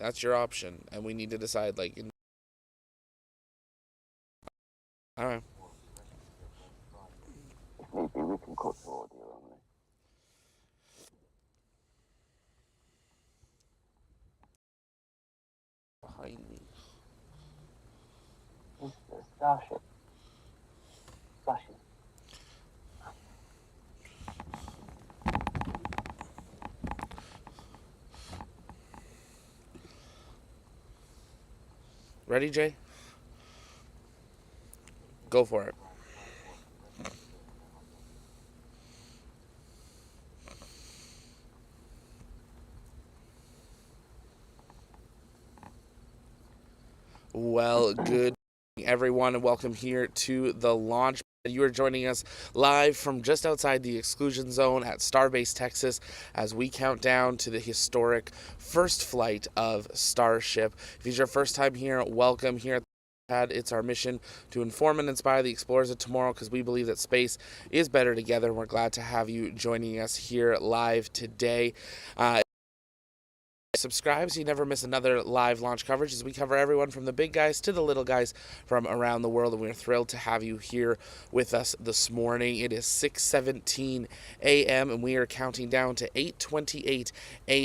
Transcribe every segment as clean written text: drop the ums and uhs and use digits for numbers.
That's your option, and we need to decide. Like, all right, If need be, we can cut to audio only. behind me. It's the Starship. Flashing. Ready, Jay? Go for it. Well, good everyone, and welcome here to the launch. You are joining us live from just outside the exclusion zone at Starbase, Texas, as we count down to the historic first flight of Starship. If it's your first time here, welcome here at the pad. It's our mission to inform and inspire the explorers of tomorrow, because we believe that space is better together, and we're glad to have you joining us here live today. Subscribe so you never miss another live launch coverage, as we cover everyone from the big guys to the little guys from around the world, and we're thrilled to have you here with us this morning. It is 6:17 a.m. and we are counting down to 8:28 a.m.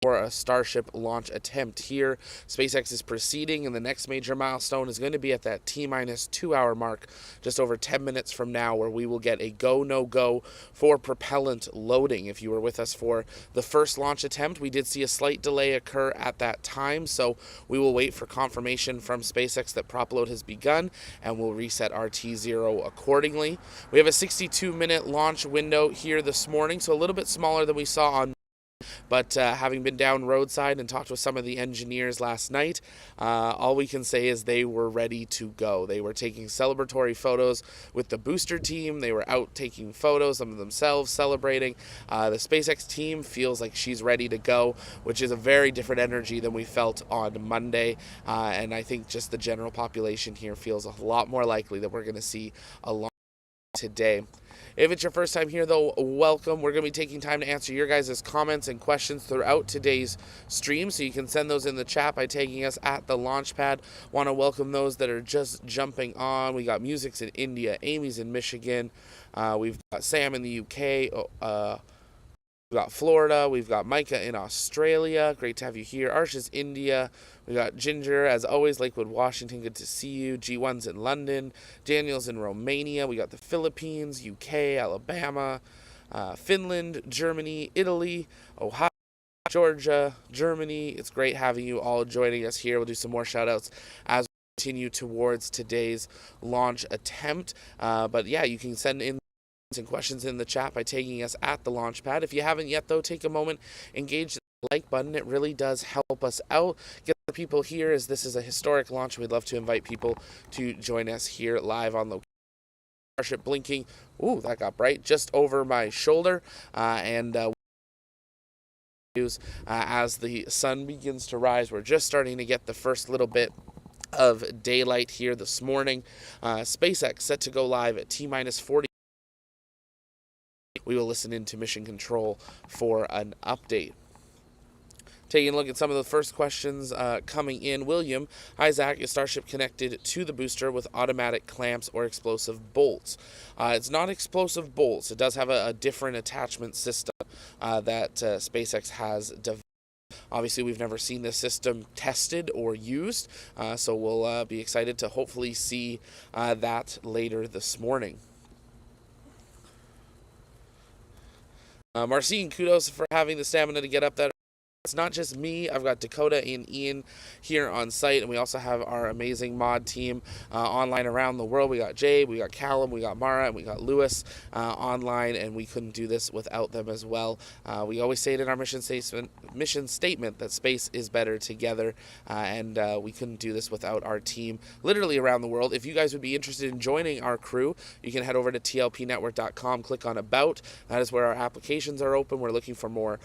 for a Starship launch attempt here. SpaceX is proceeding, and the next major milestone is going to be at that T-minus 2-hour mark, just over 10 minutes from now, where we will get a go, no-go for propellant loading. If you were with us for the first launch attempt, we did see a slight delay occur at that time, so we will wait for confirmation from SpaceX that prop load has begun, and we'll reset our T0 accordingly. We have a 62-minute launch window here this morning, so a little bit smaller than we saw on, but having been down roadside and talked with some of the engineers last night, all we can say is they were ready to go. They were taking celebratory photos with the booster team. They were out taking photos of themselves celebrating. The SpaceX team feels like she's ready to go, which is a very different energy than we felt on Monday. And I think just the general population here feels a lot more likely that we're going to see a launch today. If it's your first time here, though, welcome. We're going to be taking time to answer your guys' comments and questions throughout today's stream, so you can send those in the chat by tagging us at the launch pad. Want to welcome those that are just jumping on. We got Music's in India, Amy's in Michigan, we've got Sam in the UK, we've got Florida, we've got Micah in Australia. Great to have you here. Arsha's India. We got Ginger, as always, Lakewood, Washington. Good to see you. G1's in London. Daniel's in Romania. We got the Philippines, UK, Alabama, Finland, Germany, Italy, Ohio, Georgia, Germany. It's great having you all joining us here. We'll do some more shout outs as we continue towards today's launch attempt. But yeah, you can send in and questions in the chat by tagging us at the launch pad. If you haven't yet, though, take a moment, engage the like button. It really does help us out, get the people here, as this is a historic launch. We'd love to invite people to join us here live on location. Starship blinking, ooh, that got bright, just over my shoulder, and as the sun begins to rise. We're just starting to get the first little bit of daylight here this morning. SpaceX set to go live at T-minus 40. We will listen into mission control for an update. Taking a look at some of the first questions coming in. William, hi Zach, is Starship connected to the booster with automatic clamps or explosive bolts? It's not explosive bolts. It does have a different attachment system that SpaceX has developed. Obviously, we've never seen this system tested or used, so we'll be excited to hopefully see that later this morning. Marcine, kudos for having the stamina to get up that. It's not just me. I've got Dakota and Ian here on site, and we also have our amazing mod team online around the world. We got Jay, we got Callum, we got Mara, and we got Lewis online, and we couldn't do this without them as well. We always say it in our mission statement that space is better together, and we couldn't do this without our team literally around the world. If you guys would be interested in joining our crew, you can head over to tlpnetwork.com, click on About. That is where our applications are open. We're looking for more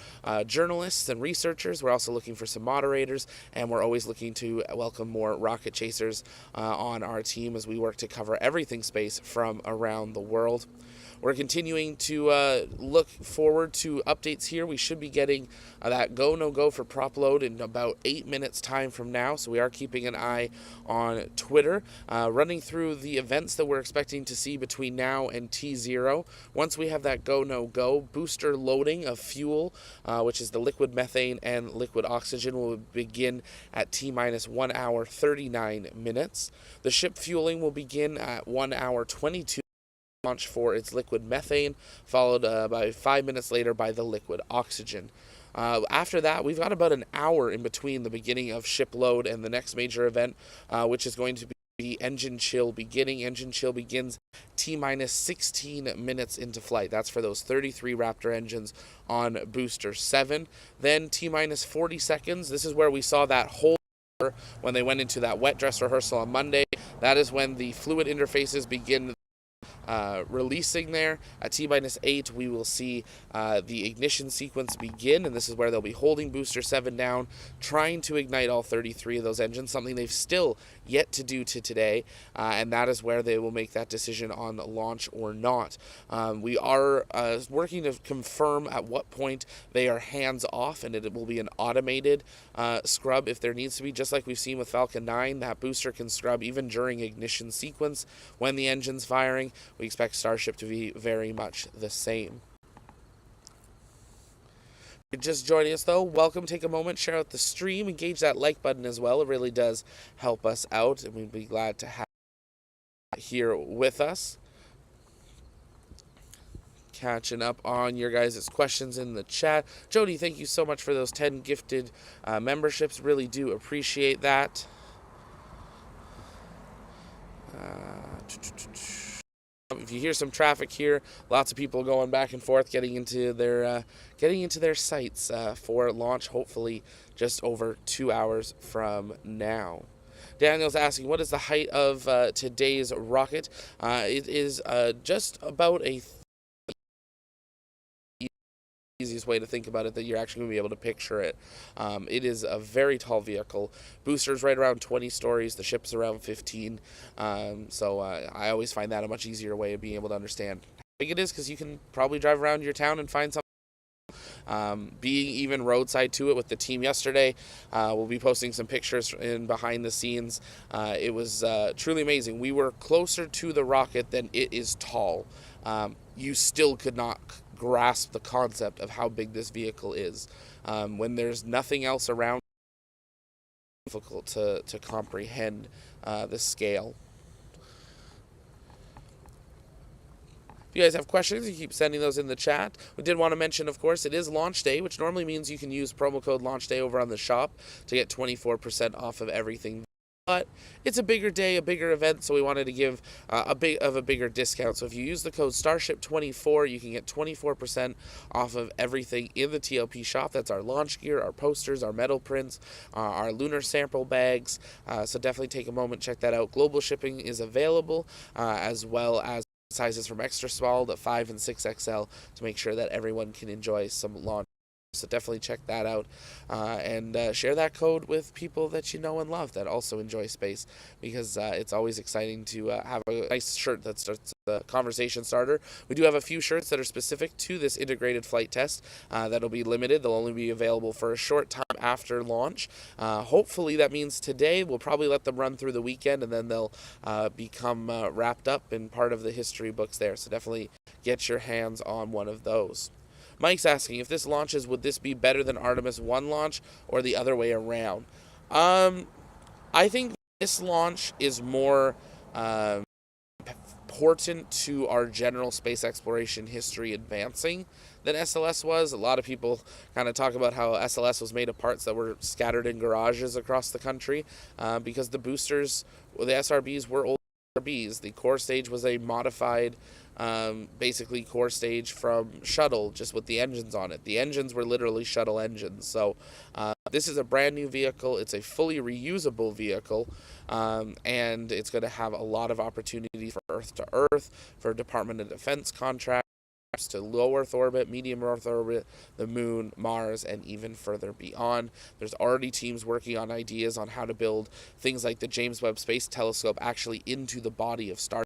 journalists and researchers researchers. We're also looking for some moderators, and we're always looking to welcome more rocket chasers on our team as we work to cover everything space from around the world. We're continuing to look forward to updates here. We should be getting that go, no go for prop load in about 8 minutes time from now. So we are keeping an eye on Twitter, running through the events that we're expecting to see between now and T0. Once we have that go, no go, booster loading of fuel, which is the liquid methane and liquid oxygen, will begin at T-minus 1 hour 39 minutes. The ship fueling will begin at 1 hour 22 launch for its liquid methane, followed by 5 minutes later by the liquid oxygen. After that, we've got about an hour in between the beginning of ship load and the next major event, which is going to be engine chill beginning. Engine chill begins T-minus 16 minutes into flight. That's for those 33 Raptor engines on Booster 7. Then T-minus 40 seconds. This is where we saw that whole when they went into that wet dress rehearsal on Monday. That is when the fluid interfaces begin releasing there. At T-minus 8, we will see the ignition sequence begin, and this is where they'll be holding Booster 7 down, trying to ignite all 33 of those engines, something they've still yet to do to today, and that is where they will make that decision on launch or not. We are working to confirm at what point they are hands off, and it will be an automated scrub if there needs to be, just like we've seen with Falcon 9. That booster can scrub even during ignition sequence when the engine's firing. We expect Starship to be very much the same. If you're just joining us though, welcome. Take a moment, share out the stream, engage that like button as well. It really does help us out, and we'd be glad to have you here with us. Catching up on your guys' questions in the chat. Jody, thank you so much for those 10 gifted memberships. Really do appreciate that. If you hear some traffic here, lots of people going back and forth, getting into their sites for launch, hopefully just over 2 hours from now. Daniel's asking, what is the height of today's rocket? It is just about a easiest way to think about it that you're actually going to be able to picture it. It is a very tall vehicle. Booster's right around 20 stories. The ship's around 15. So I always find that a much easier way of being able to understand how big it is, because you can probably drive around your town and find something. Being even roadside to it with the team yesterday, we'll be posting some pictures in behind the scenes. It was truly amazing. We were closer to the rocket than it is tall. You still could not grasp the concept of how big this vehicle is. When there's nothing else around, it's difficult to comprehend the scale. If you guys have questions, you keep sending those in the chat. We did want to mention, of course, it is launch day, which normally means you can use promo code launch day over on the shop to get 24% off of everything. But it's a bigger day, a bigger event, so we wanted to give a bigger discount. So if you use the code Starship24, you can get 24% off of everything in the TLP shop. That's our launch gear, our posters, our metal prints, our lunar sample bags. So definitely take a moment, check that out. Global shipping is available, as well as sizes from extra small to 5 and 6XL to make sure that everyone can enjoy some launch. So definitely check that out, and share that code with people that you know and love that also enjoy space, because it's always exciting to have a nice shirt that starts the conversation starter. We do have a few shirts that are specific to this integrated flight test that'll be limited. They'll only be available for a short time after launch. Hopefully that means today. We'll probably let them run through the weekend, and then they'll become wrapped up in part of the history books there. So definitely get your hands on one of those. Mike's asking, if this launches, would this be better than Artemis 1 launch or the other way around? I think this launch is more important to our general space exploration history advancing than SLS was. A lot of people kind of talk about how SLS was made of parts that were scattered in garages across the country because the boosters, the SRBs, were old SRBs. The core stage was a modified basically core stage from shuttle, just with the engines on it. The engines were literally shuttle engines. So this is a brand new vehicle. It's a fully reusable vehicle, and it's going to have a lot of opportunity for Earth to Earth, for Department of Defense contracts, to low Earth orbit, medium Earth orbit, the moon, Mars, and even further beyond. There's already teams working on ideas on how to build things like the James Webb Space Telescope actually into the body of Star,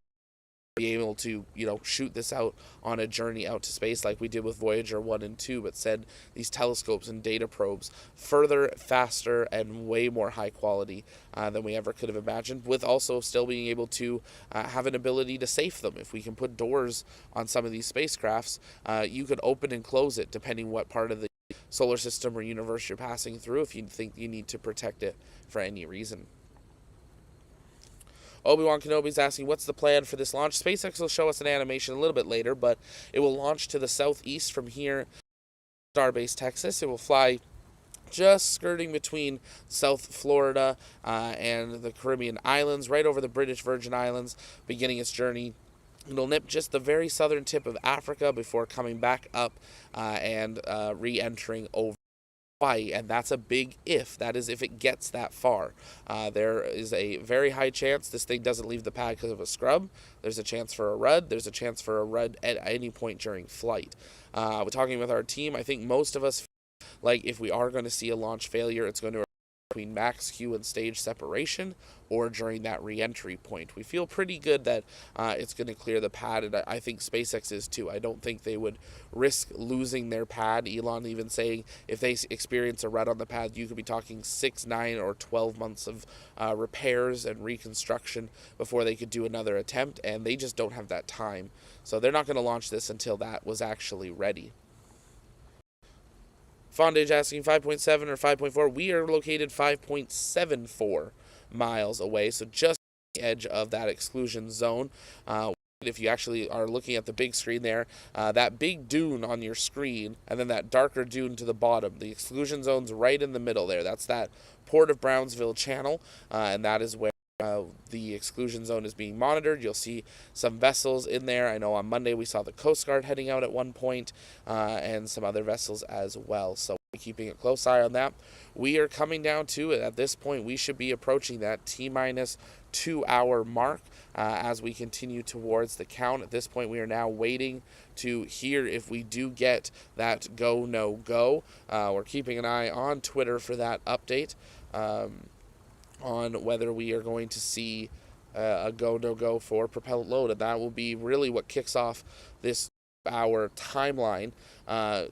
be able to, shoot this out on a journey out to space like we did with Voyager 1 and 2, but send these telescopes and data probes further, faster, and way more high quality than we ever could have imagined, with also still being able to have an ability to safe them. If we can put doors on some of these spacecrafts, you could open and close it depending what part of the solar system or universe you're passing through, if you think you need to protect it for any reason. Obi-Wan Kenobi's asking, what's the plan for this launch? SpaceX will show us an animation a little bit later, but it will launch to the southeast from here, Starbase, Texas. It will fly just skirting between South Florida and the Caribbean islands, right over the British Virgin Islands, beginning its journey. It'll nip just the very southern tip of Africa before coming back up and re-entering over Hawaii, and that's a big if. That is if it gets that far. There is a very high chance this thing doesn't leave the pad because of a scrub. There's a chance for a RUD. There's a chance for a RUD at any point during flight. We're talking with our team. I think most of us feel like if we are going to see a launch failure, it's going to between max Q and stage separation or during that re-entry point. We feel pretty good that it's going to clear the pad, and I think SpaceX is too. I don't think they would risk losing their pad. Elon even saying if they experience a rut on the pad, you could be talking 6, 9, or 12 months of repairs and reconstruction before they could do another attempt, and they just don't have that time. So they're not going to launch this until that was actually ready. Fondage asking 5.7 or 5.4. We are located 5.74 miles away, so just the edge of that exclusion zone. If you actually are looking at the big screen there, that big dune on your screen, and then that darker dune to the bottom, the exclusion zone's right in the middle there. That's that Port of Brownsville channel, and that is where the exclusion zone is being monitored. You'll see some vessels in there. I know on Monday we saw the Coast Guard heading out at one point, and some other vessels as well. So keeping a close eye on that. We are coming down to it. At this point, we should be approaching that T-minus 2-hour mark as we continue towards the count. At this point, we are now waiting to hear if we do get that go, no go. We're keeping an eye on Twitter for that update. On whether we are going to see a go, no go for propellant load, and that will be really what kicks off this our timeline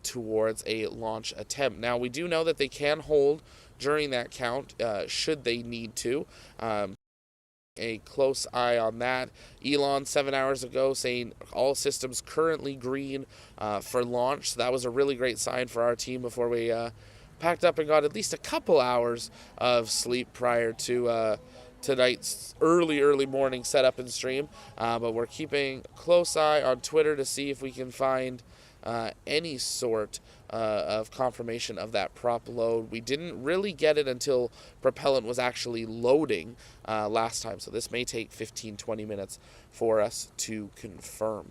towards a launch attempt. Now, we do know that they can hold during that count should they need to. A close eye on that. Elon 7 hours ago saying all systems currently green for launch. So that was a really great sign for our team before we packed up and got at least a couple hours of sleep prior to tonight's early morning setup and stream. But we're keeping a close eye on Twitter to see if we can find any sort of confirmation of that prop load. We didn't really get it until propellant was actually loading last time, so this may take 15-20 minutes for us to confirm.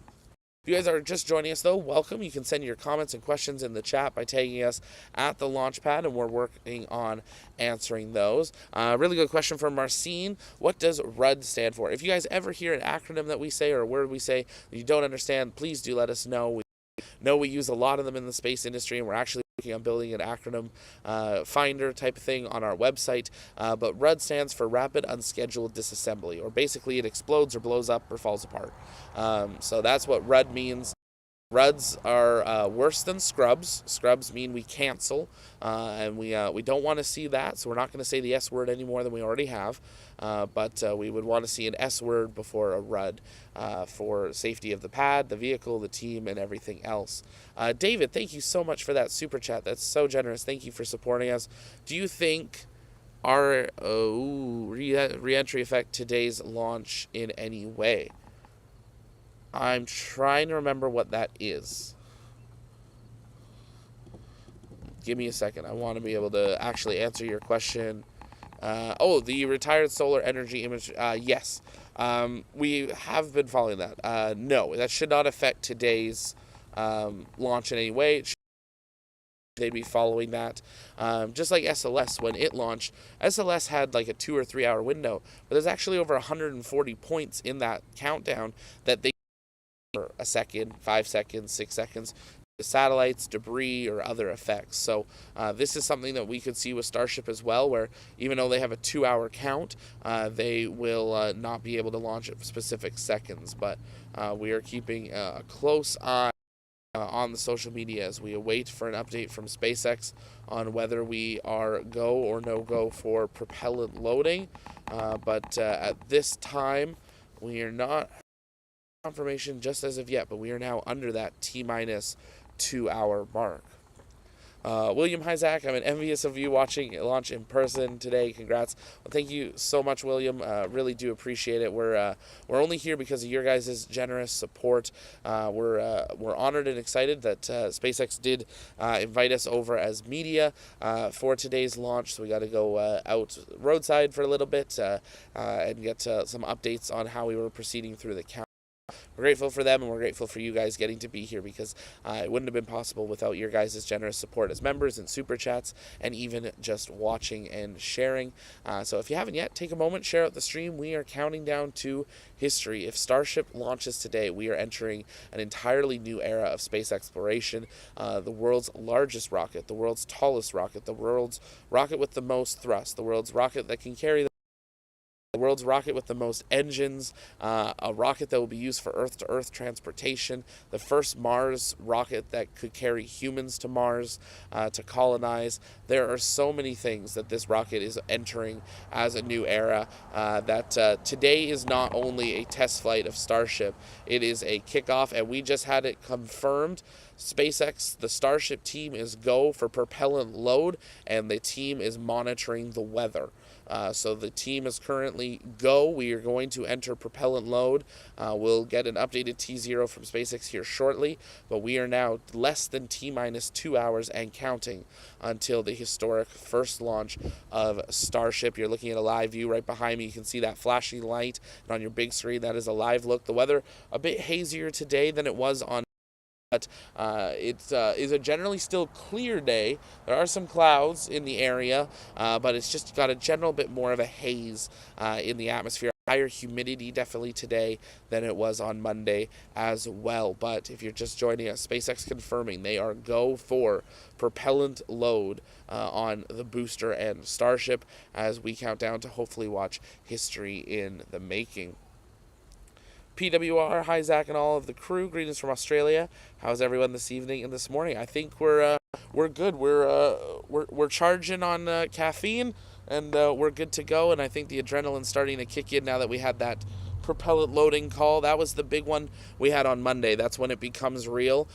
If you guys are just joining us, though, welcome. You can send your comments and questions in the chat by tagging us at the launch pad, and we're working on answering those. Really good question from Marcine. What does RUD stand for? If you guys ever hear an acronym that we say or a word we say that you don't understand, please do let us know. We use a lot of them in the space industry, and we're actually working on building an acronym finder type of thing on our website. But RUD stands for Rapid Unscheduled Disassembly, or basically it explodes or blows up or falls apart. So that's what RUD means. RUDs are worse than scrubs. Scrubs mean we cancel, and we don't want to see that, so we're not going to say the S word any more than we already have. But we would want to see an S word before a RUD for safety of the pad, the vehicle, the team, and everything else. David, thank you so much for that super chat. That's so generous. Thank you for supporting us. Do you think our re-entry affect today's launch in any way? I'm trying to remember what that is. Give me a second. I want to be able to actually answer your question. The retired solar energy image. Yes. We have been following that. No, that should not affect today's launch in any way. They'd be following that. Just like SLS, when it launched, SLS had like a 2 or 3 hour window, but there's actually over 140 points in that countdown that they for a second, 5 seconds, 6 seconds, satellites, debris, or other effects. So this is something that we could see with Starship as well, where even though they have a 2-hour count, they will not be able to launch at specific seconds. But we are keeping a close eye on the social media as we await for an update from SpaceX on whether we are go or no go for propellant loading. But at this time, we are not confirmation just as of yet, but we are now under that T-minus 2-hour mark. William, hi Zach. I'm envious of you watching launch in person today. Congrats. Well, thank you so much, William. Really do appreciate it. We're only here because of your guys' generous support. We're honored and excited that SpaceX did invite us over as media for today's launch. So we got to go out roadside for a little bit and get some updates on how we were proceeding through the count. We're grateful for them, and we're grateful for you guys getting to be here, because it wouldn't have been possible without your guys' generous support as members and super chats, and even just watching and sharing. So if you haven't yet, take a moment, share out the stream. We are counting down to history. If Starship launches today, we are entering an entirely new era of space exploration. The world's largest rocket, the world's tallest rocket, the world's rocket with the most thrust, the world's rocket that can carry the world's rocket with the most engines, a rocket that will be used for Earth-to-Earth transportation, the first Mars rocket that could carry humans to Mars to colonize. There are so many things that this rocket is entering as a new era that today is not only a test flight of Starship, it is a kickoff, and we just had it confirmed. SpaceX, the Starship team, is go for propellant load, and the team is monitoring the weather. So the team is currently go. We are going to enter propellant load. We'll get an updated T0 from SpaceX here shortly, but we are now less than T-minus 2 hours and counting until the historic first launch of Starship. You're looking at a live view right behind me. You can see that flashing light, and on your big screen, that is a live look. The weather a bit hazier today than it was on, but it is a generally still clear day. There are some clouds in the area, but it's just got a general bit more of a haze in the atmosphere. Higher humidity definitely today than it was on Monday as well. But if you're just joining us, SpaceX confirming they are go for propellant load on the booster and Starship as we count down to hopefully watch history in the making. PWR, hi Zach and all of the crew. Greetings from Australia. How's everyone this evening and this morning? I think we're good. We're charging on caffeine, and we're good to go. And I think the adrenaline's starting to kick in now that we had that propellant loading call. That was the big one we had on Monday. That's when it becomes real.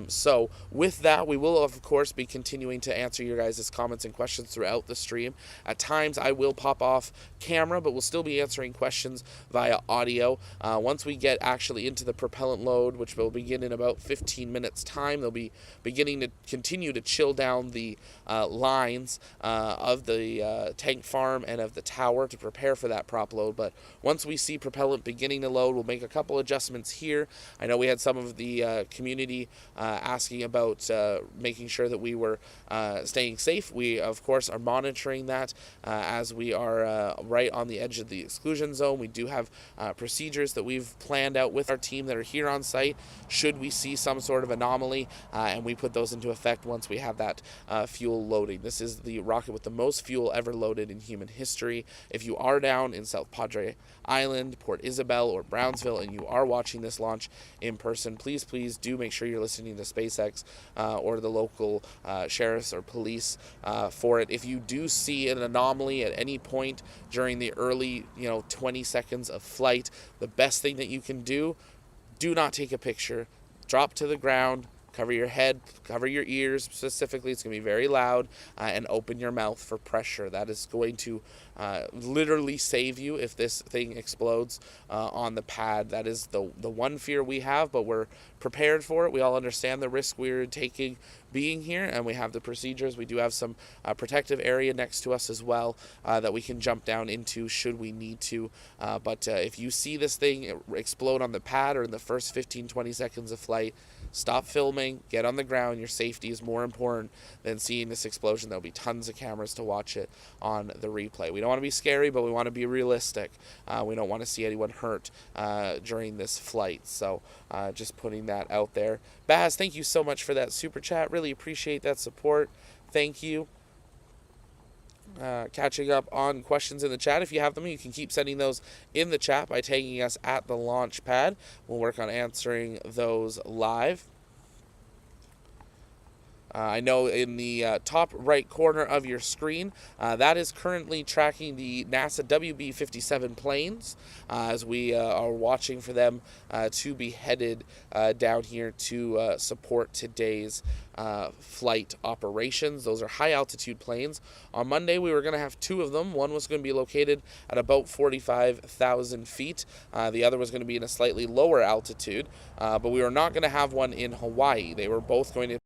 So with that, we will of course be continuing to answer your guys' comments and questions throughout the stream. At times I will pop off camera, but we'll still be answering questions via audio. Once we get actually into the propellant load, which will begin in about 15 minutes time, they'll be beginning to continue to chill down the lines of the tank farm and of the tower to prepare for that prop load. But once we see propellant beginning to load, we'll make a couple adjustments here. I know we had some of the community asking about making sure that we were staying safe. We of course are monitoring that as we are right on the edge of the exclusion zone. We do have procedures that we've planned out with our team that are here on site should we see some sort of anomaly, and we put those into effect once we have that fuel loading. This is the rocket with the most fuel ever loaded in human history. If you are down in South Padre Island, Port Isabel, or Brownsville, and you are watching this launch in person, please do make sure you're listening to SpaceX or the local sheriffs or police for it. If you do see an anomaly at any point during the early 20 seconds of flight, the best thing that you can do not take a picture. Drop to the ground, cover your head, cover your ears specifically. It's going to be very loud, and open your mouth for pressure. That is going to literally save you if this thing explodes on the pad. That is the one fear we have, but we're prepared for it. We all understand the risk we're taking being here, and we have the procedures. We do have some protective area next to us as well that we can jump down into should we need to. But if you see this thing explode on the pad or in the first 15-20 seconds of flight, stop filming, get on the ground. Your safety is more important than seeing this explosion. There'll be tons of cameras to watch it on the replay. We don't don't want to be scary, but we want to be realistic. We don't want to see anyone hurt during this flight. So just putting that out there. Baz, thank you so much for that super chat. Really appreciate that support. Thank you. Catching up on questions in the chat. If you have them, you can keep sending those in the chat by tagging us at the launch pad. We'll work on answering those live. I know in the top right corner of your screen, that is currently tracking the NASA WB-57 planes as we are watching for them to be headed down here to support today's flight operations. Those are high altitude planes. On Monday, we were going to have two of them. One was going to be located at about 45,000 feet. The other was going to be in a slightly lower altitude, but we were not going to have one in Hawaii. They were both going to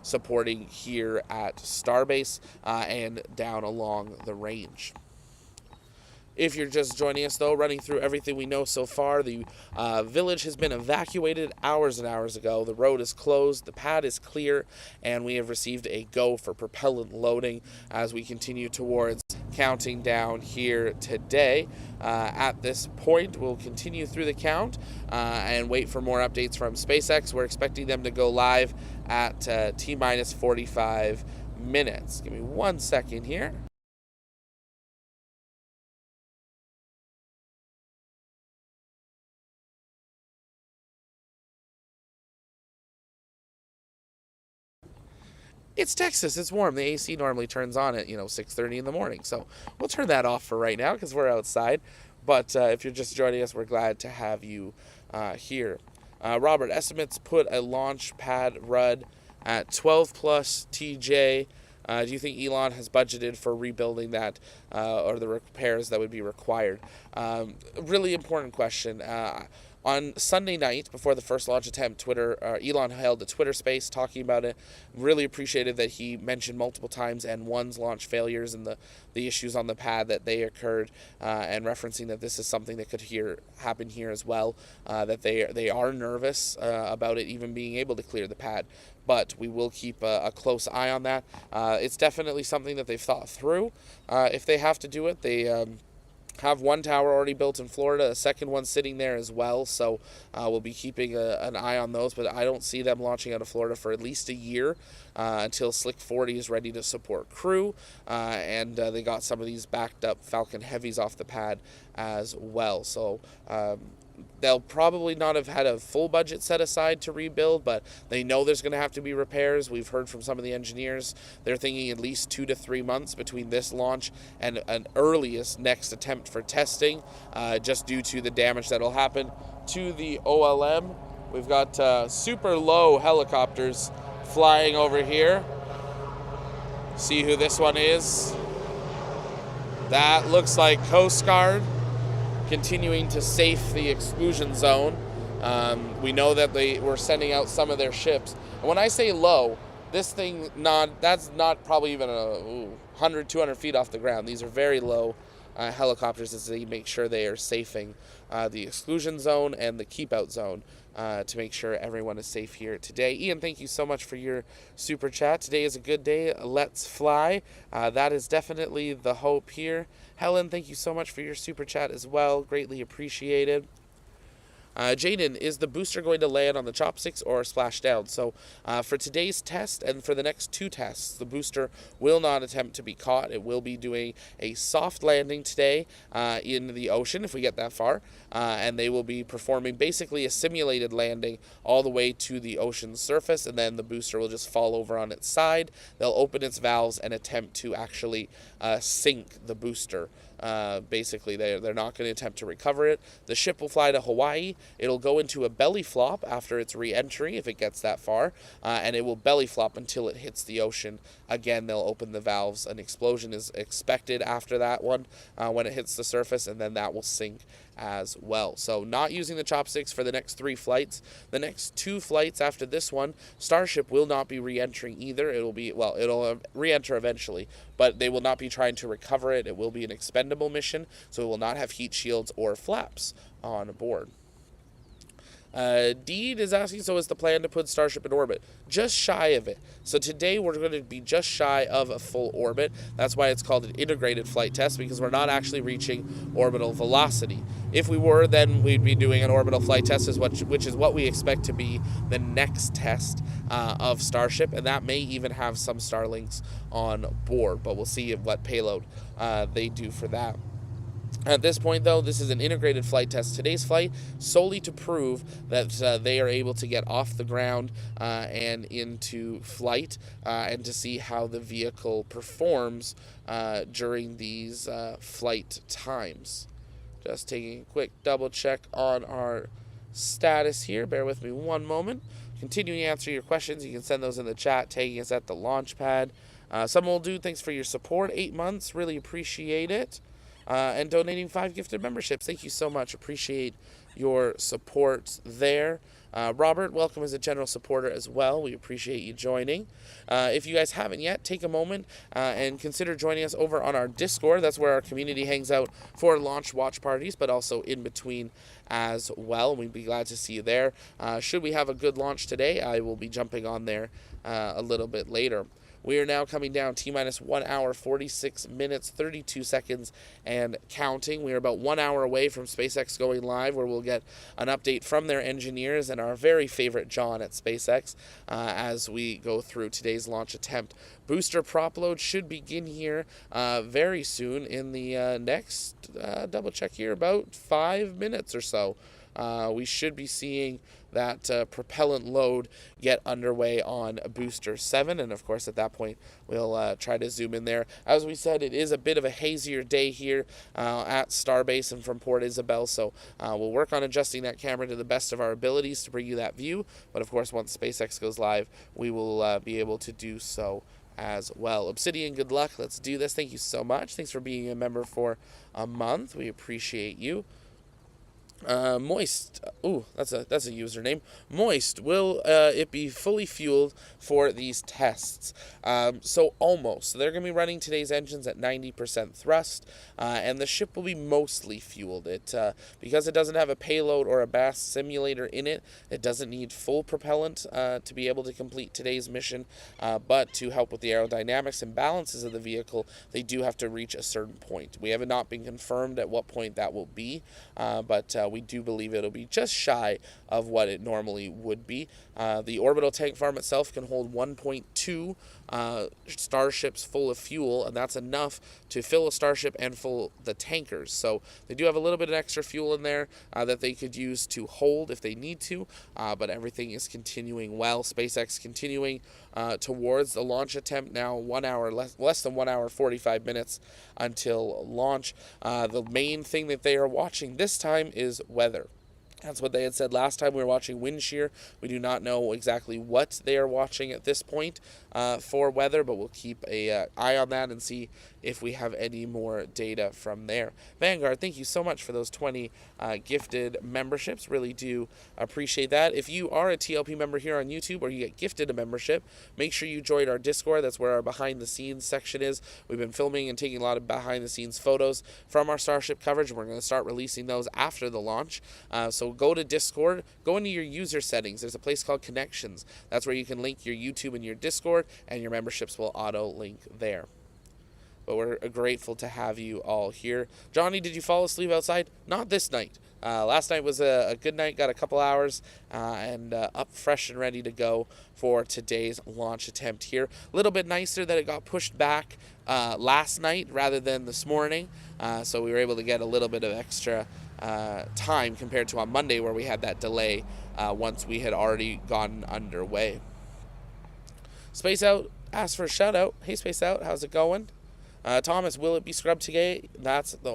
supporting here at Starbase and down along the range. If you're just joining us, though, running through everything we know so far, the village has been evacuated hours and hours ago. The road is closed, the pad is clear, and we have received a go for propellant loading as we continue towards counting down here today. At this point, we'll continue through the count and wait for more updates from SpaceX. We're expecting them to go live at T-minus 45 minutes. Give me 1 second here. It's Texas. It's warm. The AC normally turns on at 6:30 in the morning. So we'll turn that off for right now because we're outside. But if you're just joining us, we're glad to have you here. Robert, estimates put a launch pad RUD at 12 plus TJ. Do you think Elon has budgeted for rebuilding that or the repairs that would be required? Really important question. On Sunday night, before the first launch attempt, Elon held a Twitter space talking about it. Really appreciated that he mentioned multiple times N1's launch failures and the issues on the pad that they occurred, and referencing that this is something that could happen here as well, that they are nervous about it even being able to clear the pad. But we will keep a close eye on that. It's definitely something that they've thought through. If they have to do it, they have one tower already built in Florida, a second one sitting there as well, so we'll be keeping an eye on those, but I don't see them launching out of Florida for at least a year until Slick 40 is ready to support Crew, and they got some of these backed up Falcon Heavies off the pad as well, so they'll probably not have had a full budget set aside to rebuild, but they know there's going to have to be repairs. We've heard from some of the engineers. They're thinking at least 2 to 3 months between this launch and an earliest next attempt for testing, just due to the damage that'll happen to the OLM. We've got super low helicopters flying over here. See who this one is. That looks like Coast Guard, continuing to safe the exclusion zone. We know that they were sending out some of their ships. And when I say low, this thing, that's not probably even 100, 200 feet off the ground. These are very low helicopters as they make sure they are safing the exclusion zone and the keep out zone to make sure everyone is safe here today. Ian, thank you so much for your super chat. Today is a good day. Let's fly. That is definitely the hope here. Helen, thank you so much for your super chat as well. Greatly appreciated. Jaden, is the booster going to land on the chopsticks or splash down? So for today's test and for the next 2 tests, the booster will not attempt to be caught. It will be doing a soft landing today in the ocean if we get that far, and they will be performing basically a simulated landing all the way to the ocean's surface, and then the booster will just fall over on its side. They'll open its valves and attempt to actually sink the booster. Basically, they're not going to attempt to recover it. The ship will fly to Hawaii. It'll go into a belly flop after its re-entry, if it gets that far, and it will belly flop until it hits the ocean. Again, they'll open the valves. An explosion is expected after that one when it hits the surface, and then that will sink as well. So not using the chopsticks for the next 3 flights. The next 2 flights after this one, Starship will not be re-entering either. It'll re-enter eventually, but they will not be trying to recover it. It will be an expendable mission, so it will not have heat shields or flaps on board. Deed is asking, so is the plan to put Starship in orbit? Just shy of it. So today we're going to be just shy of a full orbit. That's why it's called an integrated flight test, because we're not actually reaching orbital velocity. If we were, then we'd be doing an orbital flight test, which is what we expect to be the next test of Starship, and that may even have some Starlinks on board, but we'll see what payload they do for that. At this point, though, this is an integrated flight test. Today's flight solely to prove that they are able to get off the ground and into flight, and to see how the vehicle performs during these flight times. Just taking a quick double check on our status here. Bear with me one moment. Continuing to answer your questions, you can send those in the chat, tagging us at the launch pad. Someone will do, thanks for your support. 8 months, really appreciate it. And donating 5 gifted memberships. Thank you so much. Appreciate your support there. Robert, welcome as a general supporter as well. We appreciate you joining. If you guys haven't yet, take a moment and consider joining us over on our Discord. That's where our community hangs out for launch watch parties, but also in between as well. We'd be glad to see you there. Should we have a good launch today, I will be jumping on there a little bit later. We are now coming down T-minus 1 hour, 46 minutes, 32 seconds, and counting. We are about 1 hour away from SpaceX going live, where we'll get an update from their engineers and our very favorite John at SpaceX as we go through today's launch attempt. Booster prop load should begin here very soon in the next, double check here, about 5 minutes or so. We should be seeing that propellant load get underway on Booster 7, and of course at that point we'll try to zoom in there. As we said, it is a bit of a hazier day here at Starbase and from Port Isabel, so we'll work on adjusting that camera to the best of our abilities to bring you that view, but of course once SpaceX goes live we will be able to do so as well. Obsidian, good luck. Let's do this. Thank you so much. Thanks for being a member for a month. We appreciate you. Moist. Ooh, that's a username. Moist. Will it be fully fueled for these tests? So almost. So they're going to be running today's engines at 90% thrust, and the ship will be mostly fueled. Because it doesn't have a payload or a BAS simulator in it, it doesn't need full propellant to be able to complete today's mission, but to help with the aerodynamics and balances of the vehicle, they do have to reach a certain point. We have not been confirmed at what point that will be, but we do believe it'll be just shy of what it normally would be. The orbital tank farm itself can hold 1.2 starships full of fuel, and that's enough to fill a starship and fill the tankers. So they do have a little bit of extra fuel in there that they could use to hold if they need to, but everything is continuing well. SpaceX continuing towards the launch attempt now. 1 hour, less than 1 hour 45 minutes until launch. The main thing that they are watching this time is weather. That's what they had said last time. We were watching wind shear. We do not know exactly what they are watching at this point for weather, but we'll keep an eye on that and see if we have any more data from there. Vanguard, thank you so much for those 20 gifted memberships. Really do appreciate that. If you are a TLP member here on YouTube or you get gifted a membership, make sure you join our Discord. That's where our behind-the-scenes section is. We've been filming and taking a lot of behind-the-scenes photos from our Starship coverage, and we're going to start releasing those after the launch. So go to Discord, go into your user settings. There's a place called Connections. That's where you can link your YouTube and your Discord, and your memberships will auto-link there. But we're grateful to have you all here. Johnny, did you fall asleep outside? Not this night. Last night was a good night, got a couple hours, and up fresh and ready to go for today's launch attempt here. A little bit nicer that it got pushed back last night rather than this morning, so we were able to get a little bit of extra time compared to on Monday where we had that delay once we had already gotten underway. Space Out asked for a shout out. Hey Space Out, how's it going? Thomas, will it be scrubbed today?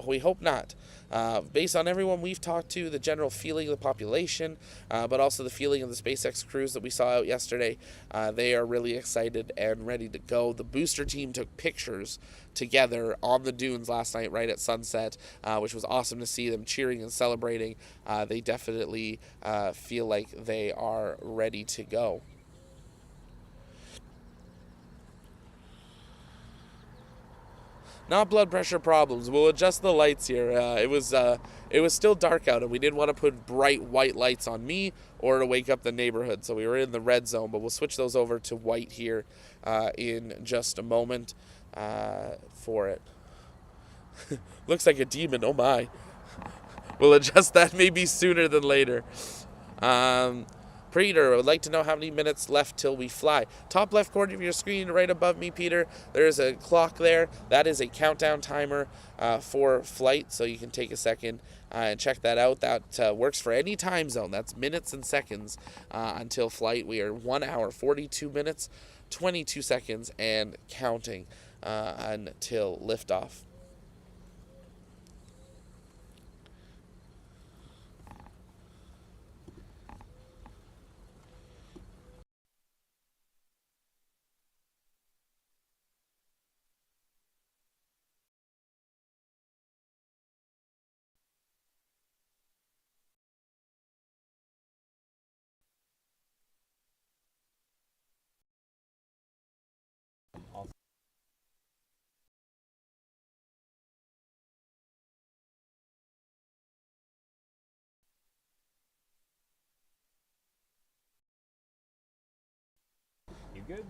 We hope not. Based on everyone we've talked to, the general feeling of the population, but also the feeling of the SpaceX crews that we saw out yesterday, they are really excited and ready to go. The booster team took pictures together on the dunes last night right at sunset, which was awesome to see them cheering and celebrating. They definitely feel like they are ready to go. Not blood pressure problems. We'll adjust the lights here. It was still dark out, and we didn't want to put bright white lights on me or to wake up the neighborhood. So we were in the red zone, but we'll switch those over to white here in just a moment for it. Looks like a demon. Oh my. We'll adjust that maybe sooner than later. Peter, I would like to know how many minutes left till we fly. Top left corner of your screen, right above me, Peter, there is a clock there. That is a countdown timer for flight, so you can take a second and check that out. That works for any time zone. That's minutes and seconds until flight. We are 1 hour, 42 minutes, 22 seconds, and counting until liftoff. You good?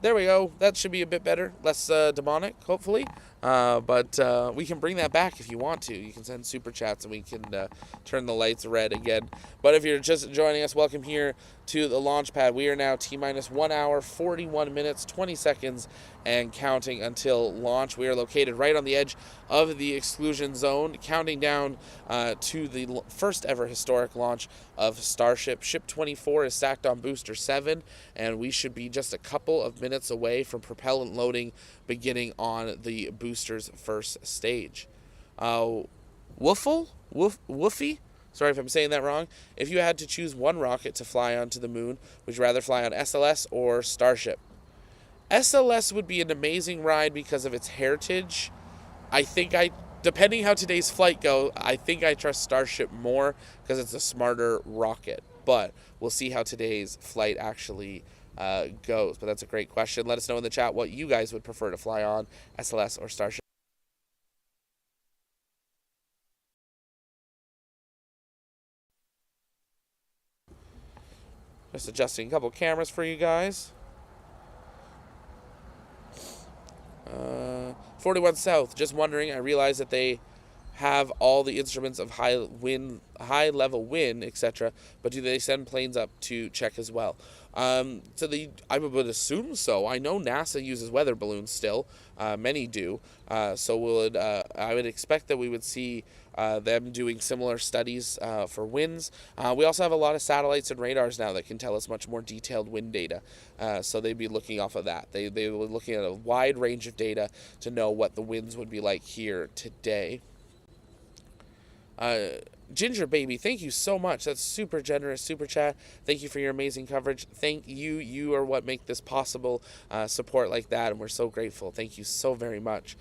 There we go. That should be a bit better. Less demonic, hopefully. But we can bring that back if you want to. You can send super chats and we can turn the lights red again. But if you're just joining us, welcome here to the launch pad. We are now T-minus 1 hour, 41 minutes, 20 seconds, and counting until launch. We are located right on the edge of the exclusion zone, counting down to the first ever historic launch of Starship. Ship 24 is stacked on booster 7, and we should be just a couple of minutes away from propellant loading beginning on the booster's first stage. Woofy? Sorry if I'm saying that wrong. If you had to choose one rocket to fly onto the moon, would you rather fly on SLS or Starship? SLS would be an amazing ride because of its heritage. Depending how today's flight go, I think I trust Starship more because it's a smarter rocket. But we'll see how today's flight actually goes. But that's a great question. Let us know in the chat what you guys would prefer to fly on, SLS or Starship. Just adjusting a couple cameras for you guys. 41 South, just wondering, I realize that they have all the instruments of high level wind, etc., but do they send planes up to check as well? I would assume so. I know NASA uses weather balloons still. Many do. I would expect that we would see them doing similar studies for winds. We also have a lot of satellites and radars now that can tell us much more detailed wind data. So they'd be looking off of that. They were looking at a wide range of data to know what the winds would be like here today. Ginger Baby, thank you so much. That's super generous super chat. Thank you for your amazing coverage. Thank you. You are what make this possible. Support like that, and we're so grateful. Thank you so very much.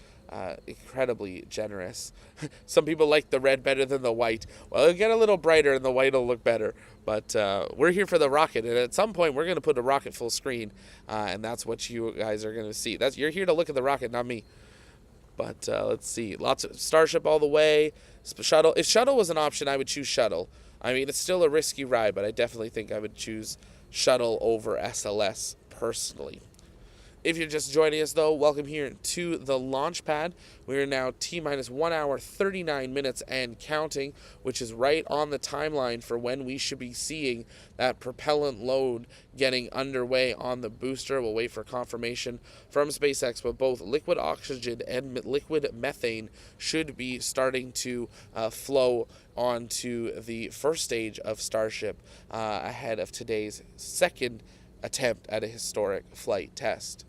Incredibly generous. Some people like the red better than the white. Well, it'll get a little brighter and the white will look better. But we're here for the rocket, and at some point we're going to put a rocket full screen, and that's what you guys are going to see. You're here to look at the rocket, not me. But let's see. Lots of Starship all the way. Shuttle. If shuttle was an option, I would choose shuttle. I mean, it's still a risky ride, but I definitely think I would choose shuttle over SLS personally. If you're just joining us, though, welcome here to the launch pad. We are now T-minus 1 hour, 39 minutes and counting, which is right on the timeline for when we should be seeing that propellant load getting underway on the booster. We'll wait for confirmation from SpaceX, but both liquid oxygen and liquid methane should be starting to flow onto the first stage of Starship ahead of today's second attempt at a historic flight test.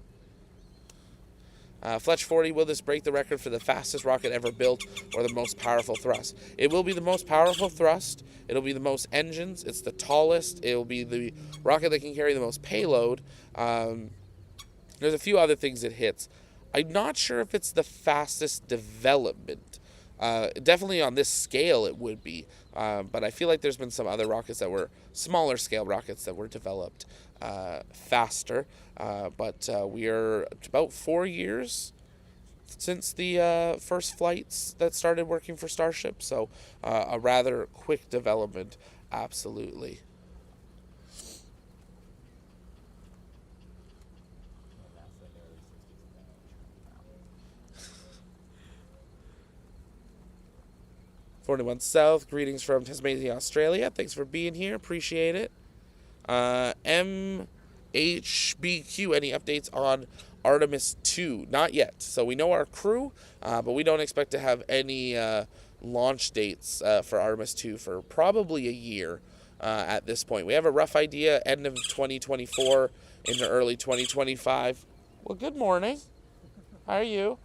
Fletch 40, will this break the record for the fastest rocket ever built or the most powerful thrust? It will be the most powerful thrust. It'll be the most engines. It's the tallest. It'll be the rocket that can carry the most payload. There's a few other things it hits. I'm not sure if it's the fastest development. Definitely on this scale it would be. But I feel like there's been some other rockets that were smaller scale rockets that were developed faster. But we are about 4 years, since the first flights that started working for Starship, so a rather quick development, absolutely. 41 South, greetings from Tasmania, Australia. Thanks for being here, appreciate it. MHBQ, any updates on Artemis 2? Not yet. So we know our crew, but we don't expect to have any launch dates for Artemis 2 for probably a year at this point. We have a rough idea, end of 2024 into early 2025. Well, good morning. How are you?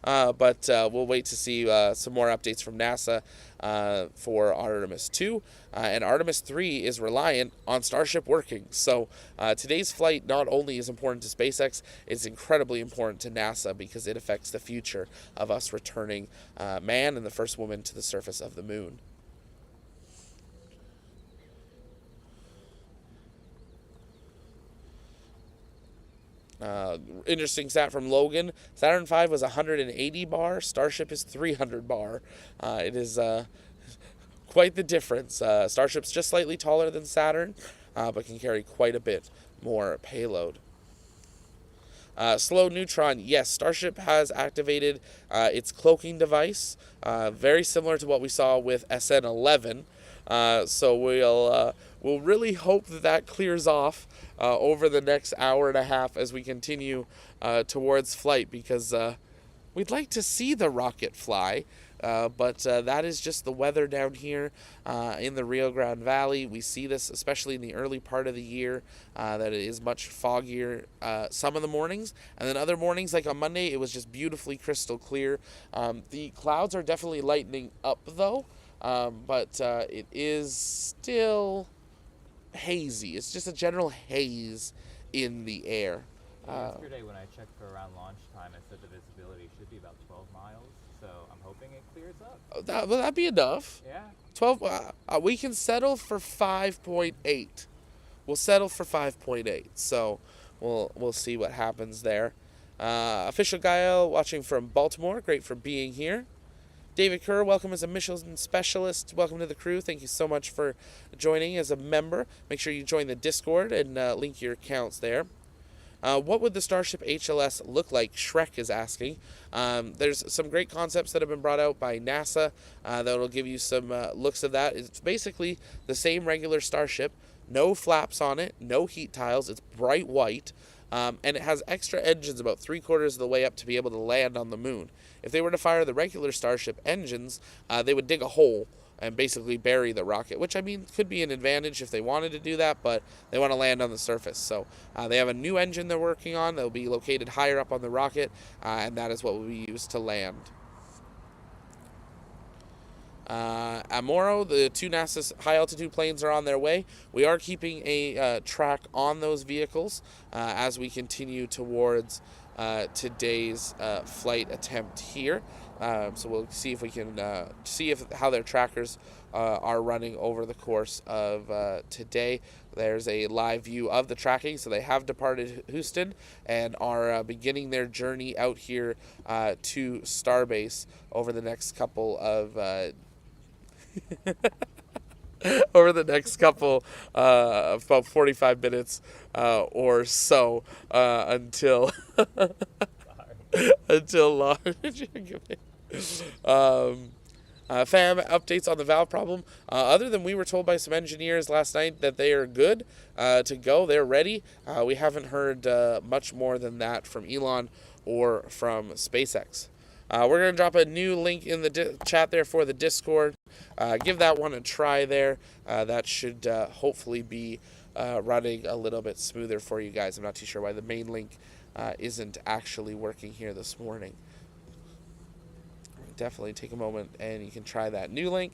But we'll wait to see some more updates from NASA for Artemis 2. And Artemis 3 is reliant on Starship working. So today's flight not only is important to SpaceX, it's incredibly important to NASA because it affects the future of us returning man and the first woman to the surface of the moon. Interesting stat from Logan. Saturn V was 180 bar. Starship is 300 bar. It is quite the difference. Starship's just slightly taller than Saturn, but can carry quite a bit more payload. Slow neutron. Yes, Starship has activated its cloaking device, very similar to what we saw with SN11. So we'll really hope that that clears off over the next hour and a half as we continue towards flight, because we'd like to see the rocket fly. But that is just the weather down here in the Rio Grande Valley. We see this especially in the early part of the year, that it is much foggier some of the mornings, and then other mornings like on Monday it was just beautifully crystal clear. The clouds are definitely lightening up though, but it is still hazy. It's just a general haze in the air. Yesterday when I checked for around launch time, I said the visibility should be about 12 miles, so I'm hoping it clears up. That'd be enough. Yeah. 12. We can settle for 5.8. We'll settle for 5.8. So we'll see what happens there. Official Gael watching from Baltimore. Great for being here. David Kerr, welcome as a Michelin specialist. Welcome to the crew. Thank you so much for joining as a member. Make sure you join the Discord and link your accounts there. What would the Starship HLS look like? Shrek is asking. There's some great concepts that have been brought out by NASA that will give you some looks of that. It's basically the same regular Starship, no flaps on it, no heat tiles. It's bright white, and it has extra engines about 3/4 of the way up to be able to land on the moon. If they were to fire the regular Starship engines, they would dig a hole and basically bury the rocket, which, I mean, could be an advantage if they wanted to do that, but they want to land on the surface. So they have a new engine they're working on that will be located higher up on the rocket, and that is what will be used to land. Amoro, the 2 NASA high-altitude planes are on their way. We are keeping a track on those vehicles as we continue towards today's flight attempt here. So we'll see if we can see how their trackers are running over the course of today. There's a live view of the tracking, so they have departed Houston and are beginning their journey out here to Starbase over the next couple of over the next couple of about 45 minutes or so until launch. Fam, updates on the valve problem. Other than we were told by some engineers last night that they are good to go, they're ready. We haven't heard much more than that from Elon or from SpaceX. We're going to drop a new link in the chat there for the Discord. Give that one a try there. That should hopefully be running a little bit smoother for you guys. I'm not too sure why the main link isn't actually working here this morning. Definitely take a moment and you can try that new link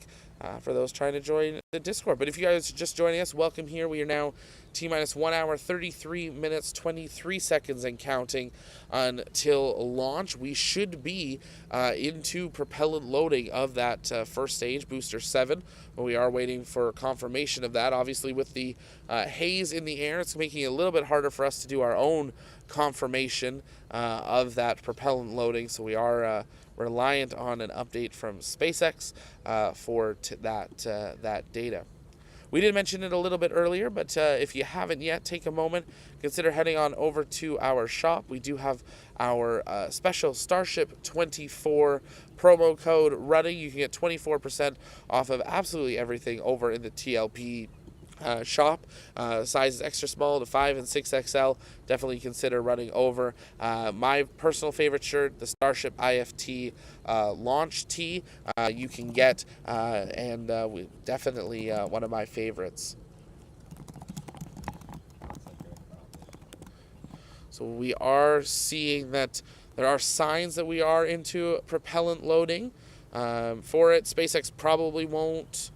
for those trying to join the Discord. But if you guys are just joining us, welcome here. We are now T-minus 1 hour, 33 minutes, 23 seconds and counting until launch. We should be into propellant loading of that first stage, Booster 7. But we are waiting for confirmation of that. Obviously, with the haze in the air, it's making it a little bit harder for us to do our own confirmation of that propellant loading. So we are reliant on an update from SpaceX for that data. We did mention it a little bit earlier, but if you haven't yet, take a moment, consider heading on over to our shop. We do have our special Starship 24 promo code running. You can get 24% off of absolutely everything over in the TLP shop. Sizes extra small to 5 and 6XL. Definitely consider running over. My personal favorite shirt, the Starship IFT launch tee, you can get, and definitely one of my favorites. So we are seeing that there are signs that we are into propellant loading. For it, SpaceX probably won't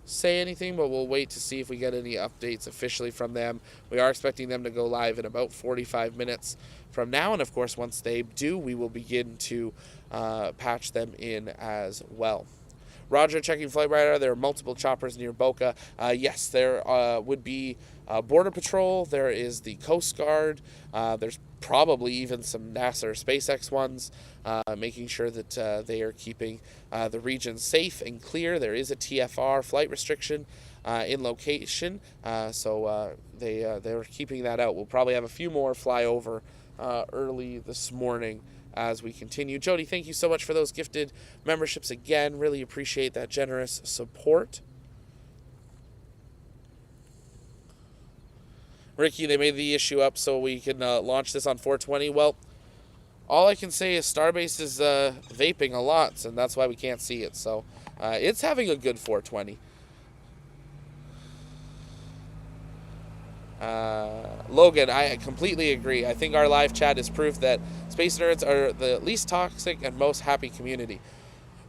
say anything, but we'll wait to see if we get any updates officially from them. We are expecting them to go live in about 45 minutes from now, and of course once they do, we will begin to patch them in as well. Roger, checking flight radar. There are multiple choppers near Boca. Yes, there would be Border Patrol. There is the Coast Guard. There's probably even some NASA or SpaceX ones, making sure that they are keeping the region safe and clear. There is a TFR flight restriction in location, so they're keeping that out. We'll probably have a few more fly over early this morning as we continue. Jody, thank you so much for those gifted memberships again. Really appreciate that generous support. Ricky, they made the issue up so we can launch this on 420. Well, all I can say is Starbase is vaping a lot, and that's why we can't see it. So it's having a good 420. Logan, I completely agree. I think our live chat is proof that space nerds are the least toxic and most happy community.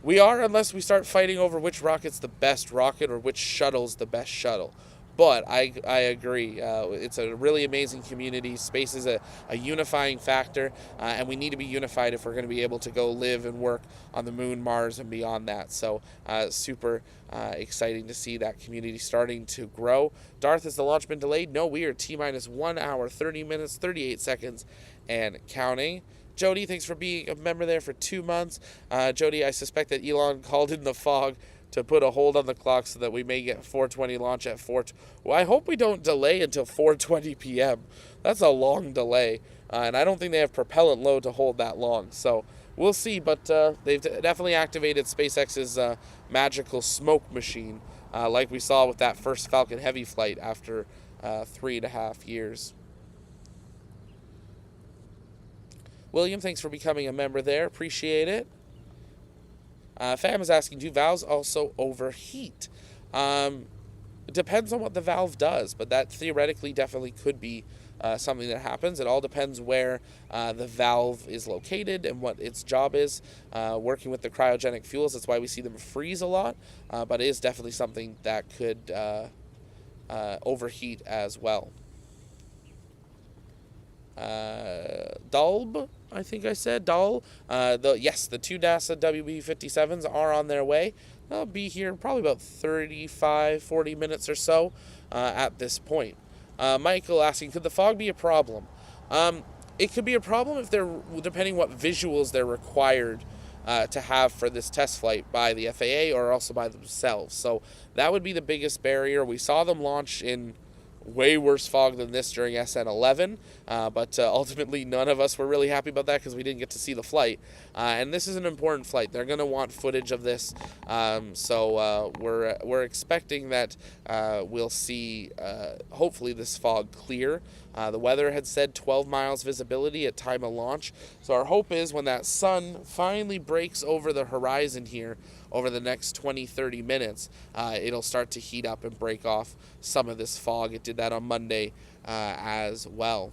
We are, unless we start fighting over which rocket's the best rocket or which shuttle's the best shuttle. But I agree. It's a really amazing community. Space is a unifying factor, and we need to be unified if we're going to be able to go live and work on the moon, Mars, and beyond that. So super exciting to see that community starting to grow. Darth, has the launch been delayed? No, we are T-minus 1 hour, 30 minutes, 38 seconds, and counting. Jody, thanks for being a member there for 2 months. Jody, I suspect that Elon called in the fog to put a hold on the clock so that we may get 4:20 launch at 4. Well, I hope we don't delay until 4:20 p.m. That's a long delay, and I don't think they have propellant load to hold that long. So we'll see, but they've definitely activated SpaceX's magical smoke machine, like we saw with that first Falcon Heavy flight after 3.5 years. William, thanks for becoming a member there. Appreciate it. Fam is asking, do valves also overheat? It depends on what the valve does, but that theoretically definitely could be something that happens. It all depends where the valve is located and what its job is. Working with the cryogenic fuels, that's why we see them freeze a lot, but it is definitely something that could overheat as well. Dulb, I think I said Dull. Yes, the 2 NASA WB-57s are on their way. They'll be here probably about 35-40 minutes or so at this point. Michael asking, could the fog be a problem? It could be a problem if they're, depending what visuals they're required to have for this test flight by the FAA or also by themselves. So that would be the biggest barrier. We saw them launch in way worse fog than this during SN11, but ultimately none of us were really happy about that because we didn't get to see the flight, and this is an important flight. They're going to want footage of this, so we're expecting that we'll see hopefully this fog clear. The weather had said 12 miles visibility at time of launch, so our hope is when that sun finally breaks over the horizon here over the next 20-30 minutes, it'll start to heat up and break off some of this fog. It did that on Monday as well.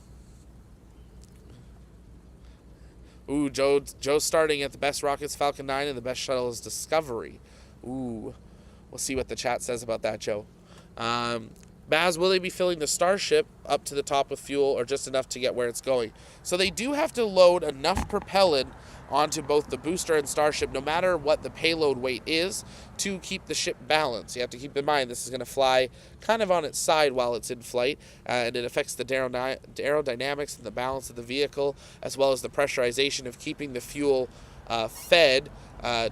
Ooh, Joe's starting at the best rockets, Falcon 9, and the best shuttle is Discovery. Ooh, we'll see what the chat says about that, Joe. Baz, will they be filling the Starship up to the top with fuel or just enough to get where it's going? So they do have to load enough propellant onto both the booster and Starship, no matter what the payload weight is, to keep the ship balanced. You have to keep in mind this is going to fly kind of on its side while it's in flight, and it affects the aerodynamics and the balance of the vehicle, as well as the pressurization of keeping the fuel fed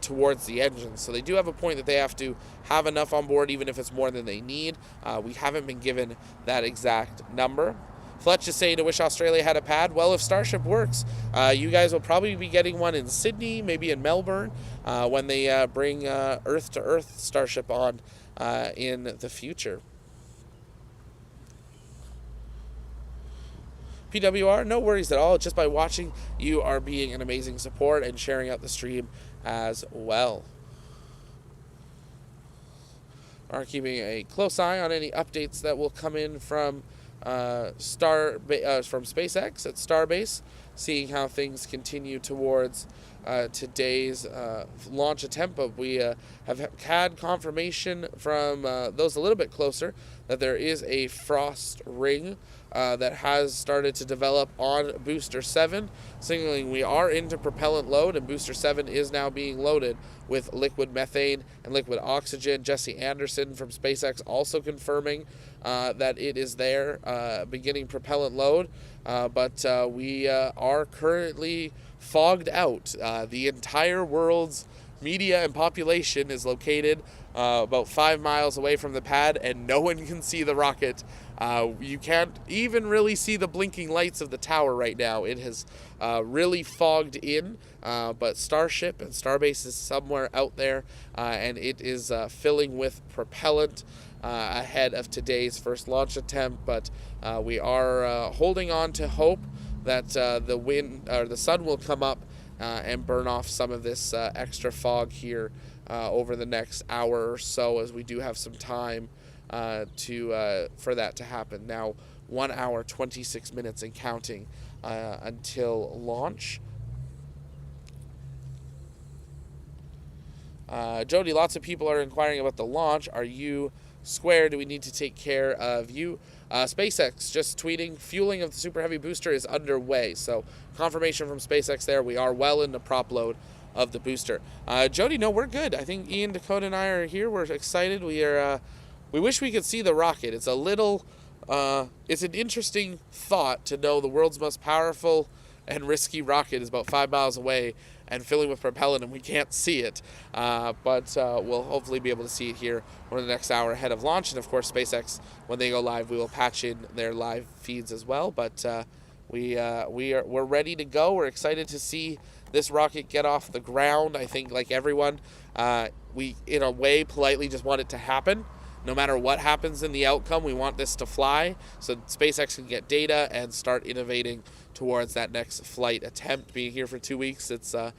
towards the engine. So they do have a point that they have to have enough on board, even if it's more than they need. We haven't been given that exact number. Fletch is saying to wish Australia had a pad. Well, if Starship works, you guys will probably be getting one in Sydney, maybe in Melbourne, when they bring Earth-to-Earth Starship on in the future. PWR, no worries at all. Just by watching, you are being an amazing support and sharing out the stream as well. Are keeping a close eye on any updates that will come in from from SpaceX at Starbase, seeing how things continue towards today's launch attempt. But we have had confirmation from those a little bit closer that there is a frost ring that has started to develop on Booster 7, signaling we are into propellant load, and Booster 7 is now being loaded with liquid methane and liquid oxygen. Jesse Anderson from SpaceX also confirming that it is there, beginning propellant load, but we are currently fogged out. The entire world's media and population is located about 5 miles away from the pad, and no one can see the rocket. You can't even really see the blinking lights of the tower right now. It has really fogged in, but Starship and Starbase is somewhere out there, and it is filling with propellant ahead of today's first launch attempt. But we are holding on to hope that the sun will come up and burn off some of this extra fog here over the next hour or so, as we do have some time for that to happen. Now, 1 hour, 26 minutes and counting until launch. Jody, lots of people are inquiring about the launch. Are you square? Do we need to take care of you? SpaceX just tweeting, fueling of the Super Heavy booster is underway. So confirmation from SpaceX there. We are well into prop load of the booster. Jody, no, we're good. I think Ian, Dakota, and I are here. We're excited. We wish we could see the rocket. It's a little, it's an interesting thought to know the world's most powerful and risky rocket is about 5 miles away and filling with propellant, and we can't see it. But we'll hopefully be able to see it here over the next hour ahead of launch. And of course, SpaceX, when they go live, we will patch in their live feeds as well. But we're ready to go. We're excited to see this rocket get off the ground. I think, like everyone, we in a way politely just want it to happen. No matter what happens in the outcome, we want this to fly so SpaceX can get data and start innovating towards that next flight attempt. Being here for 2 weeks, it's a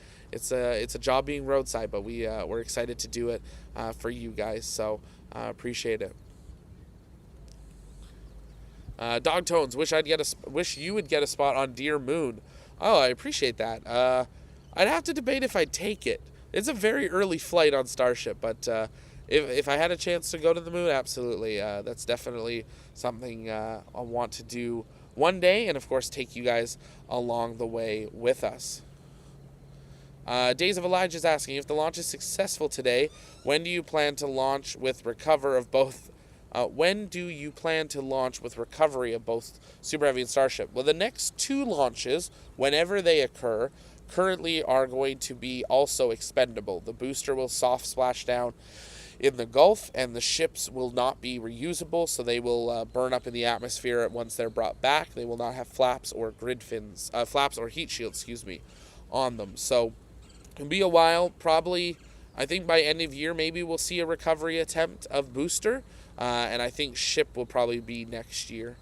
job being roadside, but we're excited to do it for you guys. So appreciate it. Dog Tones, wish you would get a spot on Deer Moon. Oh, I appreciate that. I'd have to debate if I'd take it. It's a very early flight on Starship, but if I had a chance to go to the moon, absolutely. That's definitely something I want to do one day, and of course take you guys along the way with us. Days of Elijah is asking, if the launch is successful today, when do you plan to launch with recovery of both Super Heavy and Starship? Well, the next 2 launches, whenever they occur, currently are going to be also expendable. The booster will soft splash down in the Gulf, and the ships will not be reusable, so they will burn up in the atmosphere once they're brought back. They will not have flaps or heat shields, on them. So it'll be a while. Probably, I think by end of year, maybe we'll see a recovery attempt of booster, and I think ship will probably be next year.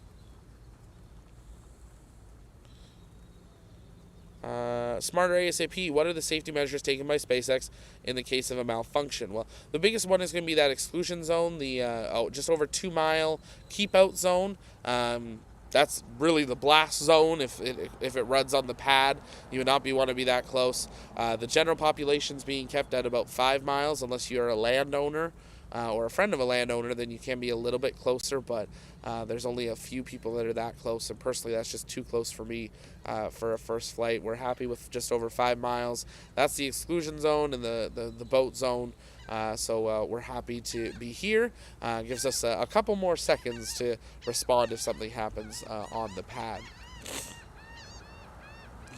Smarter ASAP, what are the safety measures taken by SpaceX in the case of a malfunction? Well, the biggest one is going to be that exclusion zone, the just over 2 mile keep out zone. That's really the blast zone. If it runs on the pad, you would not want to be that close. The general population's being kept at about 5 miles unless you're a landowner. or a friend of a landowner, then you can be a little bit closer, but there's only a few people that are that close, and personally that's just too close for me for a first flight. We're happy with just over 5 miles. That's the exclusion zone and the boat zone. So we're happy to be here. Gives us a couple more seconds to respond if something happens on the pad.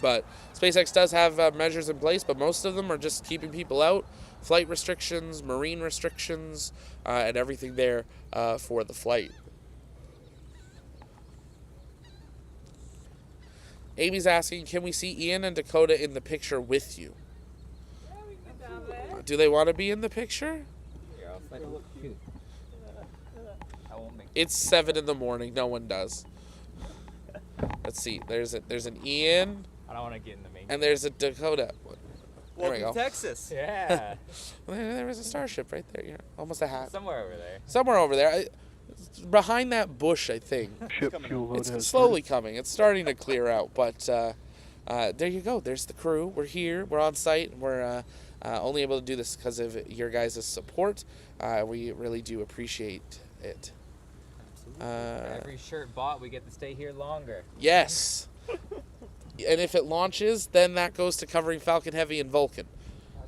But SpaceX does have measures in place, but most of them are just keeping people out, flight restrictions, marine restrictions, and everything there for the flight. Amy's asking, can we see Ian and Dakota in the picture with you? Yeah, we can get down there. Do they want to be in the picture? Here, I'll slide you. Shoot. I won't make. It's 7 in the morning. No one does. Let's see. There's an Ian, I don't want to get in the main. and there's a Dakota. There we go. Texas. Yeah. There was a Starship right there. Yeah, almost a hat. Somewhere over there. Somewhere over there. It's behind that bush, I think. Ship fuel load It's has slowly coming. It's starting to clear out, but there you go. There's the crew. We're here. We're on site. We're only able to do this because of your guys' support. We really do appreciate it. For every shirt bought, we get to stay here longer. Yes. And if it launches, then that goes to covering Falcon Heavy and Vulcan,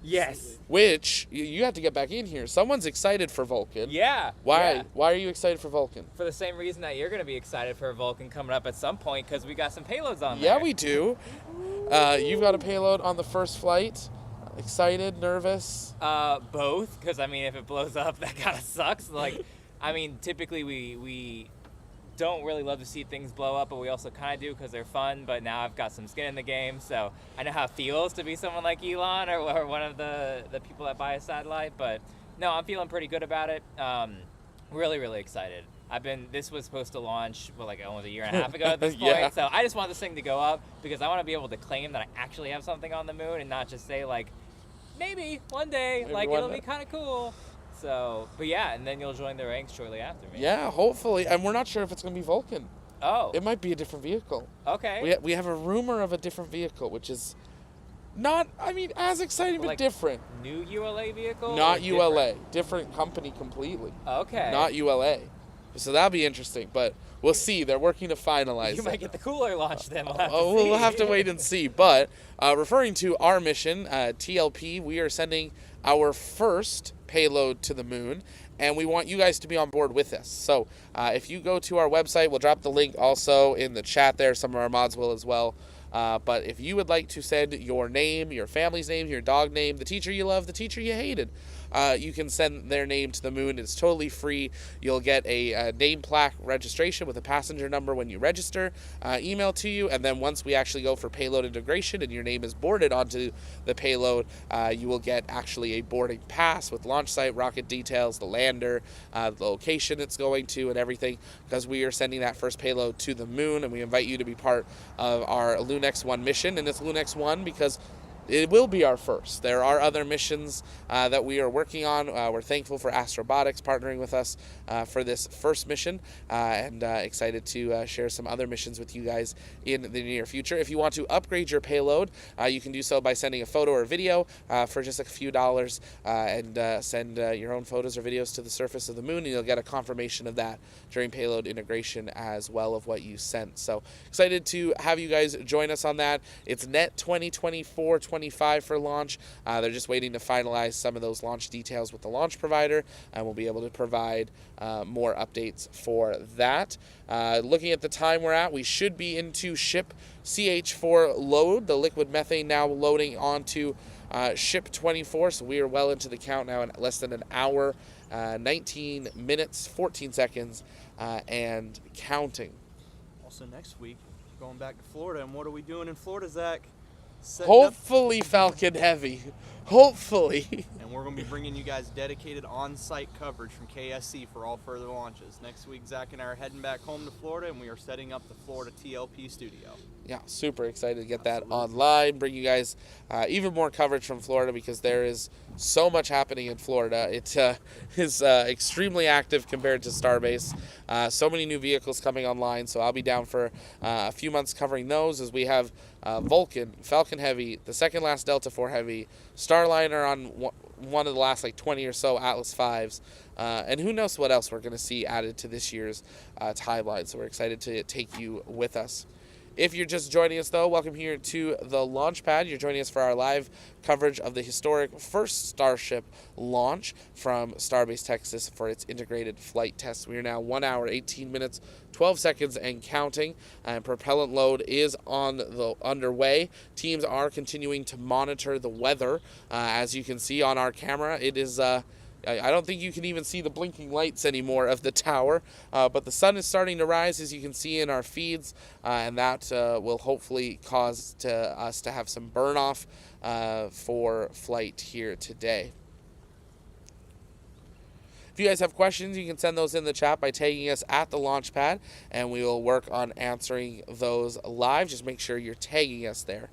Yes. which you have to get back in here. Someone's excited for Vulcan. Yeah. Why? Yeah. Why are you excited for Vulcan? For the same reason that you're going to be excited for Vulcan coming up at some point, because we got some payloads on Yeah, there. we do. You've got a payload on the first flight. Excited, nervous? Both, because I mean, if it blows up, that kind of sucks. Like, I mean, typically we don't really love to see things blow up, but we also kind of do because they're fun. But now I've got some skin in the game, so I know how it feels to be someone like Elon or one of the people that buy a satellite. But no, I'm feeling pretty good about it. Really, really excited. This was supposed to launch, like almost a year and a half ago at this point. Yeah. So I just want this thing to go up because I want to be able to claim that I actually have something on the moon and not just say like, maybe one day, Maybe like one it'll day. be kind of cool. So, but yeah, and then you'll join the ranks shortly after me. Yeah, hopefully. And we're not sure if it's going to be Vulcan. Oh. It might be a different vehicle. Okay. We have a rumor of a different vehicle, which is not, I mean, as exciting, but Like different. New ULA vehicle? Not or ULA. Different company completely. different? Okay. Not ULA. So that'll be interesting, but we'll see. They're working to finalize You that. might get the cooler launch then. We'll have to Oh, we'll see. have to wait and see. But referring to our mission, TLP, we are sending our first payload to the moon, and we want you guys to be on board with us. So if you go to our website, we'll drop the link also in the chat there. Some of our mods will as well. But if you would like to send your name, your family's name, your dog name, the teacher you love, the teacher you hated, you can send their name to the moon. It's totally free. You'll get a name plaque registration with a passenger number when you register, emailed to you, and then once we actually go for payload integration and your name is boarded onto the payload, you will get actually a boarding pass with launch site, rocket details, the lander, the location it's going to, and everything, because we are sending that first payload to the moon, and we invite you to be part of our Lunex 1 mission. And it's Lunex 1 because it will be our first. There are other missions that we are working on. We're thankful for Astrobotics partnering with us for this first mission, and excited to share some other missions with you guys in the near future. If you want to upgrade your payload, you can do so by sending a photo or video for just a few dollars, and send your own photos or videos to the surface of the moon, and you'll get a confirmation of that during payload integration as well of what you sent. So excited to have you guys join us on that. It's net 2024-25 for launch. They're just waiting to finalize some of those launch details with the launch provider, and we'll be able to provide more updates for that. Looking at the time we're at, we should be into ship CH4 load, the liquid methane now loading onto ship 24, so we are well into the count now in less than an hour, 19 minutes, 14 seconds, and counting. Also next week, going back to Florida, and what are we doing in Florida, Zach? Setting up, Hopefully Falcon Heavy. Hopefully. and we're going to be bringing you guys dedicated on-site coverage from KSC for all further launches. Next week, Zach and I are heading back home to Florida, and we are setting up the Florida TLP studio. Yeah, super excited to get that online, bring you guys even more coverage from Florida, because there is so much happening in Florida. It is extremely active compared to Starbase. So many new vehicles coming online, so I'll be down for a few months covering those, as we have Vulcan, Falcon Heavy, the second last Delta IV Heavy, Starliner on one of the last like 20 or so Atlas 5s, And who knows what else we're going to see added to this year's timeline. So we're excited to take you with us. If you're just joining us, though, welcome here to the launch pad. You're joining us for our live coverage of the historic first Starship launch from Starbase, Texas for its integrated flight test. We are now 1 hour, 18 minutes, 12 seconds and counting. And propellant load is underway. Teams are continuing to monitor the weather. As you can see on our camera, it is... I don't think you can even see the blinking lights anymore of the tower, but the sun is starting to rise, as you can see in our feeds, and that will hopefully cause us to have some burn off for flight here today. If you guys have questions, you can send those in the chat by tagging us at the launch pad, and we will work on answering those live. Just make sure you're tagging us there.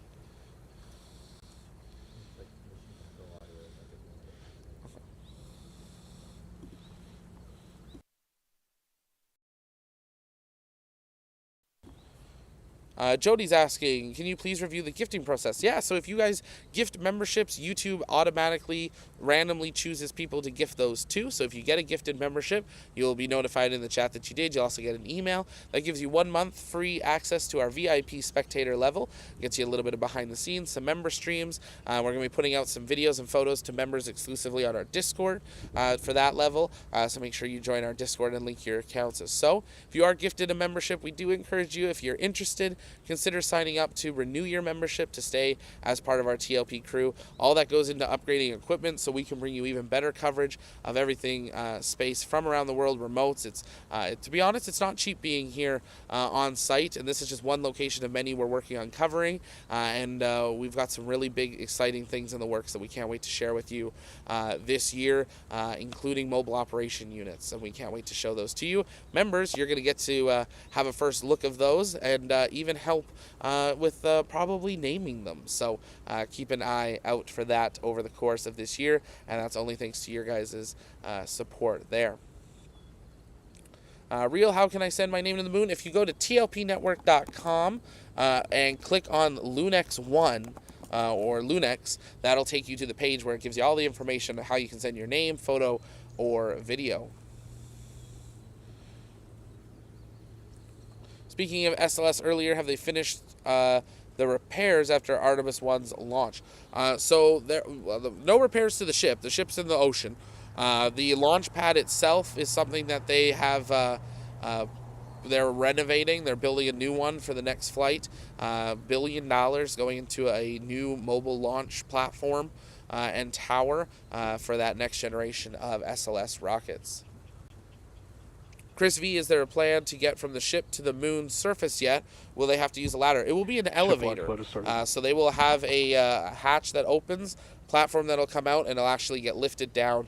Jody's asking, can you please review the gifting process? Yeah, so if you guys gift memberships, YouTube automatically randomly chooses people to gift those to. So if you get a gifted membership, you'll be notified in the chat that you did. You'll also get an email that gives you 1 month free access to our VIP spectator level. Gets you a little bit of behind the scenes, some member streams. We're going to be putting out some videos and photos to members exclusively on our Discord for that level. So make sure you join our Discord and link your accounts as so. If you are gifted a membership, we do encourage you, if you're interested, consider signing up to renew your membership to stay as part of our TLP crew. All that goes into upgrading equipment so we can bring you even better coverage of everything space from around the world, remotes. It's to be honest, it's not cheap being here on site, and this is just one location of many we're working on covering, and we've got some really big, exciting things in the works that we can't wait to share with you this year, including mobile operation units, and we can't wait to show those to you. Members, you're going to get to have a first look of those and even help with probably naming them. So keep an eye out for that over the course of this year, and that's only thanks to your guys' support there. Real, how can I send my name to the moon? If you go to tlpnetwork.com and click on Lunex 1, or Lunex, that'll take you to the page where it gives you all the information on how you can send your name, photo, or video. Speaking of SLS earlier, have they finished the repairs after Artemis 1's launch? So no repairs to the ship. The ship's in the ocean. The launch pad itself is something that they have, they're renovating. They're building a new one for the next flight. $1 billion going into a new mobile launch platform and tower for that next generation of SLS rockets. Chris V, is there a plan to get from the ship to the moon's surface yet? Will they have to use a ladder? It will be an elevator. So they will have a hatch that opens, platform that'll come out, and it'll actually get lifted down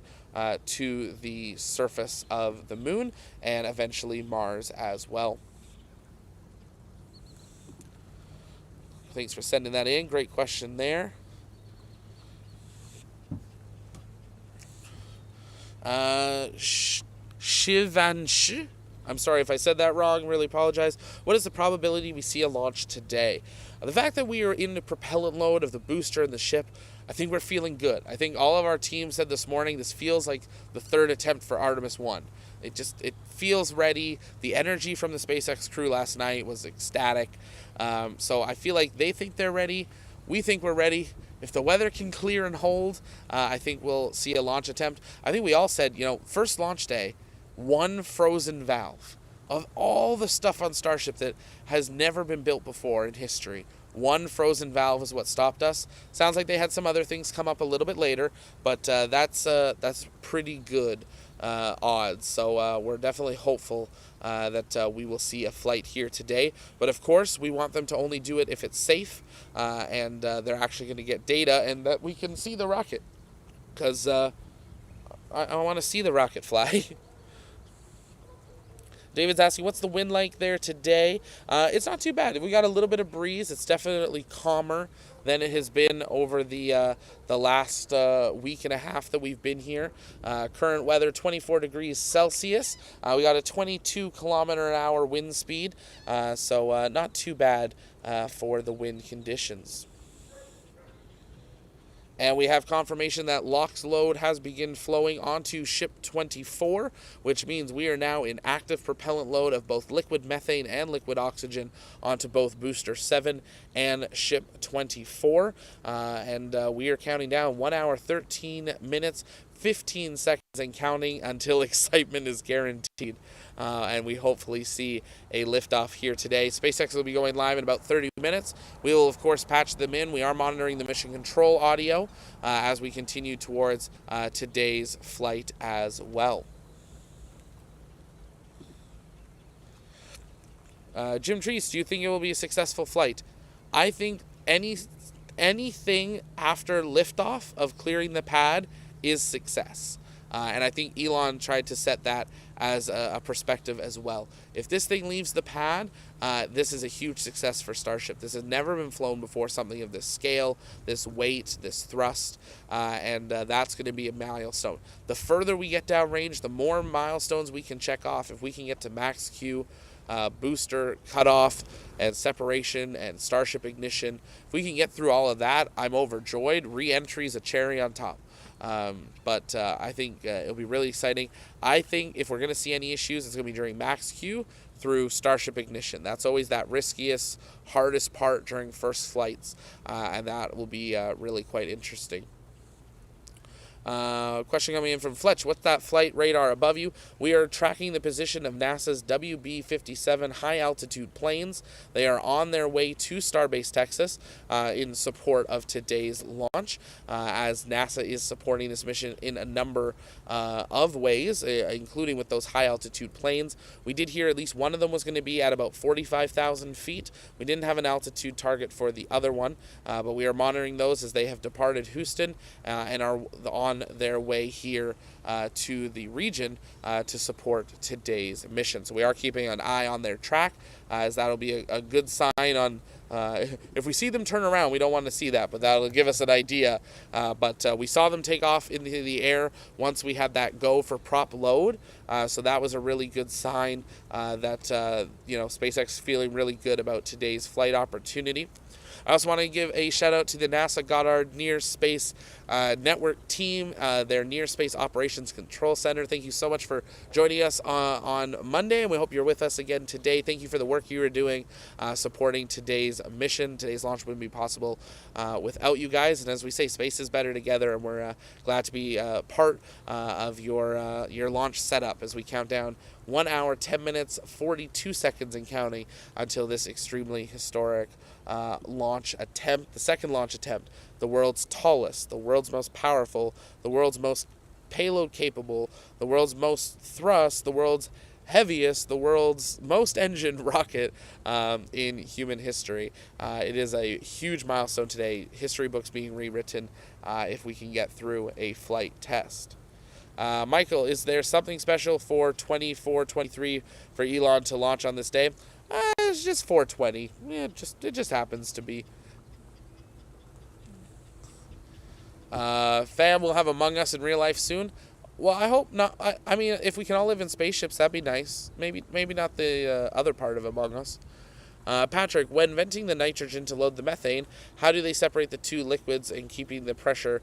to the surface of the moon and eventually Mars as well. Thanks for sending that in. Great question there. Shivansh, I'm sorry if I said that wrong, really apologize. What is the probability we see a launch today? The fact that we are in the propellant load of the booster and the ship, I think we're feeling good. I think all of our team said this morning, this feels like the third attempt for Artemis 1. It feels ready. The energy from the SpaceX crew last night was ecstatic. So I feel like they think they're ready. We think we're ready. If the weather can clear and hold, I think we'll see a launch attempt. I think we all said, first launch day, one frozen valve. Of all the stuff on Starship that has never been built before in history, one frozen valve is what stopped us. Sounds like they had some other things come up a little bit later, but that's pretty good odds. So we're definitely hopeful that we will see a flight here today. But of course, we want them to only do it if it's safe and they're actually going to get data and that we can see the rocket. Because I want to see the rocket fly. David's asking, what's the wind like there today? It's not too bad. We got a little bit of breeze. It's definitely calmer than it has been over the last week and a half that we've been here. Current weather, 24 degrees Celsius. We got a 22-kilometer-an-hour wind speed, so not too bad for the wind conditions. And we have confirmation that LOX load has begun flowing onto Ship 24, which means we are now in active propellant load of both liquid methane and liquid oxygen onto both Booster 7 and Ship 24. And we are counting down 1 hour, 13 minutes, 15 seconds and counting until excitement is guaranteed. And we hopefully see a liftoff here today. SpaceX will be going live in about 30 minutes. We will, of course, patch them in. We are monitoring the mission control audio as we continue towards today's flight as well. Jim Treese, do you think it will be a successful flight? I think anything after liftoff of clearing the pad is success. And I think Elon tried to set that as a perspective as well. If this thing leaves the pad, this is a huge success for Starship. This has never been flown before, something of this scale, this weight, this thrust, and that's going to be a milestone. The further we get downrange, the more milestones we can check off. If we can get to max Q, booster cutoff and separation and Starship ignition, if we can get through all of that, I'm overjoyed. Re-entry is a cherry on top. But I think it'll be really exciting. I think if we're going to see any issues, it's going to be during max Q through Starship ignition. That's always that riskiest, hardest part during first flights, and that will be really quite interesting. Question coming in from Fletch. What's that flight radar above you? We are tracking the position of NASA's WB-57 high-altitude planes. They are on their way to Starbase, Texas, in support of today's launch, as NASA is supporting this mission in a number of ways, including with those high-altitude planes. We did hear at least one of them was going to be at about 45,000 feet. We didn't have an altitude target for the other one, but we are monitoring those as they have departed Houston and are on their way here to the region to support today's mission. So we are keeping an eye on their track, as that'll be a good sign on if we see them turn around. We don't want to see that, but that'll give us an idea. But we saw them take off into the air once we had that go for prop load. So that was a really good sign that SpaceX feeling really good about today's flight opportunity. I also want to give a shout out to the NASA Goddard Near Space Network team, their Near Space Operations Control Center. Thank you so much for joining us on Monday, and we hope you're with us again today. Thank you for the work you are doing supporting today's mission. Today's launch wouldn't be possible without you guys. And as we say, space is better together, and we're glad to be part of your launch setup as we count down 1 hour, 10 minutes, 42 seconds and counting until this extremely historic launch attempt, the second launch attempt, the world's tallest, the world's most powerful, the world's most payload capable, the world's most thrust, the world's heaviest, the world's most engined rocket in human history. It is a huge milestone today. History books being rewritten if we can get through a flight test. Michael, is there something special for 24-23 for Elon to launch on this day? It's just 420. Yeah, it just happens to be. Fam will have Among Us in real life soon. Well, I hope not. I mean, if we can all live in spaceships, that'd be nice. Maybe not the other part of Among Us. Patrick, when venting the nitrogen to load the methane, how do they separate the two liquids and keeping the pressure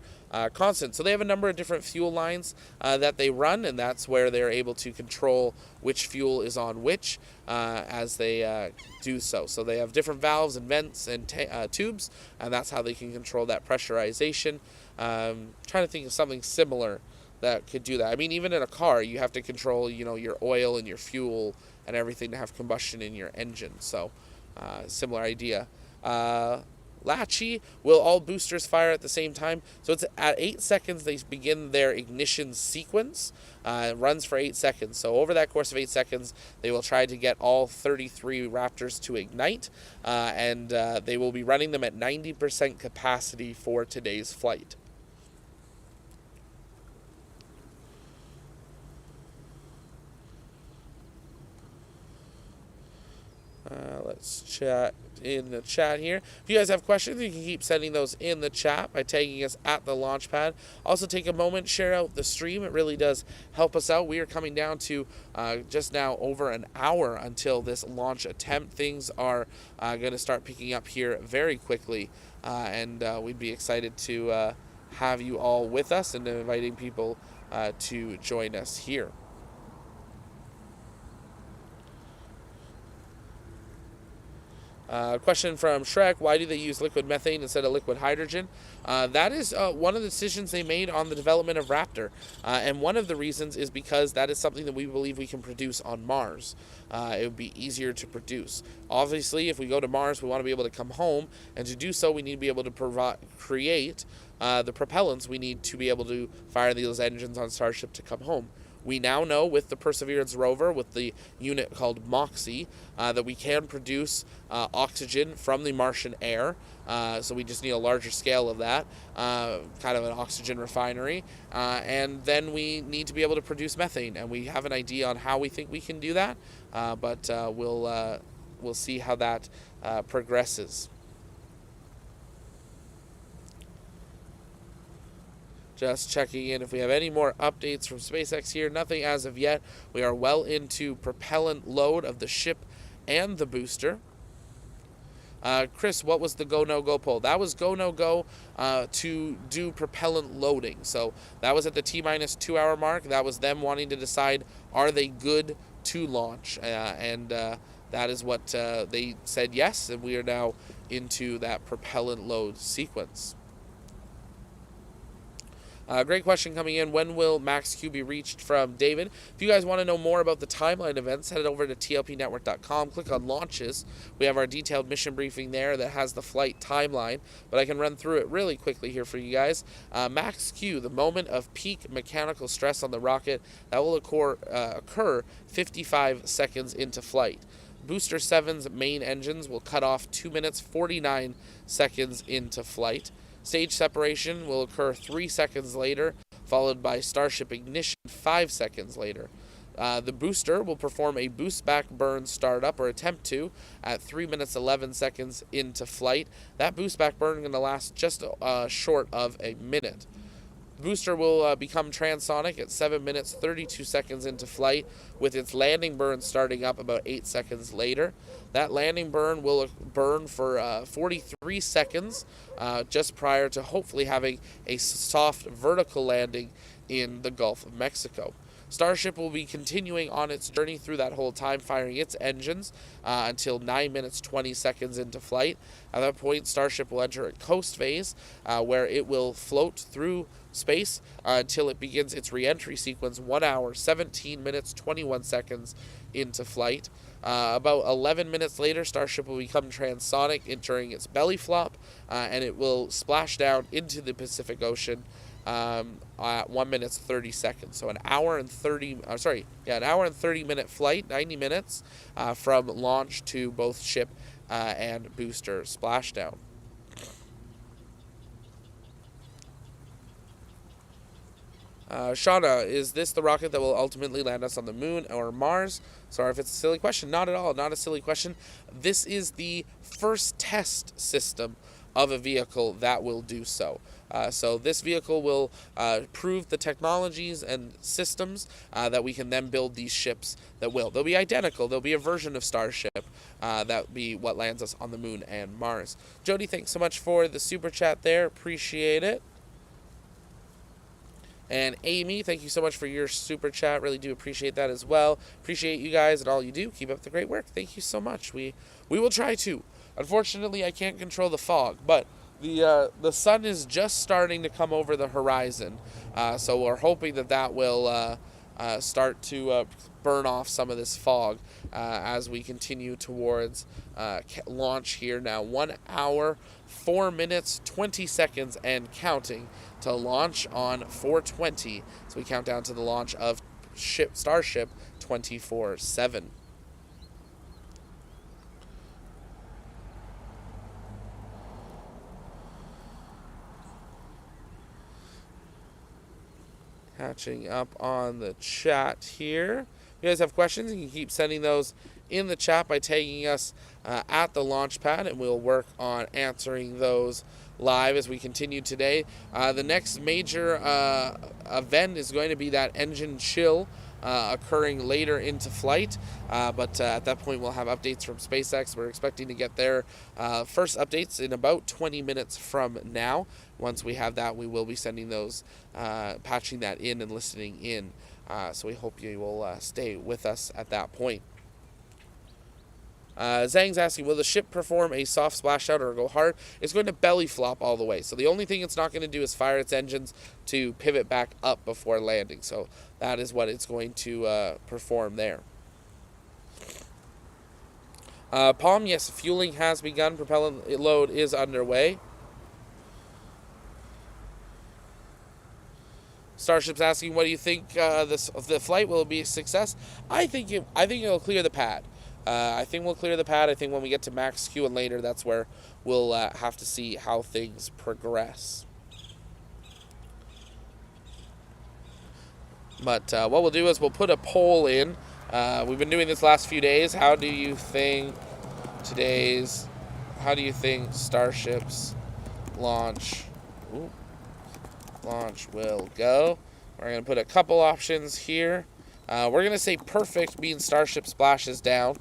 constant? So they have a number of different fuel lines that they run, and that's where they're able to control which fuel is on which as they do so. So they have different valves and vents and tubes, and that's how they can control that pressurization. Trying to think of something similar that could do that. I mean, even in a car, you have to control, your oil and your fuel and everything to have combustion in your engine. So, similar idea. Latchy, will all boosters fire at the same time? So it's at 8 seconds they begin their ignition sequence. It runs for 8 seconds. So over that course of 8 seconds, they will try to get all 33 Raptors to ignite, and they will be running them at 90% capacity for today's flight. Let's chat in the chat here. If you guys have questions, you can keep sending those in the chat by tagging us at the launch pad. Also, take a moment, share out the stream. It really does help us out. We are coming down to just now over an hour until this launch attempt. Things are going to start picking up here very quickly, and we'd be excited to have you all with us and inviting people to join us here. Question from Shrek, why do they use liquid methane instead of liquid hydrogen? That is one of the decisions they made on the development of Raptor. And one of the reasons is because that is something that we believe we can produce on Mars. It would be easier to produce. Obviously, if we go to Mars, we want to be able to come home. And to do so, we need to be able to create the propellants we need to be able to fire those engines on Starship to come home. We now know with the Perseverance rover, with the unit called MOXIE, that we can produce oxygen from the Martian air. So we just need a larger scale of that, kind of an oxygen refinery. And then we need to be able to produce methane. And we have an idea on how we think we can do that, but we'll see how that progresses. Just checking in if we have any more updates from SpaceX here. Nothing as of yet. We are well into propellant load of the ship and the booster. Chris, what was the go, no, go poll? That was go, no, go to do propellant loading. So that was at the T-minus 2 hour mark. That was them wanting to decide, are they good to launch? And that is what they said yes, and we are now into that propellant load sequence. Great question coming in. When will Max Q be reached from David? If you guys want to know more about the timeline events, head over to tlpnetwork.com. Click on launches. We have our detailed mission briefing there that has the flight timeline, but I can run through it really quickly here for you guys. Max Q, the moment of peak mechanical stress on the rocket, that will occur 55 seconds into flight. Booster 7's main engines will cut off 2 minutes 49 seconds into flight. Stage separation will occur 3 seconds later, followed by Starship ignition 5 seconds later. The booster will perform a boost back burn startup, or attempt to, at 3 minutes 11 seconds into flight. That boost back burn is going to last just short of a minute. The booster will become transonic at 7 minutes 32 seconds into flight, with its landing burn starting up about 8 seconds later. That landing burn will burn for 43 seconds just prior to hopefully having a soft vertical landing in the Gulf of Mexico. Starship will be continuing on its journey through that whole time, firing its engines until 9 minutes 20 seconds into flight. At that point, Starship will enter a coast phase where it will float through space until it begins its re-entry sequence 1 hour, 17 minutes, 21 seconds into flight. About 11 minutes later, Starship will become transonic, entering its belly flop, and it will splash down into the Pacific Ocean at 1 minute 30 seconds. So an hour and 30 minute flight, 90 minutes from launch to both ship and booster splashdown. Shauna, is this the rocket that will ultimately land us on the moon or Mars? Sorry if it's a silly question. Not at all. Not a silly question. This is the first test system of a vehicle that will do so. So this vehicle will prove the technologies and systems that we can then build these ships that will. They'll be identical. They'll be a version of Starship. That'll be what lands us on the moon and Mars. Jody, thanks so much for the super chat there. Appreciate it. And Amy, thank you so much for your super chat. Really do appreciate that as well. Appreciate you guys and all you do. Keep up the great work. Thank you so much. We will try to. Unfortunately, I can't control the fog, but the sun is just starting to come over the horizon. So we're hoping that will start to burn off some of this fog as we continue towards launch here now. 1 hour, 4 minutes, 20 seconds, and counting to launch on 4:20. So we count down to the launch of Starship 24/7. Catching up on the chat here. If you guys have questions, you can keep sending those in the chat by tagging us at the launch pad, and we'll work on answering those live as we continue today. The next major event is going to be that engine chill occurring later into flight, but at that point we'll have updates from SpaceX. We're expecting to get their first updates in about 20 minutes from now. Once we have that, we will be sending those, patching that in and listening in. So we hope you will stay with us at that point. Zhang's asking, will the ship perform a soft splash out or go hard? It's going to belly flop all the way. So the only thing it's not going to do is fire its engines to pivot back up before landing. So that is what it's going to perform there. Palm, yes, fueling has begun. Propellant load is underway. Starship's asking, what do you think of the flight? Will it be a success? I think it'll clear the pad. I think we'll clear the pad. I think when we get to max Q and later, that's where we'll have to see how things progress. But what we'll do is we'll put a poll in. We've been doing this last few days. How do you think Starship's launch will go? We're going to put a couple options here. We're going to say perfect means Starship splashes down.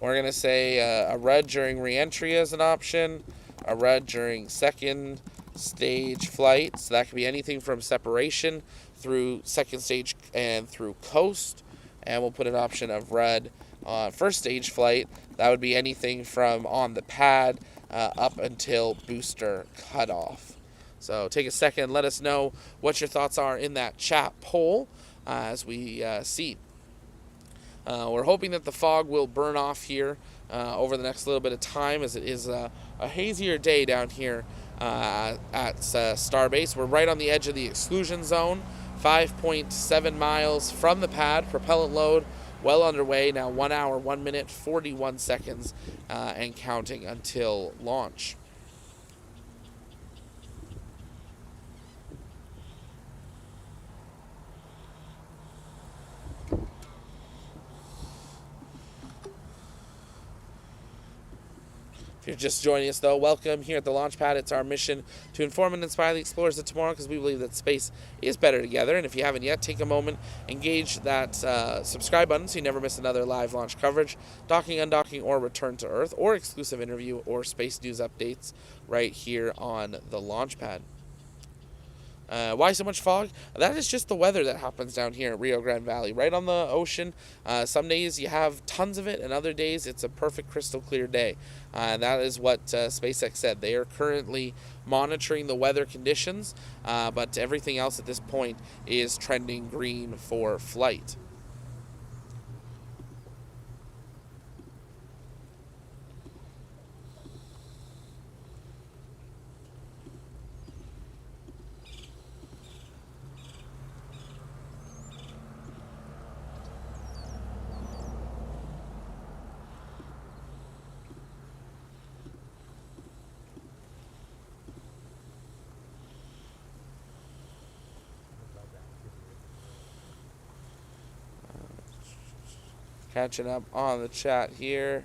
We're going to say a red during re-entry as an option, a red during second stage flight. So that could be anything from separation through second stage and through coast. And we'll put an option of red on first stage flight. That would be anything from on the pad up until booster cutoff. So take a second, let us know what your thoughts are in that chat poll as we see. We're hoping that the fog will burn off here over the next little bit of time, as it is a hazier day down here at Starbase. We're right on the edge of the exclusion zone, 5.7 miles from the pad. Propellant load well underway now, 1 hour, 1 minute, 41 seconds, and counting until launch. If you're just joining us, though, welcome here at the launch pad. It's our mission to inform and inspire the explorers of tomorrow, because we believe that space is better together. And if you haven't yet, take a moment, engage that subscribe button so you never miss another live launch coverage, docking, undocking, or return to Earth, or exclusive interview or space news updates right here on the launch pad. Why so much fog? That is just the weather that happens down here at Rio Grande Valley, right on the ocean. Some days you have tons of it, and other days it's a perfect crystal clear day. That is what SpaceX said. They are currently monitoring the weather conditions, but everything else at this point is trending green for flight. Catching up on the chat here.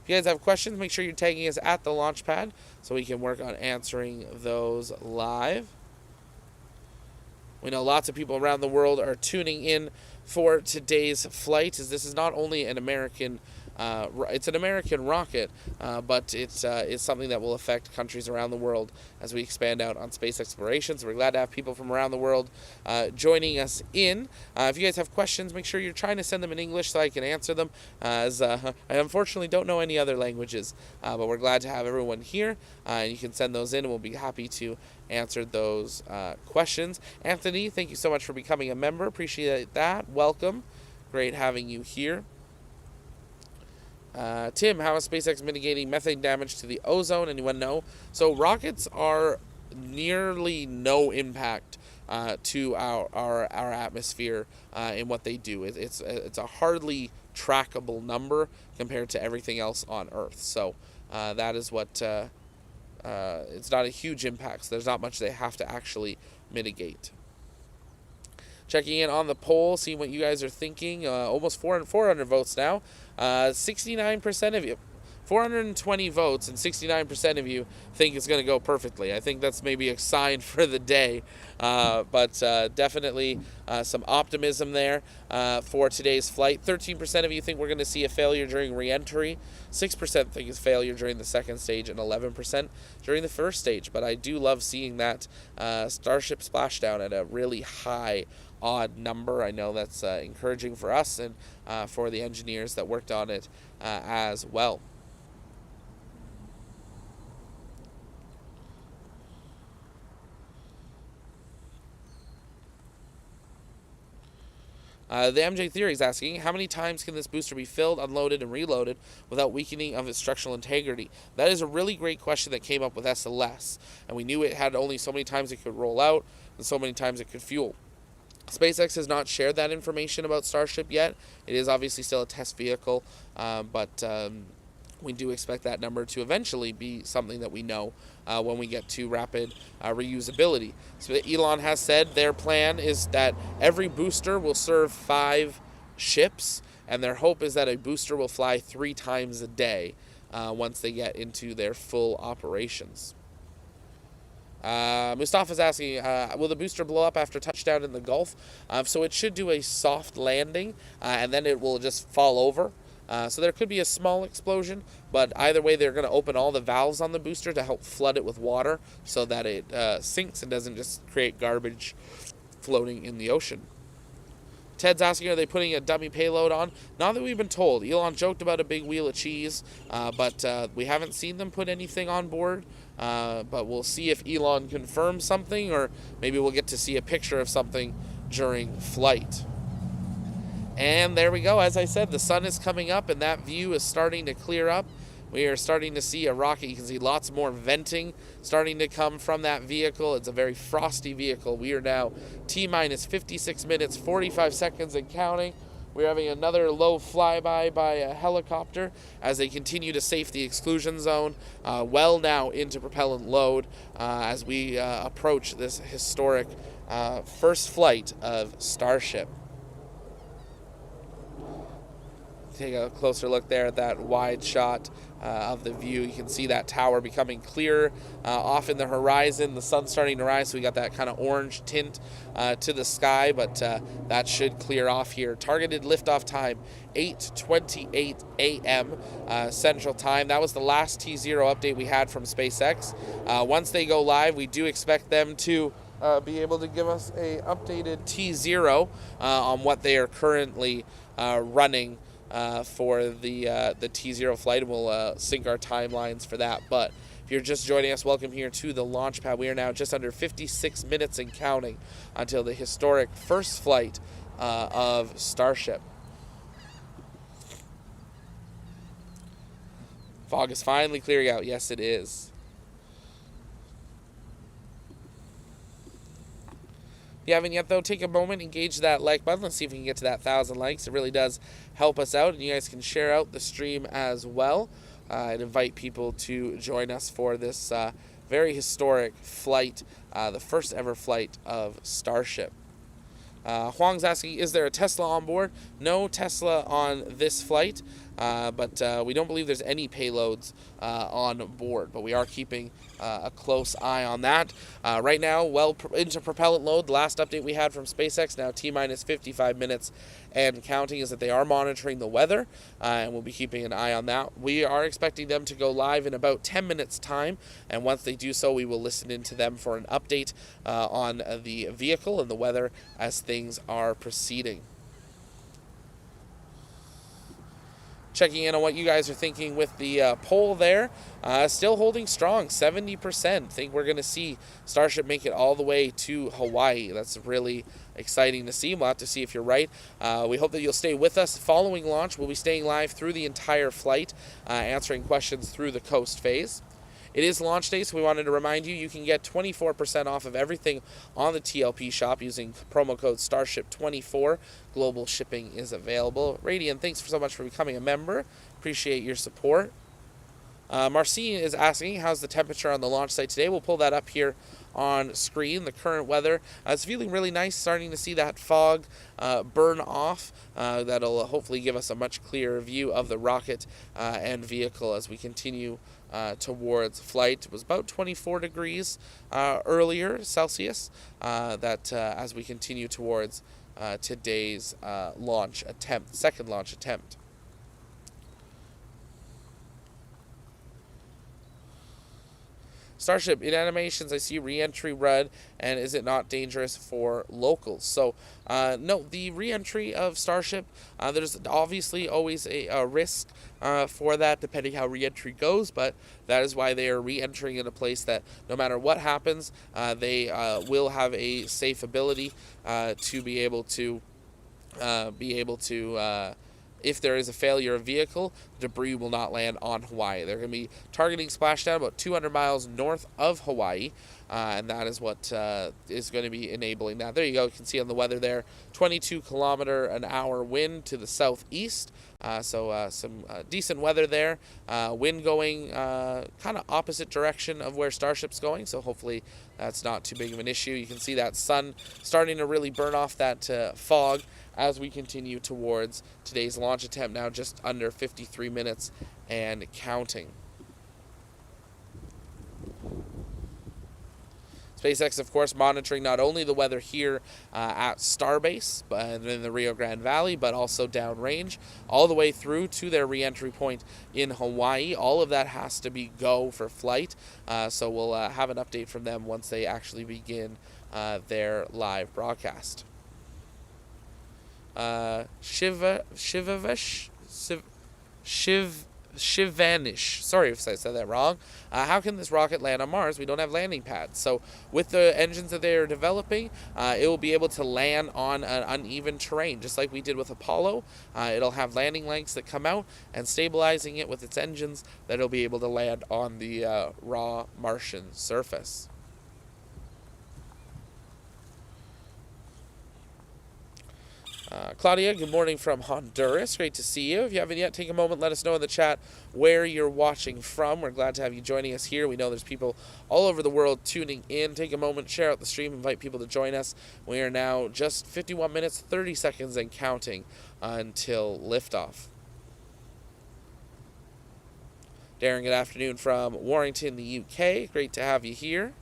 If you guys have questions, make sure you're tagging us at the launch pad so we can work on answering those live. We know lots of people around the world are tuning in for today's flight, as this is not only an American it's an American rocket, but it's something that will affect countries around the world as we expand out on space exploration. So we're glad to have people from around the world joining us in. If you guys have questions, make sure you're trying to send them in English so I can answer them, as I unfortunately don't know any other languages, but we're glad to have everyone here, and you can send those in and we'll be happy to answer those questions. Anthony, thank you so much for becoming a member. Appreciate that. Welcome. Great having you here. Tim, how is SpaceX mitigating methane damage to the ozone? Anyone know? So rockets are nearly no impact to our atmosphere in what they do. It's a hardly trackable number compared to everything else on Earth. So that is what it's not a huge impact. So there's not much they have to actually mitigate. Checking in on the poll, seeing what you guys are thinking. Almost 400 votes now. 69% of you. 420 votes and 69% of you think it's going to go perfectly. I think that's maybe a sign for the day, but definitely some optimism there for today's flight. 13% of you think we're going to see a failure during re-entry. 6% think it's failure during the second stage, and 11% during the first stage. But I do love seeing that Starship splashdown at a really high odd number. I know that's encouraging for us and for the engineers that worked on it as well. The MJ Theory is asking, how many times can this booster be filled, unloaded, and reloaded without weakening of its structural integrity? That is a really great question that came up with SLS, and we knew it had only so many times it could roll out and so many times it could fuel. SpaceX has not shared that information about Starship yet. It is obviously still a test vehicle, but we do expect that number to eventually be something that we know when we get to rapid reusability. So Elon has said their plan is that every booster will serve 5 ships, and their hope is that a booster will fly 3 times a day once they get into their full operations. Mustafa's asking, will the booster blow up after touchdown in the Gulf? So it should do a soft landing, and then it will just fall over. So there could be a small explosion, but either way, they're going to open all the valves on the booster to help flood it with water so that it sinks and doesn't just create garbage floating in the ocean. Ted's asking, are they putting a dummy payload on? Not that we've been told. Elon joked about a big wheel of cheese, but we haven't seen them put anything on board. But we'll see if Elon confirms something, or maybe we'll get to see a picture of something during flight. And there we go. As I said, the sun is coming up and that view is starting to clear up. We are starting to see a rocket. You can see lots more venting starting to come from that vehicle. It's a very frosty vehicle. We are now T-minus 56 minutes, 45 seconds and counting. We're having another low flyby by a helicopter as they continue to safety exclusion zone, well now into propellant load as we approach this historic first flight of Starship. Take a closer look there at that wide shot of the view. You can see that tower becoming clearer off in the horizon. The sun's starting to rise, so we got that kind of orange tint to the sky, but that should clear off here. Targeted liftoff time, 8:28 a.m. Central Time. That was the last T0 update we had from SpaceX. Once they go live, we do expect them to be able to give us a updated T0 on what they are currently running for the T0 flight, and we'll sync our timelines for that. But if you're just joining us, welcome here to the launch pad. We are now just under 56 minutes and counting until the historic first flight of Starship. Fog is finally clearing out. Yes, it is. If you haven't yet, though, take a moment, engage that like button. Let's see if we can get to that 1,000 likes. It really does help us out, and you guys can share out the stream as well and invite people to join us for this very historic flight, the first ever flight of Starship. Huang's asking, is there a Tesla on board? No Tesla on this flight, but we don't believe there's any payloads on board, but we are keeping a close eye on that. Right now, well into propellant load. The last update we had from SpaceX, now T-minus 55 minutes and counting, is that they are monitoring the weather, and we'll be keeping an eye on that. We are expecting them to go live in about 10 minutes time, and once they do so, we will listen into them for an update on the vehicle and the weather as things are proceeding. Checking in on what you guys are thinking with the poll there. Still holding strong, 70%. Think we're going to see Starship make it all the way to Hawaii. That's really exciting to see. We'll have to see if you're right. We hope that you'll stay with us. Following launch, we'll be staying live through the entire flight, answering questions through the coast phase. It is launch day, so we wanted to remind you, you can get 24% off of everything on the TLP shop using promo code STARSHIP24. Global shipping is available. Radian, thanks so much for becoming a member. Appreciate your support. Marcine is asking, how's the temperature on the launch site today? We'll pull that up here on screen. The current weather, it's feeling really nice, starting to see that fog burn off. That'll hopefully give us a much clearer view of the rocket and vehicle as we continue towards flight. It was about 24 degrees earlier Celsius, as we continue towards today's second launch attempt. Starship, in animations, I see re-entry red, and is it not dangerous for locals? So, no, the re-entry of Starship, there's obviously always a risk for that, depending how re-entry goes, but that is why they are re-entering in a place that no matter what happens, they will have a safe ability to be able to if there is a failure of vehicle, debris will not land on Hawaii. They're going to be targeting splashdown about 200 miles north of Hawaii, and that is what is going to be enabling that. There you go. You can see on the weather there, 22-kilometer-an-hour wind to the southeast. So some decent weather there. Wind going kind of opposite direction of where Starship's going, so hopefully that's not too big of an issue. You can see that sun starting to really burn off that fog as we continue towards today's launch attempt, now just under 53 minutes and counting. SpaceX, of course, monitoring not only the weather here at Starbase but in the Rio Grande Valley, but also downrange, all the way through to their re-entry point in Hawaii. All of that has to be go for flight, so we'll have an update from them once they actually begin their live broadcast. Shivanish. Sorry if I said that wrong. How can this rocket land on Mars? We don't have landing pads. So with the engines that they are developing, it will be able to land on an uneven terrain, just like we did with Apollo. It'll have landing legs that come out, and stabilizing it with its engines, that it'll be able to land on the raw Martian surface. Claudia, good morning from Honduras. Great to see you. If you haven't yet, take a moment, let us know in the chat where you're watching from. We're glad to have you joining us here. We know there's people all over the world tuning in. Take a moment, share out the stream, invite people to join us. We are now just 51 minutes, 30 seconds and counting until liftoff. Darren, good afternoon from Warrington, the UK. Great to have you here.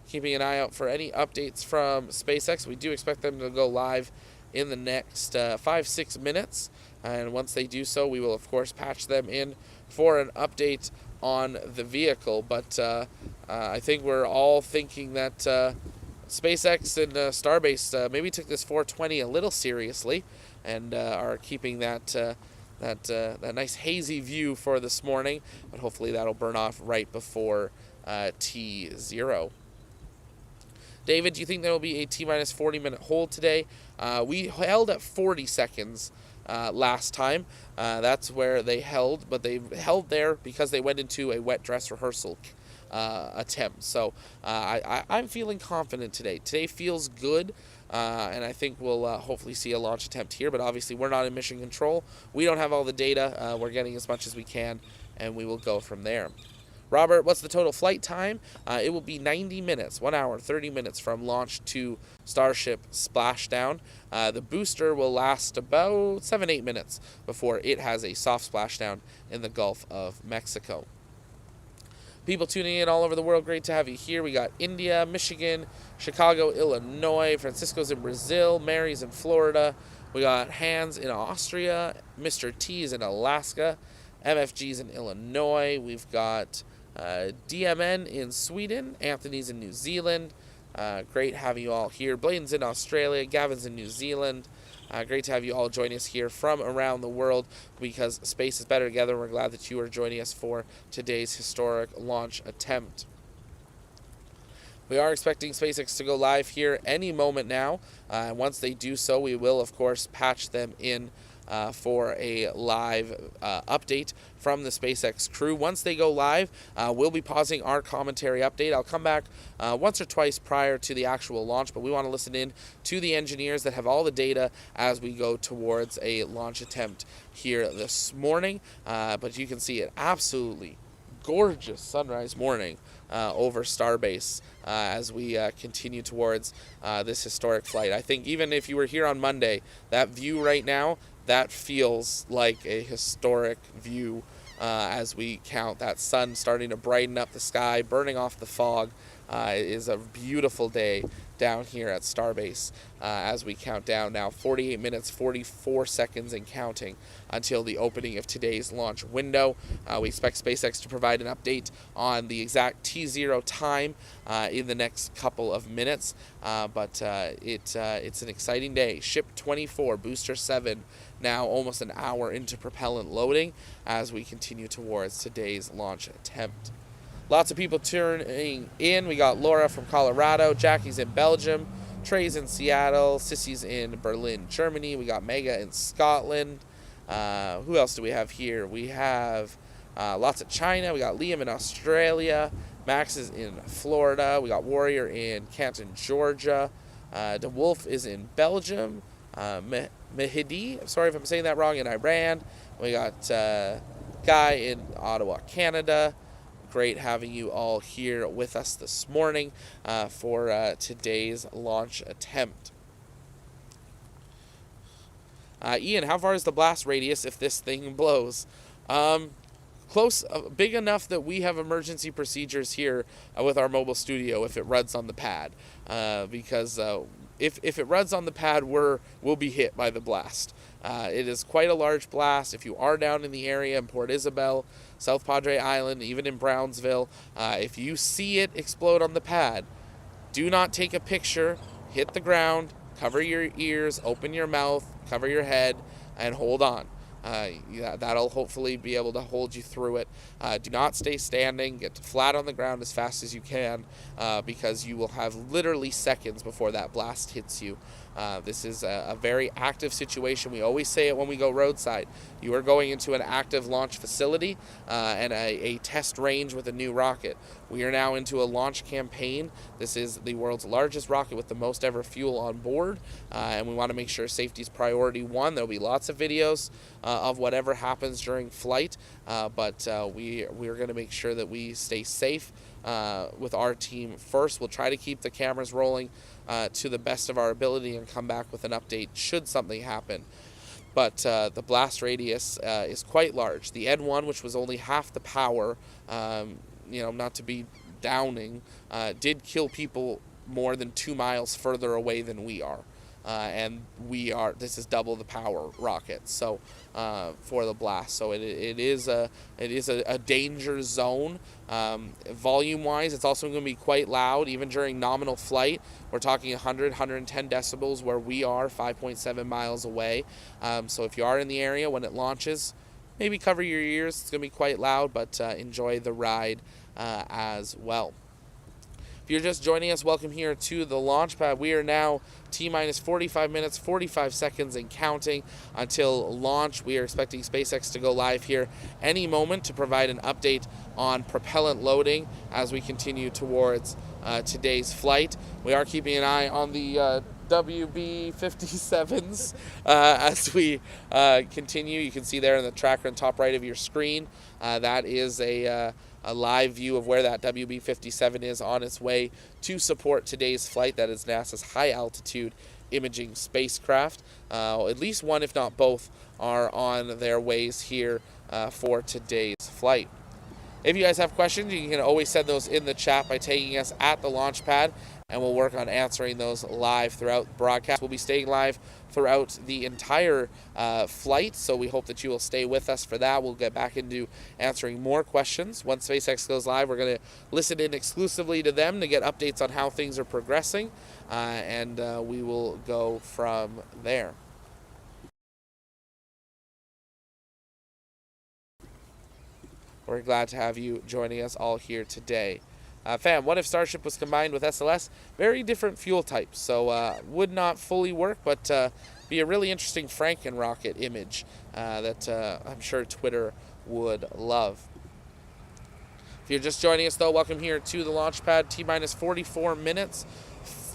Keeping an eye out for any updates from SpaceX. We do expect them to go live in the next 5-6 minutes. And once they do so, we will, of course, patch them in for an update on the vehicle. But I think we're all thinking that SpaceX and Starbase maybe took this 420 a little seriously and are keeping that nice hazy view for this morning. But hopefully that'll burn off right before T0. David, do you think there will be a T-minus 40-minute hold today? We held at 40 seconds last time. That's where they held, but they held there because they went into a wet dress rehearsal attempt. So I'm feeling confident today. Today feels good, and I think we'll hopefully see a launch attempt here, but obviously we're not in mission control. We don't have all the data. We're getting as much as we can, and we will go from there. Robert, what's the total flight time? It will be 90 minutes, 1 hour, 30 minutes from launch to Starship splashdown. The booster will last about 7-8 minutes before it has a soft splashdown in the Gulf of Mexico. People tuning in all over the world, great to have you here. We got India, Michigan, Chicago, Illinois, Francisco's in Brazil, Mary's in Florida. We got Hans in Austria, Mr. T's in Alaska, MFG's in Illinois. We've got DMN in Sweden, Anthony's in New Zealand. Great having you all here. Blaine's in Australia, Gavin's in New Zealand. Great to have you all join us here from around the world, because space is better together. We're glad that you are joining us for today's historic launch attempt. We are expecting SpaceX to go live here any moment now. Once they do so, we will, of course, patch them in for a live update from the SpaceX crew. Once they go live, we'll be pausing our commentary update. I'll come back once or twice prior to the actual launch, but we want to listen in to the engineers that have all the data as we go towards a launch attempt here this morning. But you can see it absolutely gorgeous sunrise morning over Starbase as we continue towards this historic flight. I think even if you were here on Monday, that view right now, that feels like a historic view as we count. That sun starting to brighten up the sky, burning off the fog. It is a beautiful day down here at Starbase as we count down now 48 minutes 44 seconds and counting until the opening of today's launch window. We expect SpaceX to provide an update on the exact T0 time in the next couple of minutes, but it's an exciting day. Ship 24, Booster 7, now almost an hour into propellant loading as we continue towards today's launch attempt. Lots of people tuning in. We got Laura from Colorado, Jackie's in Belgium, Trey's in Seattle, Sissy's in Berlin, Germany. We got Mega in Scotland. Who else do we have here? We have lots of China. We got Liam in Australia. Max is in Florida. We got Warrior in Canton, Georgia. DeWolf is in Belgium. Mehidi, I'm sorry if I'm saying that wrong, in Iran. We got Guy in Ottawa, Canada. Great having you all here with us this morning for today's launch attempt. Ian, how far is the blast radius if this thing blows? Close, big enough that we have emergency procedures here with our mobile studio if it runs on the pad. Because if it runs on the pad, we'll be hit by the blast. It is quite a large blast. If you are down in the area in Port Isabel, South Padre Island, even in Brownsville, if you see it explode on the pad, do not take a picture, hit the ground, cover your ears, open your mouth, cover your head, and hold on. That'll hopefully be able to hold you through it. Do not stay standing. Get flat on the ground as fast as you can because you will have literally seconds before that blast hits you. This is a very active situation. We always say it when we go roadside. You are going into an active launch facility and a test range with a new rocket. We are now into a launch campaign. This is the world's largest rocket with the most ever fuel on board, and we want to make sure safety is priority one. There'll be lots of videos of whatever happens during flight, but we're going to make sure that we stay safe with our team first. We'll try to keep the cameras rolling to the best of our ability and come back with an update should something happen. But the blast radius is quite large. The N1, which was only half the power, not to be downing, did kill people more than 2 miles further away than we are. And this is double the power rocket, so for the blast. So it is a danger zone. Volume wise, it's also going to be quite loud even during nominal flight. We're talking 110 decibels where we are 5.7 miles away. So if you are in the area when it launches, maybe cover your ears. It's going to be quite loud, but enjoy the ride as well. If you're just joining us, welcome here to the launch pad. We are now T-minus 45 minutes, 45 seconds and counting until launch. We are expecting SpaceX to go live here any moment to provide an update on propellant loading as we continue towards today's flight. We are keeping an eye on the WB-57s as we continue. You can see there in the tracker on the top right of your screen. That is a live view of where that WB-57 is on its way to support today's flight. That is NASA's high-altitude imaging spacecraft. At least one, if not both, are on their ways here for today's flight. If you guys have questions, you can always send those in the chat by tagging us at the launch pad, and we'll work on answering those live throughout the broadcast. We'll be staying live throughout the entire flight, so we hope that you will stay with us for that. We'll get back into answering more questions. Once SpaceX goes live, we're going to listen in exclusively to them to get updates on how things are progressing, and we will go from there. We're glad to have you joining us all here today. Fam, what if Starship was combined with SLS? Very different fuel types, so would not fully work, but be a really interesting Franken rocket image that I'm sure Twitter would love. If you're just joining us, though, welcome here to the launch pad. T-minus 44 minutes,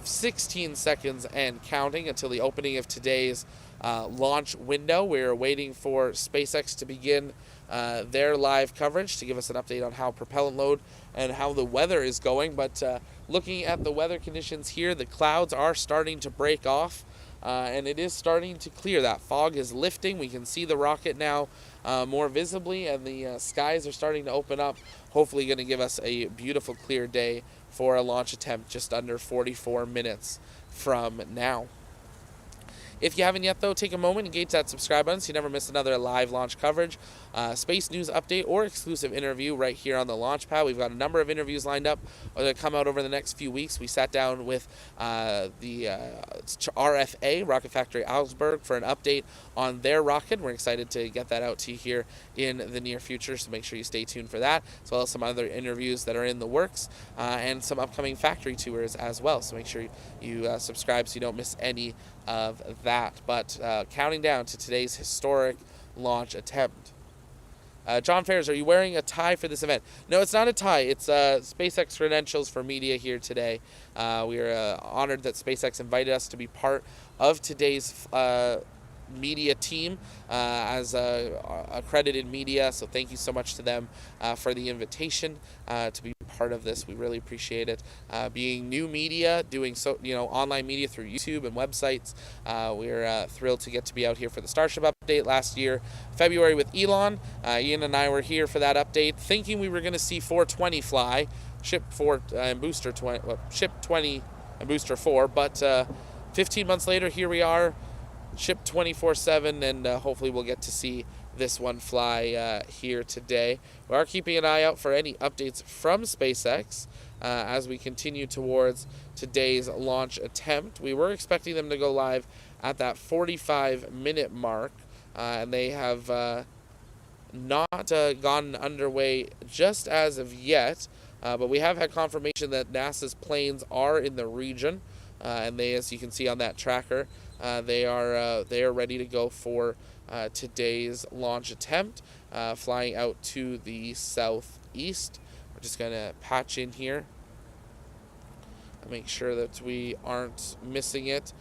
16 seconds, and counting until the opening of today's launch window. We're waiting for SpaceX to begin their live coverage to give us an update on how propellant load and how the weather is going. But looking at the weather conditions here, the clouds are starting to break off. And it is starting to clear. That fog is lifting. We can see the rocket now more visibly, and the skies are starting to open up. Hopefully going to give us a beautiful, clear day for a launch attempt just under 44 minutes from now. If you haven't yet, though, take a moment, engage that subscribe button so you never miss another live launch coverage, space news update, or exclusive interview right here on the launch pad. We've got a number of interviews lined up that come out over the next few weeks. We sat down with the RFA, Rocket Factory Augsburg, for an update on their rocket. We're excited to get that out to you here in the near future, so make sure you stay tuned for that, as well as some other interviews that are in the works, and some upcoming factory tours as well. So make sure you subscribe so you don't miss any of that. But counting down to today's historic launch attempt. John Ferris, are you wearing a tie for this event? No, it's not a tie. It's SpaceX credentials for media here today. We are honored that SpaceX invited us to be part of today's media team as accredited media, so thank you so much to them for the invitation to be part of this. We really appreciate it. Being new media, doing online media through YouTube and websites, we're thrilled to get to be out here for the Starship update last year, February, with Elon. Ian and I were here for that update, thinking we were going to see 420 fly, Ship 4 and Booster 20, Ship 20 and Booster 4, but 15 months later, here we are, Ship 24/7, and hopefully we'll get to see this one fly here today. We are keeping an eye out for any updates from SpaceX as we continue towards today's launch attempt. We were expecting them to go live at that 45-minute mark, and they have not gone underway just as of yet, but we have had confirmation that NASA's planes are in the region, and they, as you can see on that tracker, they are ready to go for today's launch attempt, flying out to the southeast. We're just going to patch in here and make sure that we aren't missing it.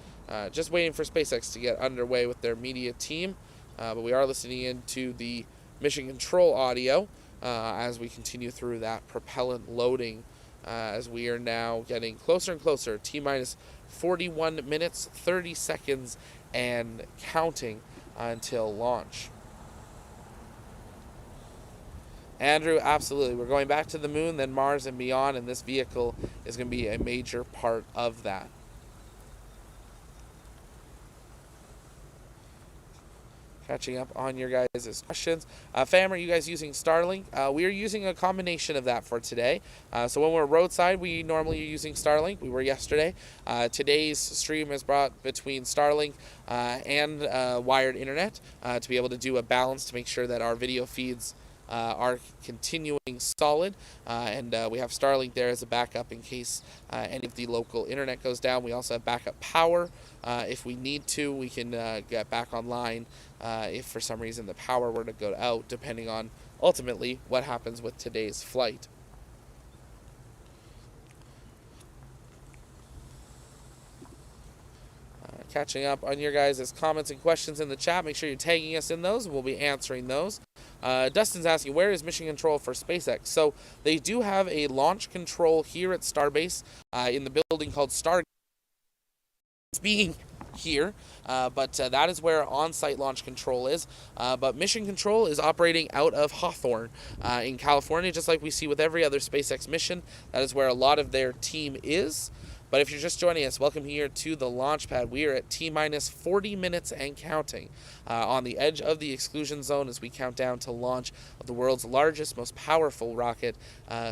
Just waiting for SpaceX to get underway with their media team, but we are listening into the mission control audio as we continue through that propellant loading, as we are now getting closer and closer. T-minus 41 minutes, 30 seconds, and counting until launch. Andrew, absolutely. We're going back to the moon, then Mars and beyond, and this vehicle is going to be a major part of that. Catching up on your guys' questions. Fam, are you guys using Starlink? We are using a combination of that for today. So when we're roadside, we normally are using Starlink. We were yesterday. Today's stream is brought between Starlink and wired internet to be able to do a balance to make sure that our video feeds are continuing solid, and we have Starlink there as a backup in case any of the local internet goes down. We also have backup power. If we need to, we can get back online if for some reason the power were to go out, depending on ultimately what happens with today's flight. Catching up on your guys' comments and questions in the chat. Make sure you're tagging us in those, and we'll be answering those. Dustin's asking, where is mission control for SpaceX? So they do have a launch control here at Starbase in the building called Stargate. It's being here, but that is where on-site launch control is. But mission control is operating out of Hawthorne in California, just like we see with every other SpaceX mission. That is where a lot of their team is. But if you're just joining us, welcome here to the launch pad. We are at T-minus 40 minutes and counting on the edge of the exclusion zone as we count down to launch of the world's largest, most powerful rocket,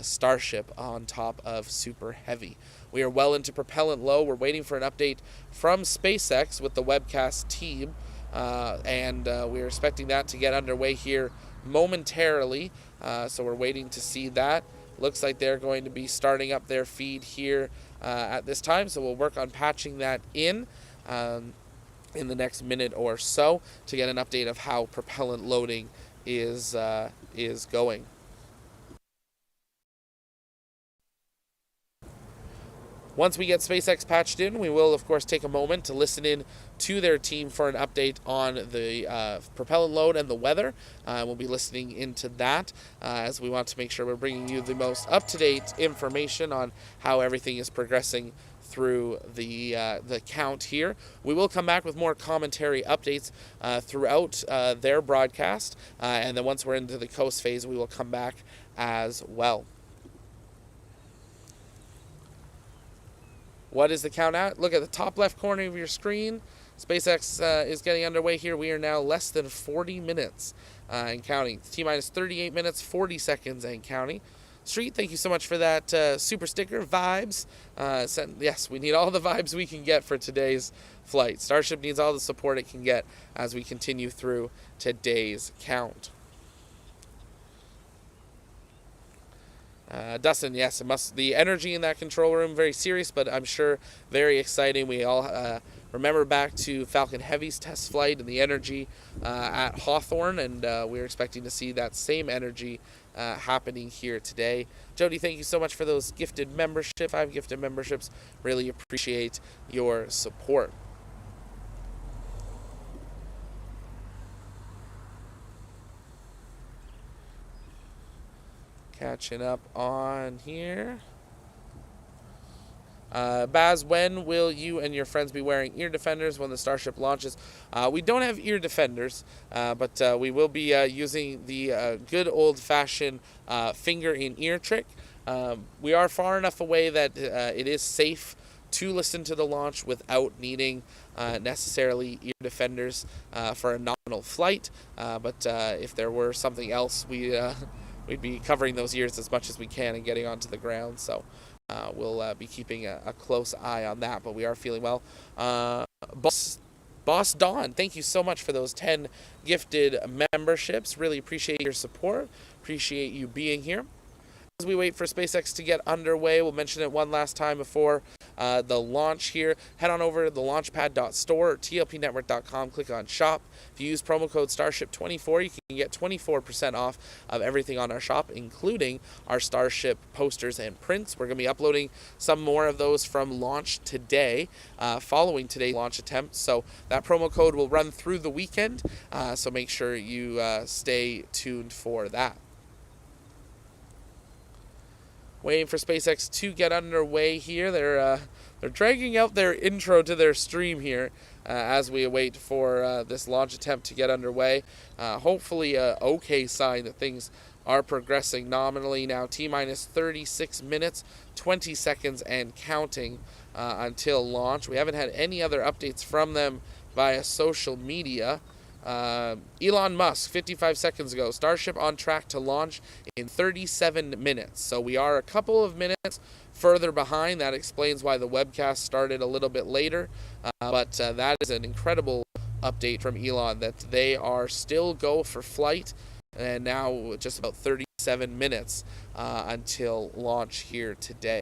Starship, on top of Super Heavy. We are well into propellant low. We're waiting for an update from SpaceX with the webcast team, and we're expecting that to get underway here momentarily. So we're waiting to see that. Looks like they're going to be starting up their feed here at this time, so we'll work on patching that in. in the next minute or so to get an update of how propellant loading is going. Once we get SpaceX patched in, we will, of course, take a moment to listen in to their team for an update on the propellant load and the weather. We'll be listening into that as we want to make sure we're bringing you the most up-to-date information on how everything is progressing through the count here. We will come back with more commentary updates throughout their broadcast, and then once we're into the coast phase, we will come back as well. What is the count at? Look at the top left corner of your screen. SpaceX is getting underway here. We are now less than 40 minutes and counting. T-minus 38 minutes, 40 seconds and counting. Street, thank you so much for that super sticker. Vibes. Yes, we need all the vibes we can get for today's flight. Starship needs all the support it can get as we continue through today's count. Dustin, yes, it must. The energy in that control room, very serious, but I'm sure very exciting. We all remember back to Falcon Heavy's test flight and the energy at Hawthorne, and we're expecting to see that same energy happening here today. Jody, thank you so much for those gifted membership, 5 gifted memberships. Really appreciate your support. Catching up on here. Baz, when will you and your friends be wearing ear defenders when the Starship launches? We don't have ear defenders, but we will be using the good old-fashioned finger-in-ear trick. We are far enough away that it is safe to listen to the launch without needing necessarily ear defenders for a nominal flight. But if there were something else, we'd be covering those ears as much as we can and getting onto the ground. So we'll be keeping a close eye on that. But we are feeling well. Boss Dawn, thank you so much for those 10 gifted memberships. Really appreciate your support. Appreciate you being here. As we wait for SpaceX to get underway, we'll mention it one last time before the launch here. Head on over to the launchpad.store or tlpnetwork.com. Click on shop. If you use promo code Starship24, you can get 24% off of everything on our shop, including our Starship posters and prints. We're going to be uploading some more of those from launch today, following today's launch attempt. So that promo code will run through the weekend, so make sure you stay tuned for that. Waiting for SpaceX to get underway here. They're dragging out their intro to their stream here as we await for this launch attempt to get underway. Hopefully a okay sign that things are progressing nominally now. T-minus 36 minutes, 20 seconds and counting until launch. We haven't had any other updates from them via social media. Elon Musk, 55 seconds ago, Starship on track to launch in 37 minutes. So we are a couple of minutes further behind. That explains why the webcast started a little bit later. But that is an incredible update from Elon that they are still go for flight. And now just about 37 minutes until launch here today.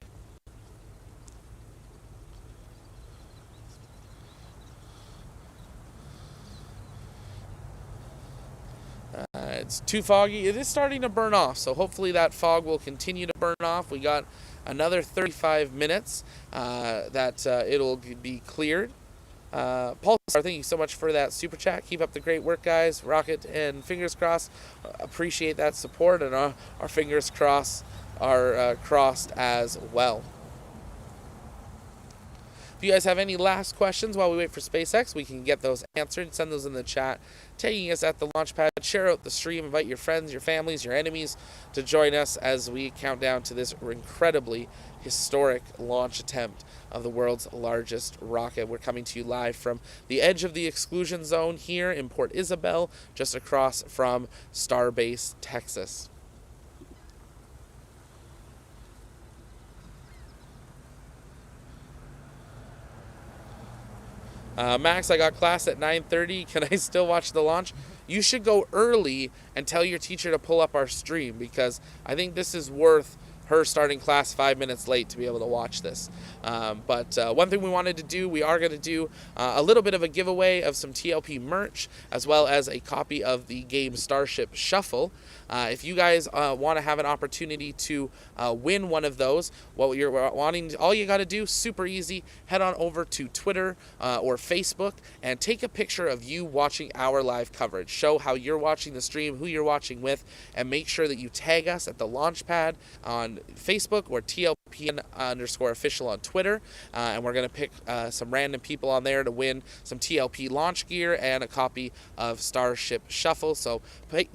It's too foggy. It is starting to burn off, so hopefully that fog will continue to burn off. We got another 35 minutes that it'll be cleared. Paul, thank you so much for that super chat. Keep up the great work, guys. Rocket and fingers crossed. Appreciate that support, and our fingers crossed are crossed as well. If you guys have any last questions while we wait for SpaceX, we can get those answered. Send those in the chat. Tagging us at the launch pad. Share out the stream. Invite your friends, your families, your enemies to join us as we count down to this incredibly historic launch attempt of the world's largest rocket. We're coming to you live from the edge of the exclusion zone here in Port Isabel, just across from Starbase, Texas. Max, I got class at 9:30. Can I still watch the launch? You should go early and tell your teacher to pull up our stream, because I think this is worth her starting class 5 minutes late to be able to watch this. But one thing we wanted to do, we are going to do a little bit of a giveaway of some TLP merch, as well as a copy of the game Starship Shuffle. If you guys want to have an opportunity to win one of those, what you're wanting, all you got to do, super easy, head on over to Twitter or Facebook and take a picture of you watching our live coverage. Show how you're watching the stream, who you're watching with, and make sure that you tag us at the Launchpad on Facebook or TLP_official on Twitter. And we're going to pick some random people on there to win some TLP launch gear and a copy of Starship Shuffle. So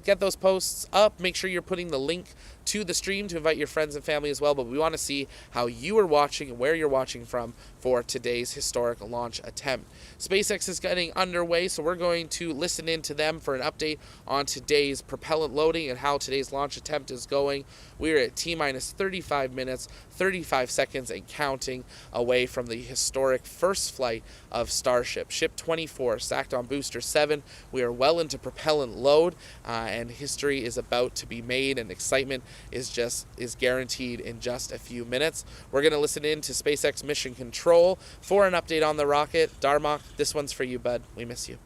get those posts up. Make sure you're putting the link to the stream to invite your friends and family as well, but we want to see how you are watching and where you're watching from for today's historic launch attempt. SpaceX is getting underway, so we're going to listen in to them for an update on today's propellant loading and how today's launch attempt is going. We're at T-minus 35 minutes, 35 seconds and counting away from the historic first flight of Starship. Ship 24 stacked on booster 7. We are well into propellant load, and history is about to be made, and excitement is guaranteed in just a few minutes. We're going to listen in to SpaceX Mission Control for an update on the rocket. Darmok, this one's for you, bud. We miss you.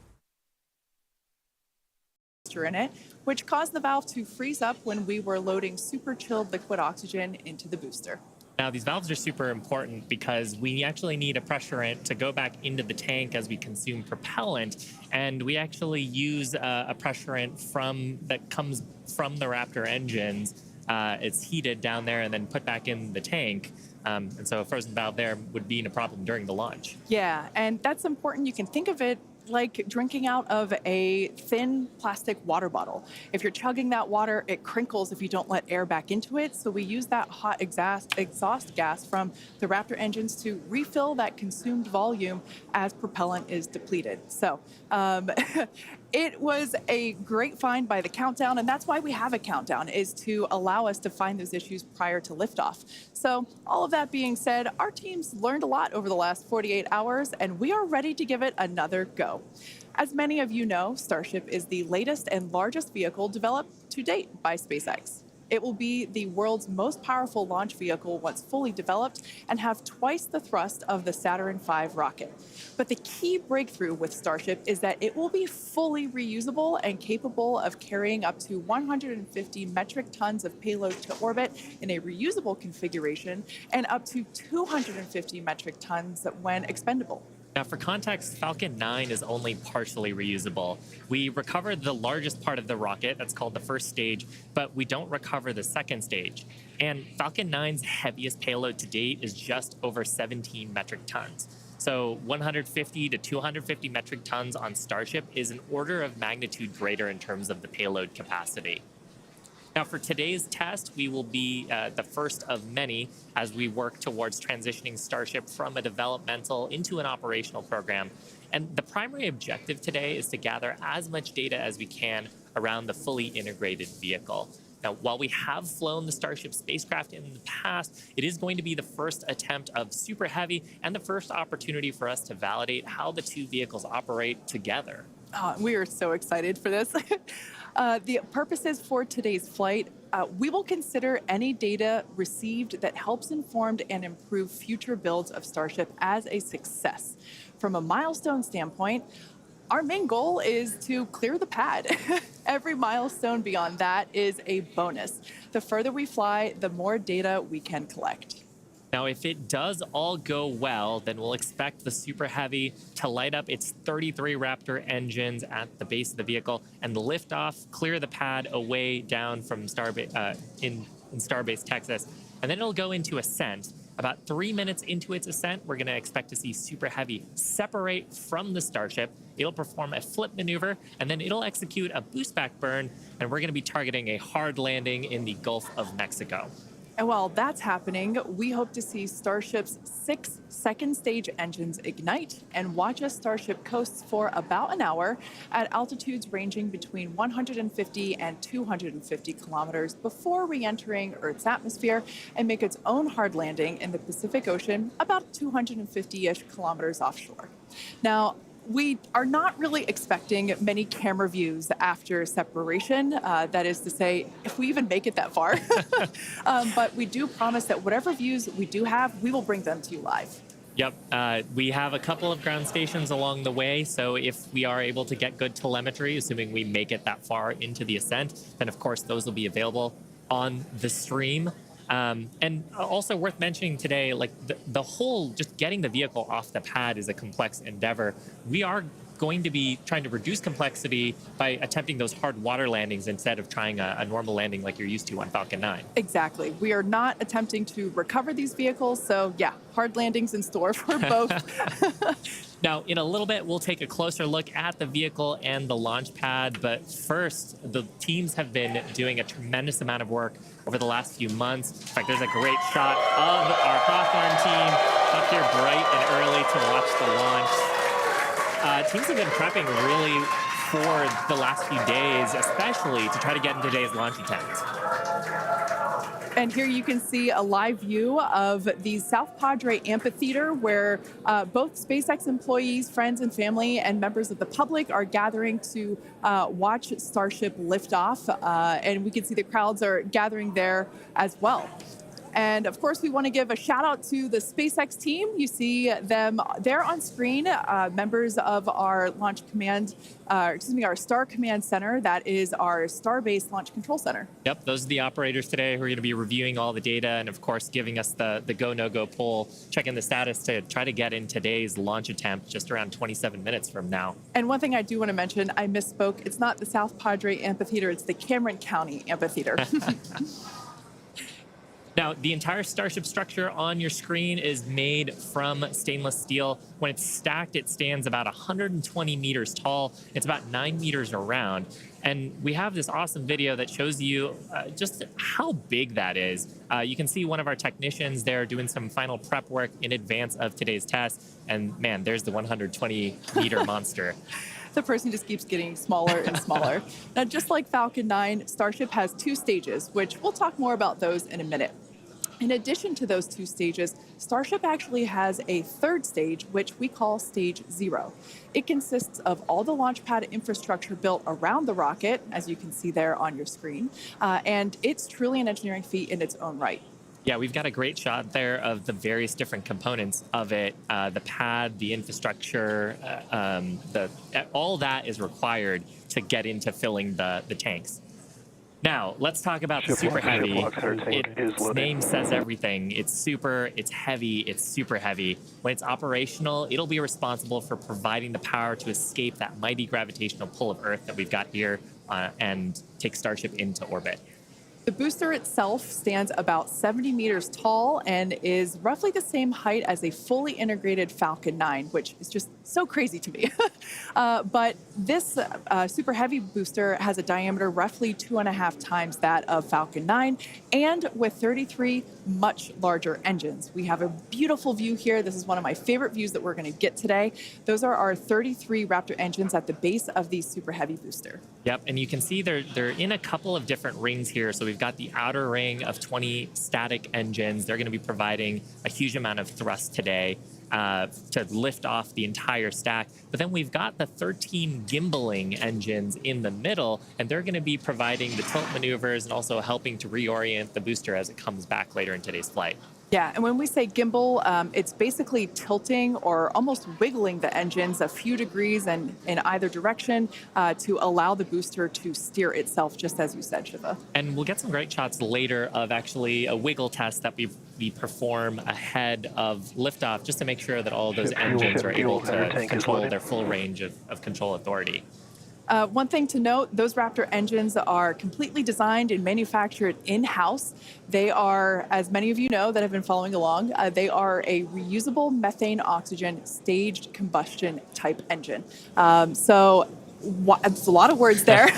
In it, which caused the valve to freeze up when we were loading super chilled liquid oxygen into the booster. Now, these valves are super important because we actually need a pressurant to go back into the tank as we consume propellant, and we actually use a pressurant that comes from the Raptor engines. It's heated down there and then put back in the tank. And so a frozen valve there would be a problem during the launch. Yeah, and that's important. You can think of it like drinking out of a thin plastic water bottle. If you're chugging that water, it crinkles if you don't let air back into it. So we use that hot exhaust gas from the Raptor engines to refill that consumed volume as propellant is depleted. So it was a great find by the countdown, and that's why we have a countdown, is to allow us to find those issues prior to liftoff. So all of that being said, our teams learned a lot over the last 48 hours, and we are ready to give it another go. As many of you know, Starship is the latest and largest vehicle developed to date by SpaceX. It will be the world's most powerful launch vehicle once fully developed and have twice the thrust of the Saturn V rocket. But the key breakthrough with Starship is that it will be fully reusable and capable of carrying up to 150 metric tons of payload to orbit in a reusable configuration and up to 250 metric tons when expendable. Now, for context, Falcon 9 is only partially reusable. We recovered the largest part of the rocket, that's called the first stage, but we don't recover the second stage. And Falcon 9's heaviest payload to date is just over 17 metric tons. So 150 to 250 metric tons on Starship is an order of magnitude greater in terms of the payload capacity. Now, for today's test, we will be the first of many as we work towards transitioning Starship from a developmental into an operational program. And the primary objective today is to gather as much data as we can around the fully integrated vehicle. Now, while we have flown the Starship spacecraft in the past, it is going to be the first attempt of Super Heavy and the first opportunity for us to validate how the two vehicles operate together. We are so excited for this. The purposes for today's flight, we will consider any data received that helps inform and improve future builds of Starship as a success. From a milestone standpoint, our main goal is to clear the pad. Every milestone beyond that is a bonus. The further we fly, the more data we can collect. Now, if it does all go well, then we'll expect the Super Heavy to light up its 33 Raptor engines at the base of the vehicle and lift off, clear the pad away down from Starbase, in Starbase, Texas. And then it'll go into ascent. About 3 minutes into its ascent, we're going to expect to see Super Heavy separate from the Starship. It'll perform a flip maneuver, and then it'll execute a boost back burn, and we're going to be targeting a hard landing in the Gulf of Mexico. And while that's happening, we hope to see Starship's 6 second stage engines ignite and watch as Starship coasts for about an hour at altitudes ranging between 150 and 250 kilometers before re-entering Earth's atmosphere and make its own hard landing in the Pacific Ocean about 250-ish kilometers offshore. Now, We are not really expecting many camera views after separation. That is to say, if we even make it that far. But we do promise that whatever views we do have, we will bring them to you live. Yep. We have a couple of ground stations along the way, so if we are able to get good telemetry, assuming we make it that far into the ascent, then of course those will be available on the stream. And also worth mentioning today, like the whole just getting the vehicle off the pad is a complex endeavor. We are going to be trying to reduce complexity by attempting those hard water landings instead of trying a normal landing like you're used to on Falcon 9. Exactly. We are not attempting to recover these vehicles. So yeah, hard landings in store for both. Now, in a little bit, we'll take a closer look at the vehicle and the launch pad. But first, the teams have been doing a tremendous amount of work over the last few months. In fact, there's a great shot of our Hawthorne team up here bright and early to watch the launch. Teams have been prepping really for the last few days, especially to try to get in today's launch attempt. And here you can see a live view of the South Padre Amphitheater, where both SpaceX employees, friends and family, and members of the public are gathering to watch Starship lift off. And we can see the crowds are gathering there as well. And of course, we want to give a shout out to the SpaceX team. You see them there on screen, members of our launch command, our Star Command Center. That is our Starbase Launch Control Center. Yep, those are the operators today who are going to be reviewing all the data and, of course, giving us the go, no go poll, checking the status to try to get in today's launch attempt just around 27 minutes from now. And one thing I do want to mention, I misspoke. It's not the South Padre Amphitheater, it's the Cameron County Amphitheater. Now, the entire Starship structure on your screen is made from stainless steel. When it's stacked, it stands about 120 meters tall. It's about 9 meters around. And we have this awesome video that shows you just how big that is. You can see one of our technicians there doing some final prep work in advance of today's test. And man, there's the 120-meter monster. The person just keeps getting smaller and smaller. Now, just like Falcon 9, Starship has 2 stages, which we'll talk more about those in a minute. In addition to those 2 stages, Starship actually has a 3rd stage, which we call Stage 0. It consists of all the launch pad infrastructure built around the rocket, as you can see there on your screen, and it's truly an engineering feat in its own right. Yeah, we've got a great shot there of the various different components of it. The pad, the infrastructure, all that is required to get into filling the tanks. Now, let's talk about the Super Heavy. Its name says everything. It's super, it's heavy, it's super heavy. When it's operational, it'll be responsible for providing the power to escape that mighty gravitational pull of Earth that we've got here and take Starship into orbit. The booster itself stands about 70 meters tall and is roughly the same height as a fully integrated Falcon 9, which is just so crazy to me. But this Super Heavy booster has a diameter roughly 2.5 times that of Falcon 9, and with 33 much larger engines. We have a beautiful view here. This is one of my favorite views that we're going to get today. Those are our 33 Raptor engines at the base of the Super Heavy booster. Yep, and you can see they're in a couple of different rings here. So we've got the outer ring of 20 static engines. They're going to be providing a huge amount of thrust today to lift off the entire stack. But then we've got the 13 gimbaling engines in the middle, and they're going to be providing the tilt maneuvers and also helping to reorient the booster as it comes back later in today's flight. Yeah, and when we say gimbal, it's basically tilting or almost wiggling the engines a few degrees and in either direction to allow the booster to steer itself, just as you said, Shiva. And we'll get some great shots later of actually a wiggle test that we perform ahead of liftoff, just to make sure that all of those engines are able to control their full range of control authority. One thing to note, those Raptor engines are completely designed and manufactured in-house. They are, as many of you know that have been following along, they are a reusable methane oxygen staged combustion type engine. So it's a lot of words there.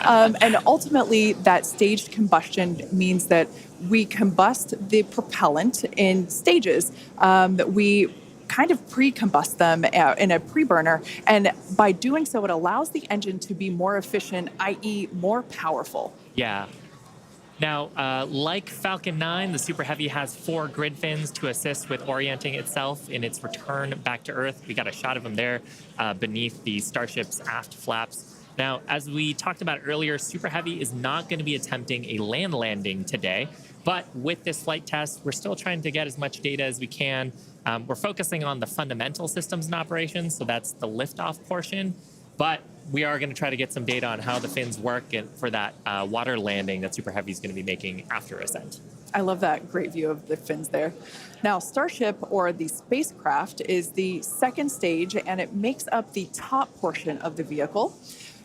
And ultimately, that staged combustion means that we combust the propellant in stages that we kind of pre-combust them in a pre-burner, and by doing so, it allows the engine to be more efficient, i.e. more powerful. Yeah. Now, like Falcon 9, the Super Heavy has 4 grid fins to assist with orienting itself in its return back to Earth. We got a shot of them there beneath the Starship's aft flaps. Now, as we talked about earlier, Super Heavy is not going to be attempting a land landing today. But with this flight test, we're still trying to get as much data as we can. We're focusing on the fundamental systems and operations, so that's the liftoff portion. But we are going to try to get some data on how the fins work for that water landing that Super Heavy is going to be making after ascent. I love that great view of the fins there. Now, Starship, or the spacecraft, is the second stage, and it makes up the top portion of the vehicle.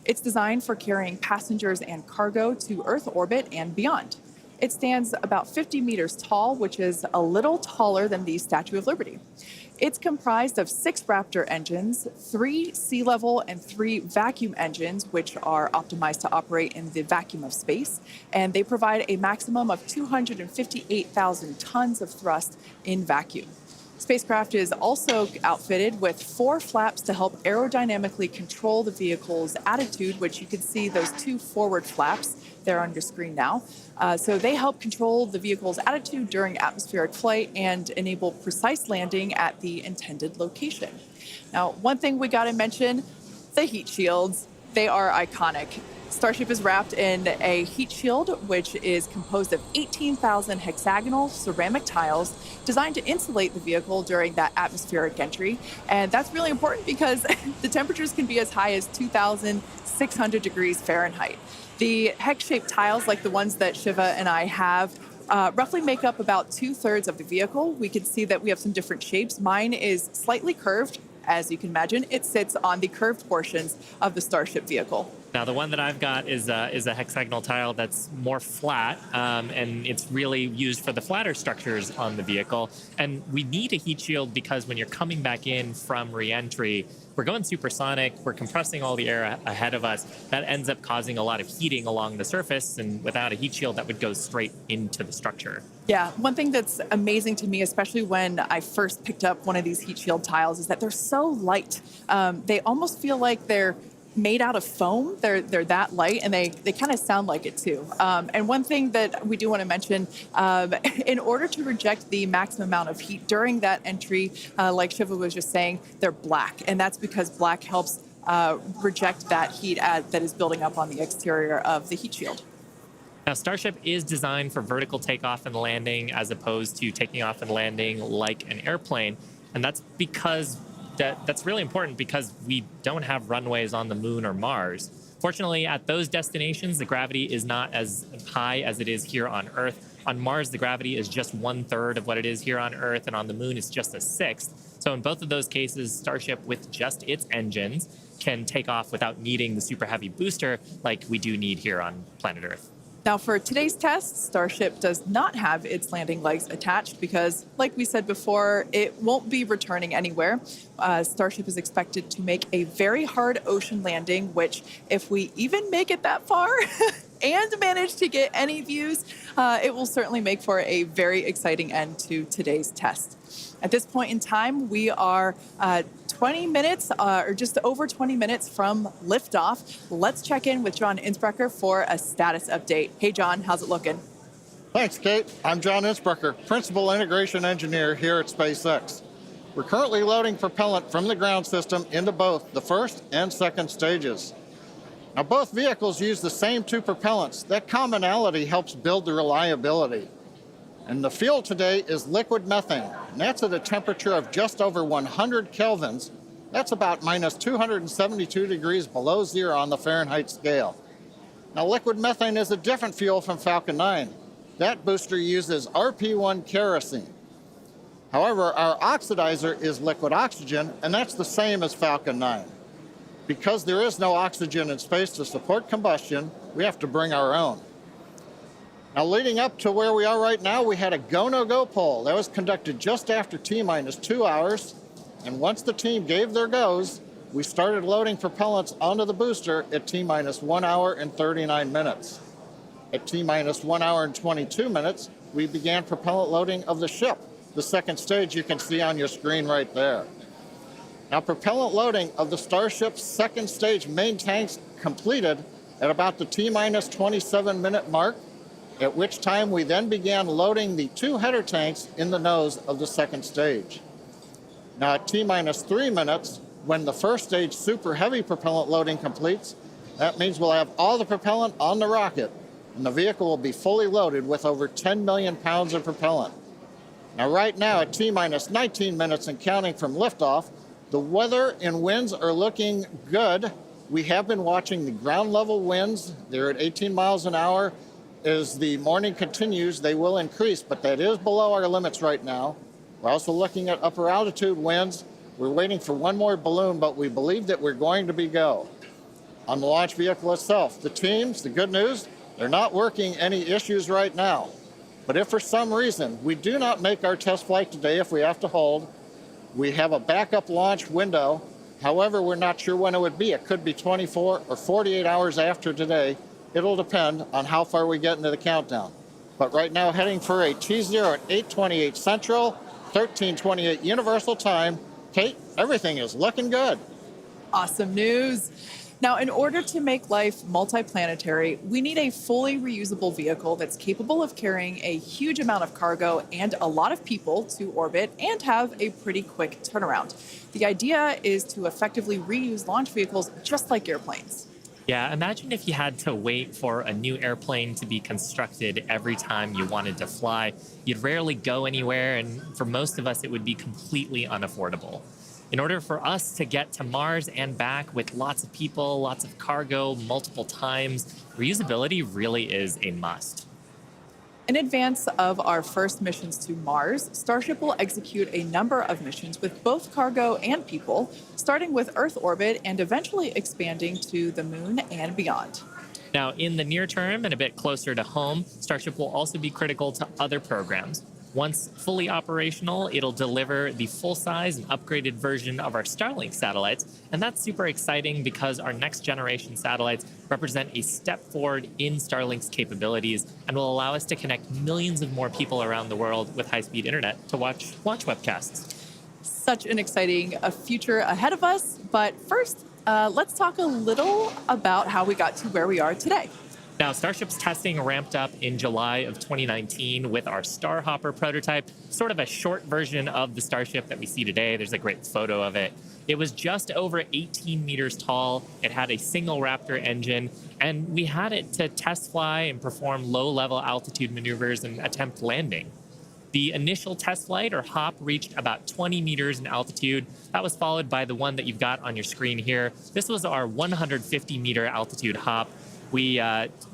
It's designed for carrying passengers and cargo to Earth orbit and beyond. It stands about 50 meters tall, which is a little taller than the Statue of Liberty. It's comprised of 6 Raptor engines, 3 sea level and 3 vacuum engines, which are optimized to operate in the vacuum of space. And they provide a maximum of 258,000 tons of thrust in vacuum. Spacecraft is also outfitted with 4 flaps to help aerodynamically control the vehicle's attitude, which you can see those 2 forward flaps there on your screen now. So they help control the vehicle's attitude during atmospheric flight and enable precise landing at the intended location. Now, one thing we got to mention, the heat shields. They are iconic. Starship is wrapped in a heat shield, which is composed of 18,000 hexagonal ceramic tiles designed to insulate the vehicle during that atmospheric entry. And that's really important because the temperatures can be as high as 2,600 degrees Fahrenheit. The hex-shaped tiles, like the ones that Shiva and I have, roughly make up about 2/3 of the vehicle. We can see that we have some different shapes. Mine is slightly curved. As you can imagine, it sits on the curved portions of the Starship vehicle. Now, the one that I've got is a hexagonal tile that's more flat, and it's really used for the flatter structures on the vehicle. And we need a heat shield because when you're coming back in from re-entry, we're going supersonic, we're compressing all the air ahead of us. That ends up causing a lot of heating along the surface, and without a heat shield, that would go straight into the structure. Yeah, one thing that's amazing to me, especially when I first picked up one of these heat shield tiles, is that they're so light. They almost feel like they're made out of foam. They're that light, and they kind of sound like it too. And one thing that we do want to mention, in order to reject the maximum amount of heat during that entry, like Shiva was just saying, they're black, and that's because black helps reject that heat that is building up on the exterior of the heat shield. Now, Starship is designed for vertical takeoff and landing as opposed to taking off and landing like an airplane, and that's because that's really important because we don't have runways on the moon or Mars. Fortunately, at those destinations, the gravity is not as high as it is here on Earth. On Mars, the gravity is just 1/3 of what it is here on Earth, and on the moon, it's just a 1/6. So in both of those cases, Starship, with just its engines, can take off without needing the Super Heavy booster like we do need here on planet Earth. Now, for today's test, Starship does not have its landing legs attached because, like we said before, it won't be returning anywhere. Starship is expected to make a very hard ocean landing, which, if we even make it that far and manage to get any views, it will certainly make for a very exciting end to today's test. At this point in time, we are 20 minutes, or just over 20 minutes from liftoff. Let's check in with John Innsbrucker for a status update. Hey, John, how's it looking? Thanks, Kate. I'm John Innsbrucker, Principal Integration Engineer here at SpaceX. We're currently loading propellant from the ground system into both the first and second stages. Now, both vehicles use the same 2 propellants. That commonality helps build the reliability. And the fuel today is liquid methane, and that's at a temperature of just over 100 kelvins. That's about minus 272 degrees below zero on the Fahrenheit scale. Now, liquid methane is a different fuel from Falcon 9. That booster uses RP1 kerosene. However, our oxidizer is liquid oxygen, and that's the same as Falcon 9. Because there is no oxygen in space to support combustion, we have to bring our own. Now, leading up to where we are right now, we had a go-no-go poll. That was conducted just after T-minus 2 hours. And once the team gave their goes, we started loading propellants onto the booster at T-minus 1 hour and 39 minutes. At T-minus 1 hour and 22 minutes, we began propellant loading of the ship. The second stage you can see on your screen right there. Now, propellant loading of the Starship's second stage main tanks completed at about the T-minus 27-minute mark. at which time we then began loading the 2 header tanks in the nose of the second stage. Now at T-minus 3 minutes, when the first stage super heavy propellant loading completes, that means we'll have all the propellant on the rocket, and the vehicle will be fully loaded with over 10 million pounds of propellant. Now right now at T-minus 19 minutes and counting from liftoff, the weather and winds are looking good. We have been watching the ground level winds. They're at 18 miles an hour. As the morning continues, they will increase, but that is below our limits right now. We're also looking at upper altitude winds. We're waiting for one more balloon, but we believe that we're going to be go. On the launch vehicle itself, the teams, the good news, they're not working any issues right now. But if for some reason we do not make our test flight today, if we have to hold, we have a backup launch window. However, we're not sure when it would be. It could be 24 or 48 hours after today. It'll depend on how far we get into the countdown. But right now, heading for a T0 at 8:28 Central, 13:28 Universal Time. Kate, everything is looking good. Awesome news. Now, in order to make life multiplanetary, we need a fully reusable vehicle that's capable of carrying a huge amount of cargo and a lot of people to orbit and have a pretty quick turnaround. The idea is to effectively reuse launch vehicles just like airplanes. Yeah, imagine if you had to wait for a new airplane to be constructed every time you wanted to fly. You'd rarely go anywhere, and for most of us, it would be completely unaffordable. In order for us to get to Mars and back with lots of people, lots of cargo, multiple times, reusability really is a must. In advance of our first missions to Mars, Starship will execute a number of missions with both cargo and people, starting with Earth orbit and eventually expanding to the Moon and beyond. Now, in the near term and a bit closer to home, Starship will also be critical to other programs. Once fully operational, it'll deliver the full-size and upgraded version of our Starlink satellites, and that's super exciting because our next-generation satellites represent a step forward in Starlink's capabilities and will allow us to connect millions of more people around the world with high-speed internet to watch launch webcasts. Such an exciting future ahead of us, but first, let's talk a little about how we got to where we are today. Now, Starship's testing ramped up in July of 2019 with our Starhopper prototype, sort of a short version of the Starship that we see today. There's a great photo of it. It was just over 18 meters tall. It had a single Raptor engine, and we had it to test fly and perform low-level altitude maneuvers and attempt landing. The initial test flight, or hop, reached about 20 meters in altitude. That was followed by the one that you've got on your screen here. This was our 150-meter altitude hop. We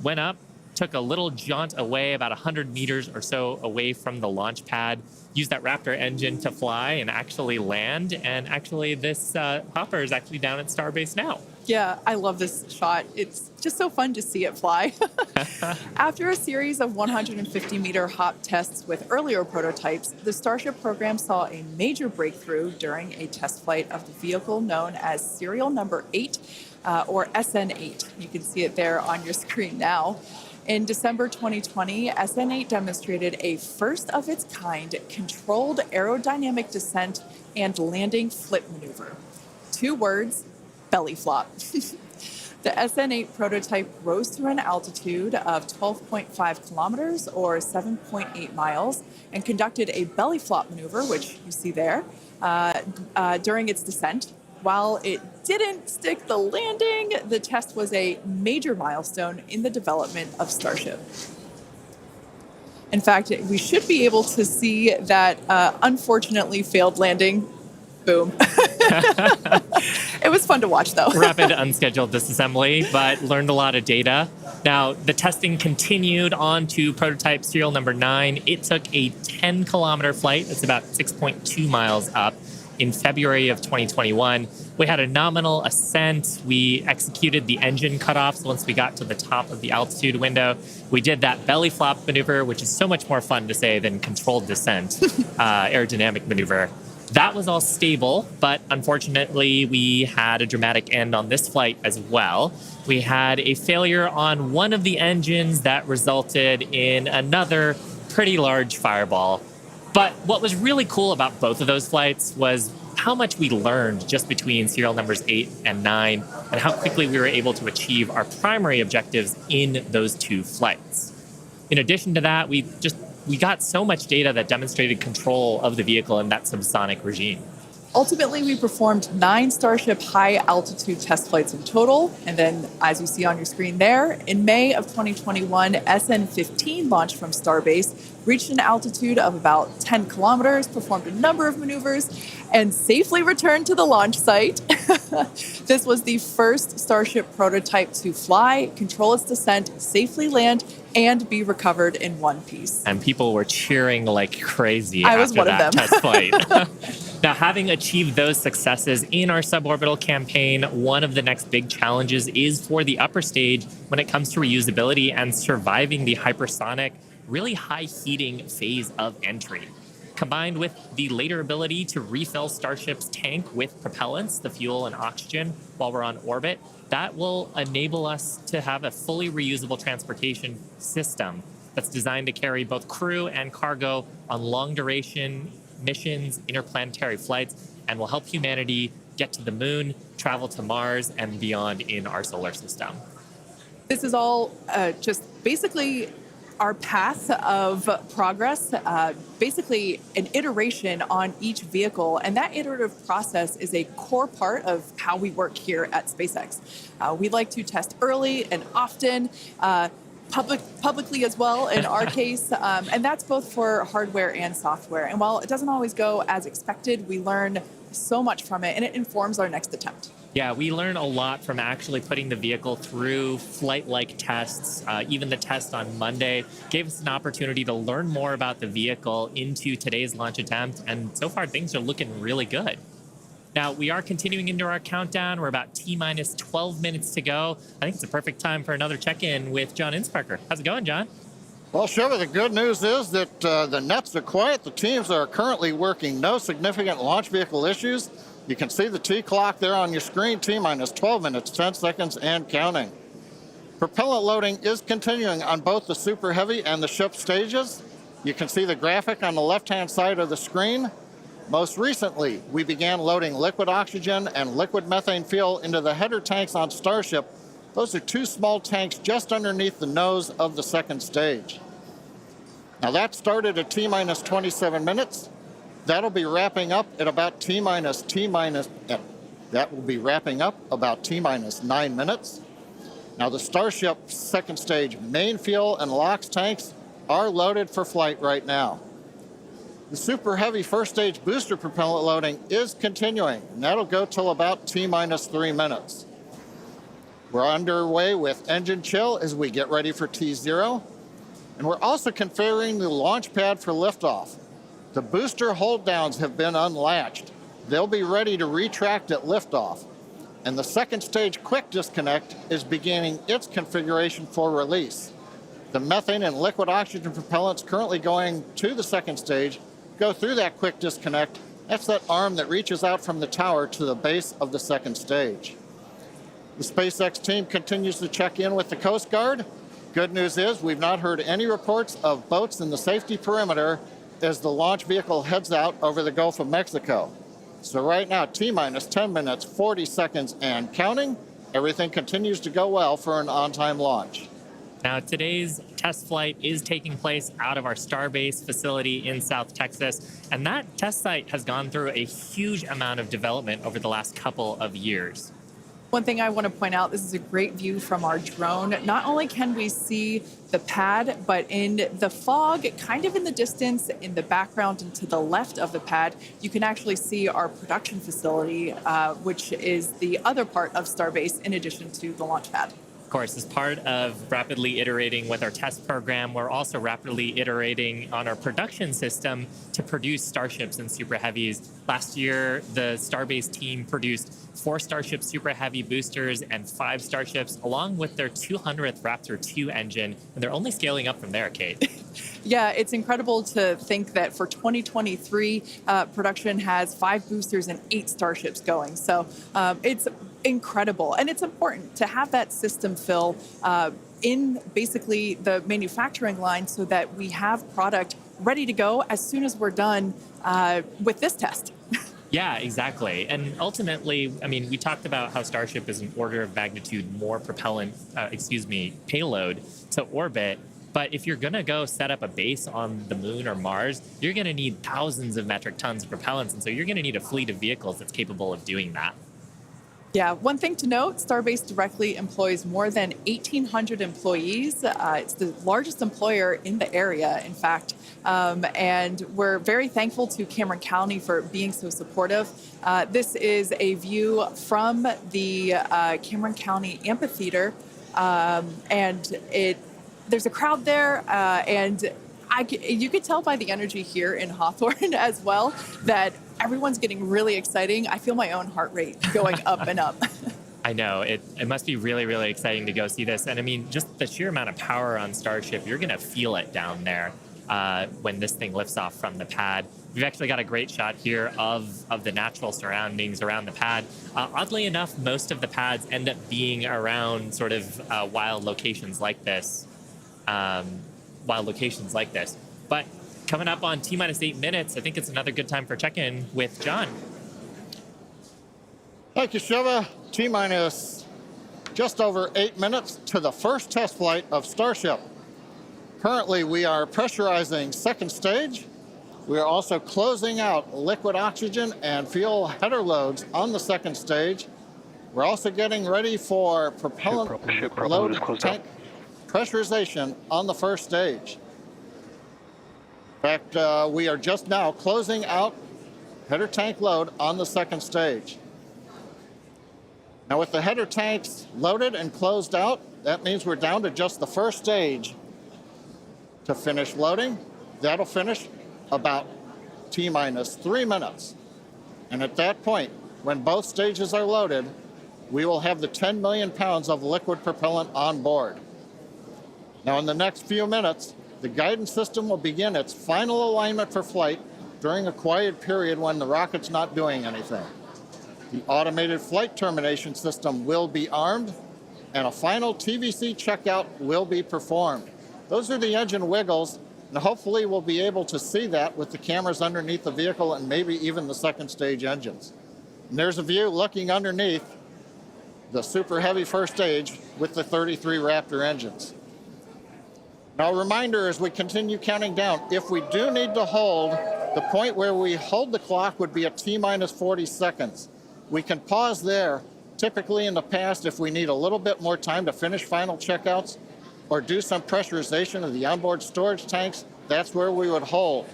went up, took a little jaunt away, about 100 meters or so away from the launch pad, used that Raptor engine to fly and actually land. And actually, this hopper is actually down at Starbase now. Yeah, I love this shot. It's just so fun to see it fly. After a series of 150-meter hop tests with earlier prototypes, the Starship program saw a major breakthrough during a test flight of the vehicle known as serial number 8, or SN8. You can see it there on your screen now. In December 2020, SN8 demonstrated a first-of-its-kind controlled aerodynamic descent and landing flip maneuver. 2 words, belly flop. The SN8 prototype rose to an altitude of 12.5 kilometers or 7.8 miles and conducted a belly flop maneuver, which you see there, during its descent. While it didn't stick the landing, the test was a major milestone in the development of Starship. In fact, we should be able to see that unfortunately failed landing. Boom. It was fun to watch, though. Rapid unscheduled disassembly, but learned a lot of data. Now, the testing continued on to prototype serial number 9. It took a 10-kilometer flight. That's about 6.2 miles up. In February of 2021, we had a nominal ascent. We executed the engine cutoffs once we got to the top of the altitude window. We did that belly flop maneuver, which is so much more fun to say than controlled descent, aerodynamic maneuver. That was all stable, but unfortunately, we had a dramatic end on this flight as well. We had a failure on one of the engines that resulted in another pretty large fireball. But what was really cool about both of those flights was how much we learned just between serial numbers 8 and 9 and how quickly we were able to achieve our primary objectives in those 2 flights. In addition to that, we got so much data that demonstrated control of the vehicle in that subsonic regime. Ultimately, we performed 9 Starship high-altitude test flights in total. And then, as you see on your screen there, in May of 2021, SN-15 launched from Starbase, reached an altitude of about 10 kilometers, performed a number of maneuvers, and safely returned to the launch site. This was the first Starship prototype to fly, control its descent, safely land, and be recovered in one piece. And people were cheering like crazy I was after one of that them. test flight. Now, having achieved those successes in our suborbital campaign, one of the next big challenges is for the upper stage when it comes to reusability and surviving the hypersonic, really high heating phase of entry. Combined with the later ability to refill Starship's tank with propellants, the fuel and oxygen, while we're on orbit, that will enable us to have a fully reusable transportation system that's designed to carry both crew and cargo on long duration missions, interplanetary flights, and will help humanity get to the moon, travel to Mars, and beyond in our solar system. This is all just basically our path of progress, basically an iteration on each vehicle. And that iterative process is a core part of how we work here at SpaceX. We like to test early and often, publicly as well in our case, and that's both for hardware and software. And while it doesn't always go as expected, we learn so much from it, and it informs our next attempt. Yeah, we learn a lot from actually putting the vehicle through flight-like tests. Even the test on Monday gave us an opportunity to learn more about the vehicle into today's launch attempt, and so far things are looking really good. Now, we are continuing into our countdown. We're about T-minus 12 minutes to go. I think it's a perfect time for another check-in with John Insparker. How's it going, John? Well, Shiva, the good news is that the nets are quiet. The teams are currently working. No significant launch vehicle issues. You can see the T clock there on your screen, T-minus 12 minutes, 10 seconds, and counting. Propellant loading is continuing on both the Super Heavy and the ship stages. You can see the graphic on the left-hand side of the screen. Most recently, we began loading liquid oxygen and liquid methane fuel into the header tanks on Starship. Those are 2 small tanks just underneath the nose of the second stage. Now that started at T-minus 27 minutes. That'll be wrapping up at about that will be wrapping up about T-minus 9 minutes. Now the Starship second stage main fuel and LOX tanks are loaded for flight right now. The Super Heavy first stage booster propellant loading is continuing, and that'll go till about T-minus 3 minutes. We're underway with engine chill as we get ready for T0, and we're also configuring the launch pad for liftoff. The booster hold downs have been unlatched. They'll be ready to retract at liftoff, and the second stage quick disconnect is beginning its configuration for release. The methane and liquid oxygen propellants currently going to the second stage go through that quick disconnect. That's that arm that reaches out from the tower to the base of the second stage. The SpaceX team continues to check in with the Coast Guard. Good news is we've not heard any reports of boats in the safety perimeter as the launch vehicle heads out over the Gulf of Mexico. So right now, T-minus 10 minutes, 40 seconds, and counting. Everything continues to go well for an on-time launch. Now, today's test flight is taking place out of our Starbase facility in South Texas, and that test site has gone through a huge amount of development over the last couple of years. One thing I want to point out, this is a great view from our drone. Not only can we see the pad, but in the fog, kind of in the distance, in the background and to the left of the pad, you can actually see our production facility, which is the other part of Starbase in addition to the launch pad. Of course, as part of rapidly iterating with our test program, we're also rapidly iterating on our production system to produce Starships and Super Heavies. Last year, the Starbase team produced 4 Starship Super Heavy boosters and 5 Starships, along with their 200th Raptor 2 engine, and they're only scaling up from there, Kate. Yeah, it's incredible to think that for 2023, production has 5 boosters and 8 Starships going. So it's incredible. And it's important to have that system fill in basically the manufacturing line so that we have product ready to go as soon as we're done with this test. Yeah, exactly. And ultimately, I mean, we talked about how Starship is an order of magnitude more payload to orbit. But if you're going to go set up a base on the moon or Mars, you're going to need thousands of metric tons of propellants. And so you're going to need a fleet of vehicles that's capable of doing that. Yeah, one thing to note, Starbase directly employs more than 1,800 employees. It's the largest employer in the area, in fact. And we're very thankful to Cameron County for being so supportive. This is a view from the Cameron County Amphitheater. And there's a crowd there, and you could tell by the energy here in Hawthorne as well that everyone's getting really exciting. I feel my own heart rate going up and up. I know. It must be really, really exciting to go see this. And I mean, just the sheer amount of power on Starship, you're going to feel it down there when this thing lifts off from the pad. We've actually got a great shot here of the natural surroundings around the pad. Oddly enough, most of the pads end up being around sort of wild locations like this. But coming up on T-minus 8 minutes, I think it's another good time for check-in with John. Thank you, Shiva. T-minus just over 8 minutes to the first test flight of Starship. Currently, we are pressurizing second stage. We are also closing out liquid oxygen and fuel header loads on the second stage. We're also getting ready for propellant load tank pressurization on the first stage. In fact, we are just now closing out header tank load on the second stage. Now with the header tanks loaded and closed out, that means we're down to just the first stage to finish loading. That'll finish about T-minus 3 minutes. And at that point, when both stages are loaded, we will have the 10 million pounds of liquid propellant on board. Now in the next few minutes, the guidance system will begin its final alignment for flight during a quiet period when the rocket's not doing anything. The automated flight termination system will be armed, and a final TVC checkout will be performed. Those are the engine wiggles, and hopefully we'll be able to see that with the cameras underneath the vehicle and maybe even the second stage engines. And there's a view looking underneath the super heavy first stage with the 33 Raptor engines. Now, a reminder as we continue counting down, if we do need to hold, the point where we hold the clock would be at T-minus 40 seconds. We can pause there. Typically in the past, if we need a little bit more time to finish final checkouts or do some pressurization of the onboard storage tanks, that's where we would hold.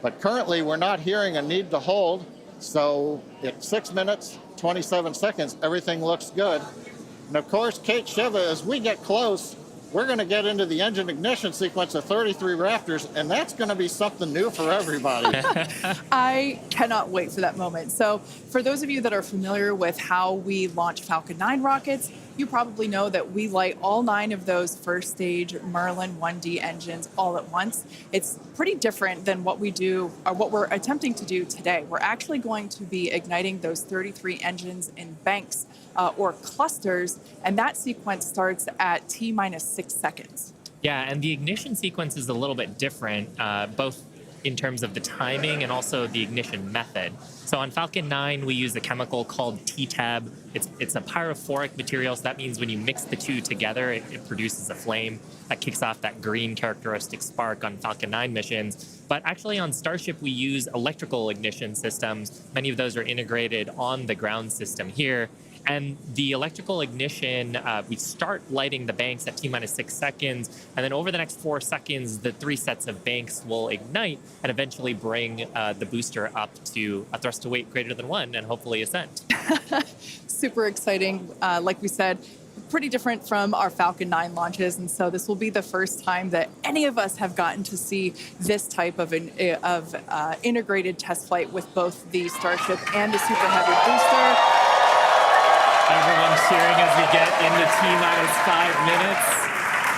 But currently, we're not hearing a need to hold, so at 6 minutes, 27 seconds, everything looks good. And of course, Kate, Shiva, as we get close, we're going to get into the engine ignition sequence of 33 Raptors, and that's going to be something new for everybody. I cannot wait for that moment. So for those of you that are familiar with how we launch Falcon 9 rockets, you probably know that we light all 9 of those first stage Merlin 1D engines all at once. It's pretty different than what we do, or what we're attempting to do today. We're actually going to be igniting those 33 engines in banks or clusters, and that sequence starts at T-minus 6 seconds. Yeah, and the ignition sequence is a little bit different, both in terms of the timing and also the ignition method. So on Falcon 9, we use a chemical called T-Tab. It's a pyrophoric material, so that means when you mix the two together, it produces a flame that kicks off that green characteristic spark on Falcon 9 missions. But actually on Starship, we use electrical ignition systems. Many of those are integrated on the ground system here. And the electrical ignition, we start lighting the banks at T-minus 6 seconds, and then over the next 4 seconds, the 3 sets of banks will ignite and eventually bring the booster up to a thrust to weight greater than 1 and hopefully ascent. Super exciting. Like we said, pretty different from our Falcon 9 launches, and so this will be the first time that any of us have gotten to see this type of integrated test flight with both the Starship and the Super Heavy booster. Everyone's cheering as we get into T-minus 5 minutes.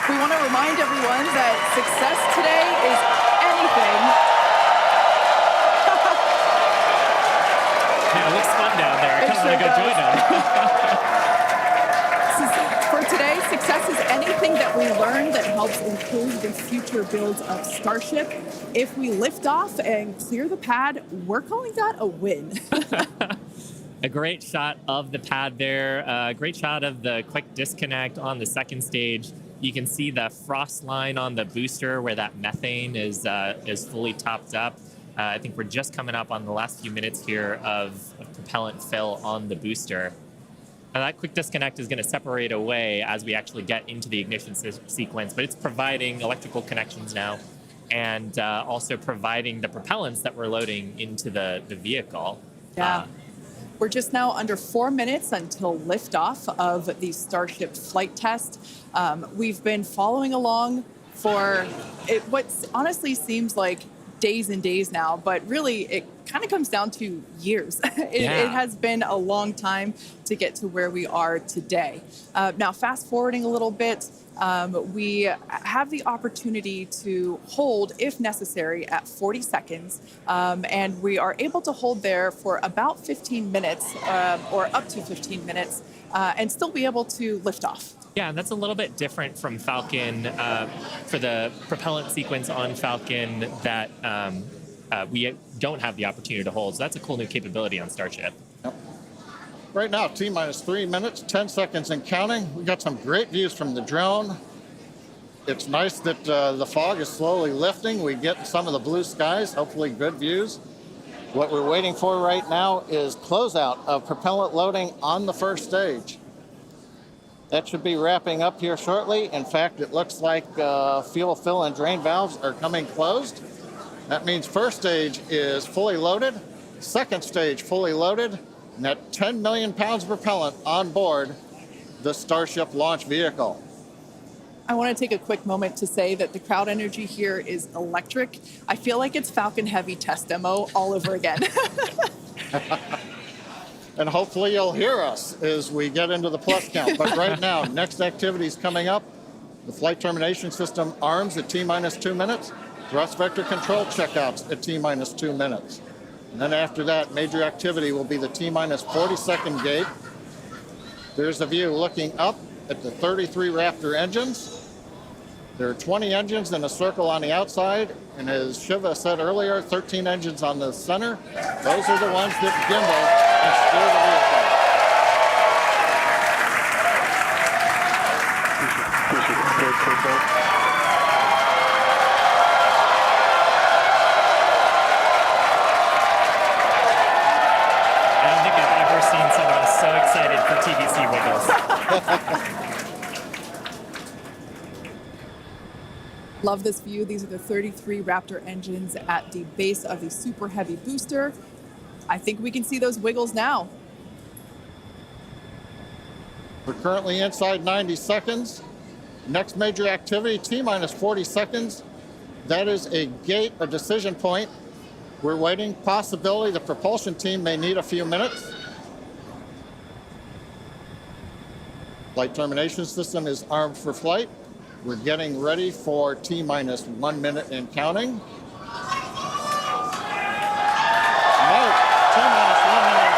We want to remind everyone that success today is anything. Yeah, it looks fun down there. I kind of want to go join them. For today, success is anything that we learn that helps improve the future builds of Starship. If we lift off and clear the pad, we're calling that a win. A great shot of the pad there, a great shot of the quick disconnect on the second stage. You can see the frost line on the booster where that methane is fully topped up. I think we're just coming up on the last few minutes here of propellant fill on the booster. Now that quick disconnect is going to separate away as we actually get into the ignition sequence, but it's providing electrical connections now and also providing the propellants that we're loading into the vehicle. Yeah. We're just now under 4 minutes until liftoff of the Starship flight test. We've been following along for what honestly seems like days and days now, but really it kind of comes down to years. It has been a long time to get to where we are today. Now, fast forwarding a little bit, we have the opportunity to hold, if necessary, at 40 seconds, and we are able to hold there for about 15 minutes or up to 15 minutes and still be able to lift off. Yeah, and that's a little bit different from Falcon for the propellant sequence on Falcon that we don't have the opportunity to hold. So that's a cool new capability on Starship. Yep. Right now, T-minus 3 minutes, 10 seconds and counting. We got some great views from the drone. It's nice that the fog is slowly lifting. We get some of the blue skies, hopefully good views. What we're waiting for right now is closeout of propellant loading on the first stage. That should be wrapping up here shortly. In fact, it looks like fuel fill and drain valves are coming closed. That means first stage is fully loaded, second stage fully loaded, and that 10 million pounds of propellant on board the Starship launch vehicle. I want to take a quick moment to say that the crowd energy here is electric. I feel like it's Falcon Heavy test demo all over again. And hopefully you'll hear us as we get into the plus count. But right now, next activity is coming up. The flight termination system arms at T-minus 2 minutes. Thrust vector control checkouts at T-minus 2 minutes. And then after that, major activity will be the T-minus 40-second gate. There's the view looking up at the 33 Raptor engines. There are 20 engines in a circle on the outside, and as Shiva said earlier, 13 engines on the center. Those are the ones that gimbal and steer the vehicle. I don't think I've ever seen someone so excited for TVC wiggles. Love this view. These are the 33 Raptor engines at the base of the Super Heavy booster. I think we can see those wiggles now. We're currently inside 90 seconds. Next major activity, T-minus 40 seconds. That is a gate, a decision point. We're waiting. Possibility the propulsion team may need a few minutes. Flight termination system is armed for flight. We're getting ready for T-minus 1 minute and counting. No, T-minus 1 minute and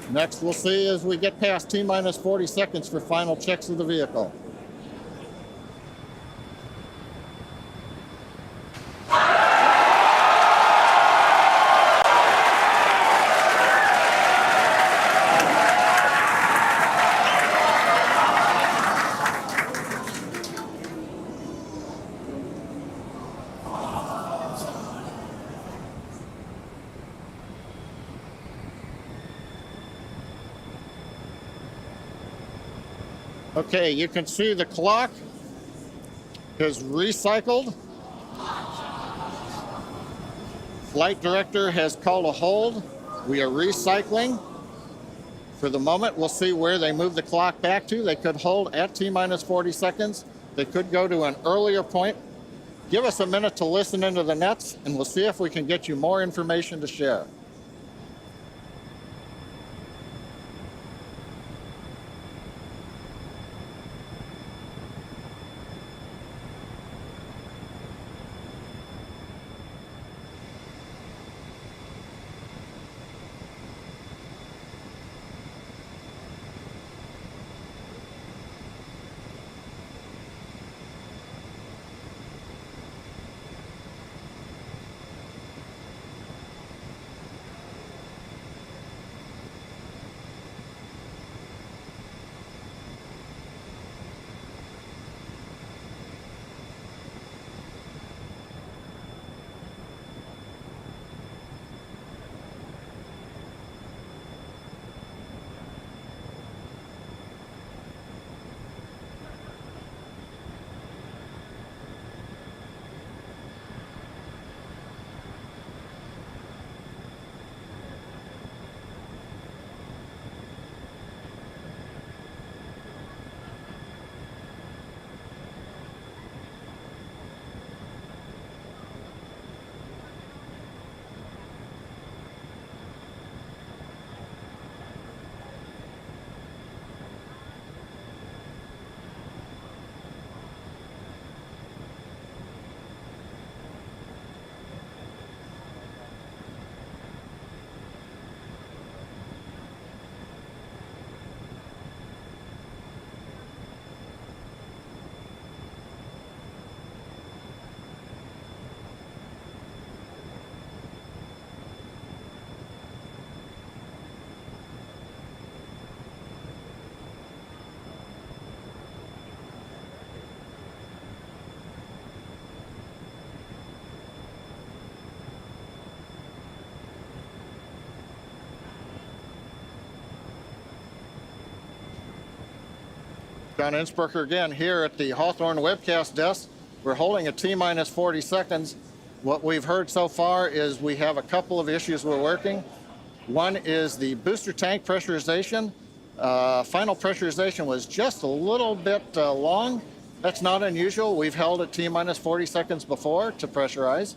counting. Next, we'll see as we get past T-minus 40 seconds for final checks of the vehicle. Okay, you can see the clock has recycled. Flight director has called a hold. We are recycling. For the moment, we'll see where they move the clock back to. They could hold at T-minus 40 seconds. They could go to an earlier point. Give us a minute to listen into the nets, and we'll see if we can get you more information to share. John Innsbrucker again here at the Hawthorne webcast desk. We're holding at T-minus 40 seconds. What we've heard so far is we have a couple of issues we're working. One is the booster tank pressurization. Final pressurization was just a little bit long. That's not unusual. We've held at T-minus 40 seconds before to pressurize.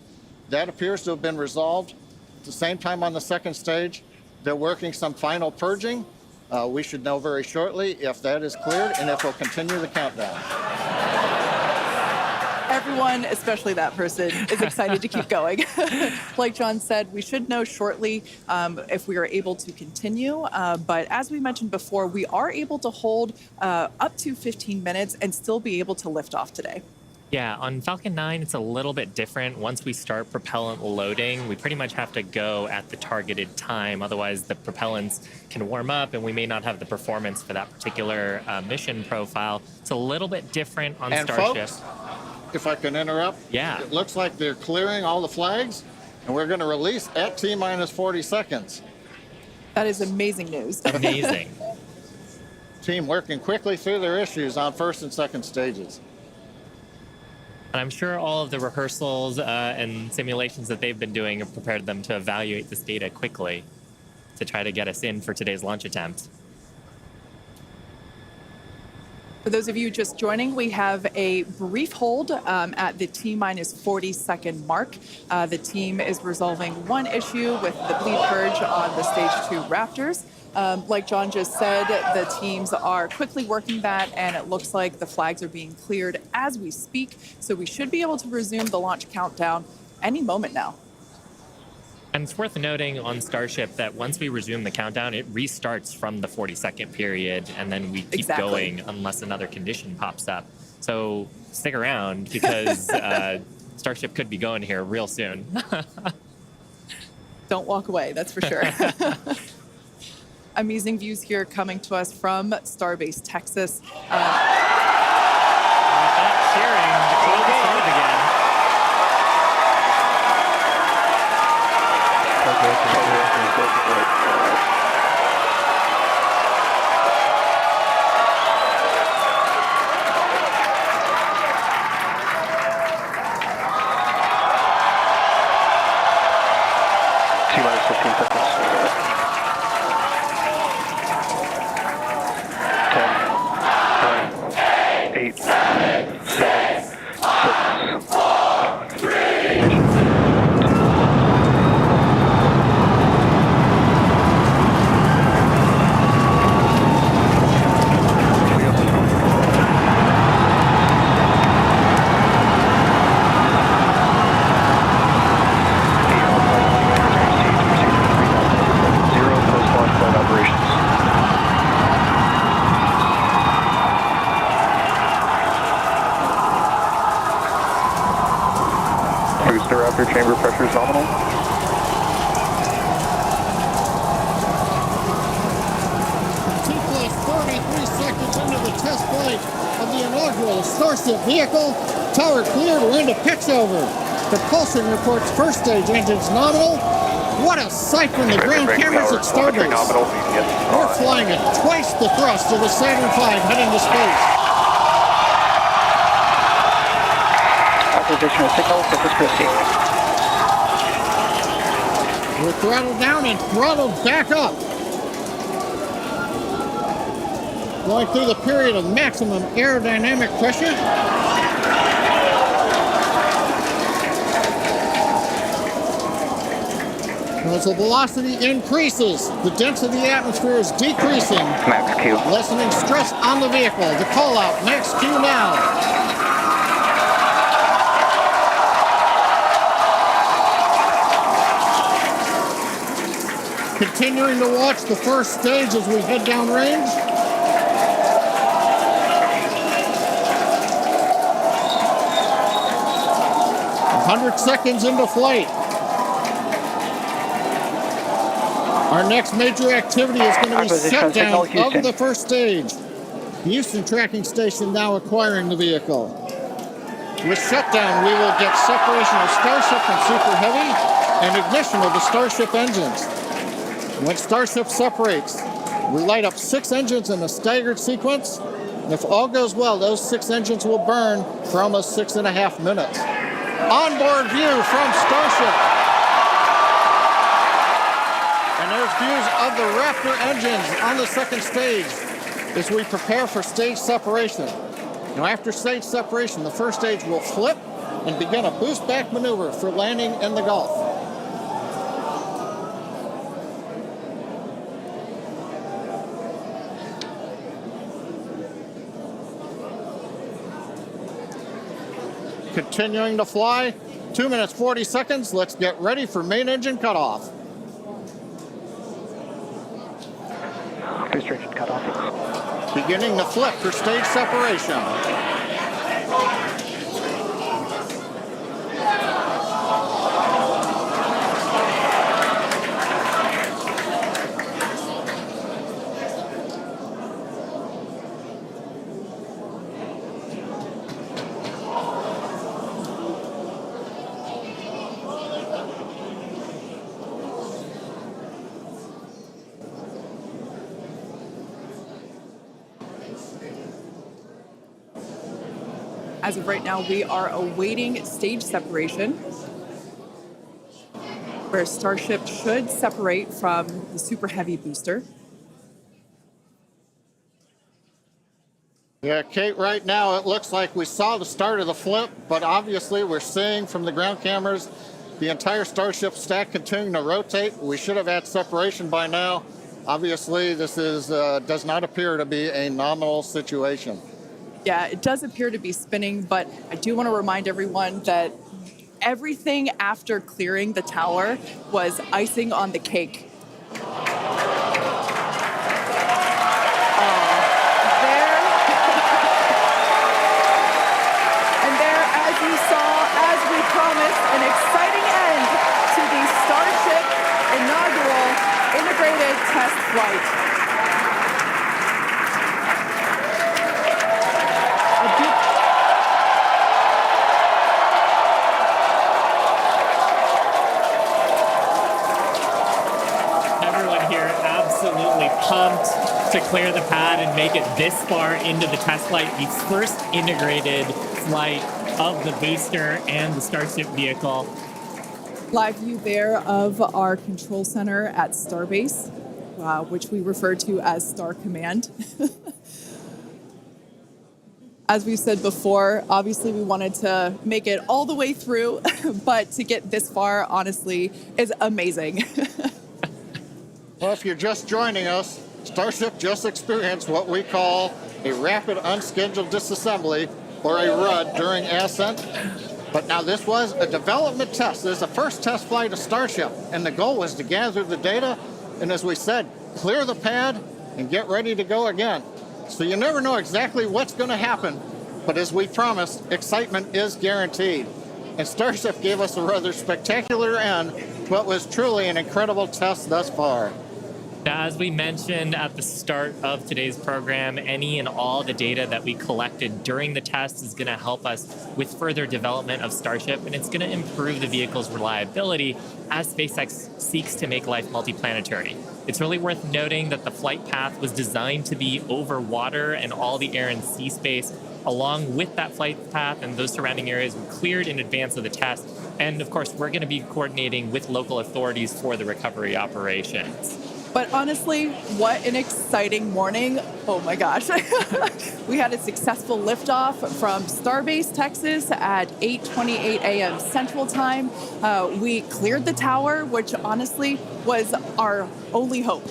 That appears to have been resolved. At the same time on the second stage, they're working some final purging. We should know very shortly if that is cleared and if we'll continue the countdown. Everyone, especially that person, is excited to keep going. Like John said, we should know shortly if we are able to continue. But as we mentioned before, we are able to hold up to 15 minutes and still be able to lift off today. Yeah, on Falcon 9, it's a little bit different. Once we start propellant loading, we pretty much have to go at the targeted time. Otherwise, the propellants can warm up and we may not have the performance for that particular mission profile. It's a little bit different on Starship. Folks, if I can interrupt, yeah, it looks like they're clearing all the flags, and we're going to release at T-minus 40 seconds. That is amazing news. Amazing. Team working quickly through their issues on first and second stages. And I'm sure all of the rehearsals and simulations that they've been doing have prepared them to evaluate this data quickly to try to get us in for today's launch attempt. For those of you just joining, we have a brief hold at the T-minus 40 second mark. The team is resolving one issue with the bleed purge on the stage 2 Raptors. Like John just said, the teams are quickly working that, and it looks like the flags are being cleared as we speak. So we should be able to resume the launch countdown any moment now. And it's worth noting on Starship that once we resume the countdown, it restarts from the 40-second period, and then we keep going unless another condition pops up. So stick around because Starship could be going here real soon. Don't walk away, that's for sure. Amazing views here coming to us from Starbase, Texas. Cheering to close the start again. T-minus 15 seconds. 10, 9, 8, 7, 6, 5, 3, Raptor chamber pressure is nominal. T-plus 43 seconds into the test flight of the inaugural Starship vehicle. Tower cleared, we're into pitch over. Propulsion reports first stage engines nominal. What a sight from the ground cameras at Starbase. We're flying at twice the thrust of the Saturn V heading to space. Acquisition of signal, Corpus Christi. We're throttled down and throttled back up. Going through the period of maximum aerodynamic pressure. As the velocity increases, the density of the atmosphere is decreasing. Max Q. Lessening stress on the vehicle. The call out, max Q now. Continuing to watch the first stage as we head down range. A 100 seconds into flight. Our next major activity is going to be shutdown of the first stage. The Houston tracking station now acquiring the vehicle. With shutdown, we will get separation of Starship from Super Heavy and ignition of the Starship engines. When Starship separates, we light up 6 engines in a staggered sequence. And if all goes well, those 6 engines will burn for almost 6.5 minutes. Onboard view from Starship. And there's views of the Raptor engines on the second stage as we prepare for stage separation. Now, after stage separation, the first stage will flip and begin a boost back maneuver for landing in the Gulf. Continuing to fly, 2 minutes 40 seconds. Let's get ready for main engine cutoff. Booster engine cutoff. Beginning the flip for stage separation. As of right now, we are awaiting stage separation, where Starship should separate from the Super Heavy booster. Yeah, Kate, right now it looks like we saw the start of the flip, but obviously we're seeing from the ground cameras the entire Starship stack continuing to rotate. We should have had separation by now. Obviously, this is does not appear to be a nominal situation. Yeah, it does appear to be spinning, but I do want to remind everyone that everything after clearing the tower was icing on the cake. As you saw, as we promised, an exciting end to the Starship inaugural integrated test flight. Everyone here absolutely pumped to clear the pad and make it this far into the test flight, the first integrated flight of the booster and the Starship vehicle. Live view there of our control center at Starbase, which we refer to as Star Command. As we said before, obviously we wanted to make it all the way through, but to get this far, honestly, is amazing. Well, if you're just joining us, Starship just experienced what we call a rapid unscheduled disassembly, or a RUD, during ascent. But now this was a development test. This is the first test flight of Starship, and the goal was to gather the data, and as we said, clear the pad and get ready to go again. So you never know exactly what's going to happen, but as we promised, excitement is guaranteed. And Starship gave us a rather spectacular end, what was truly an incredible test thus far. As we mentioned at the start of today's program, any and all the data that we collected during the test is going to help us with further development of Starship, and it's going to improve the vehicle's reliability as SpaceX seeks to make life multiplanetary. It's really worth noting that the flight path was designed to be over water and all the air and sea space. Along with that flight path and those surrounding areas were cleared in advance of the test. And of course, we're going to be coordinating with local authorities for the recovery operations. But honestly, what an exciting morning. Oh my gosh. We had a successful liftoff from Starbase, Texas at 8:28 a.m. Central Time. We cleared the tower, which honestly was our only hope.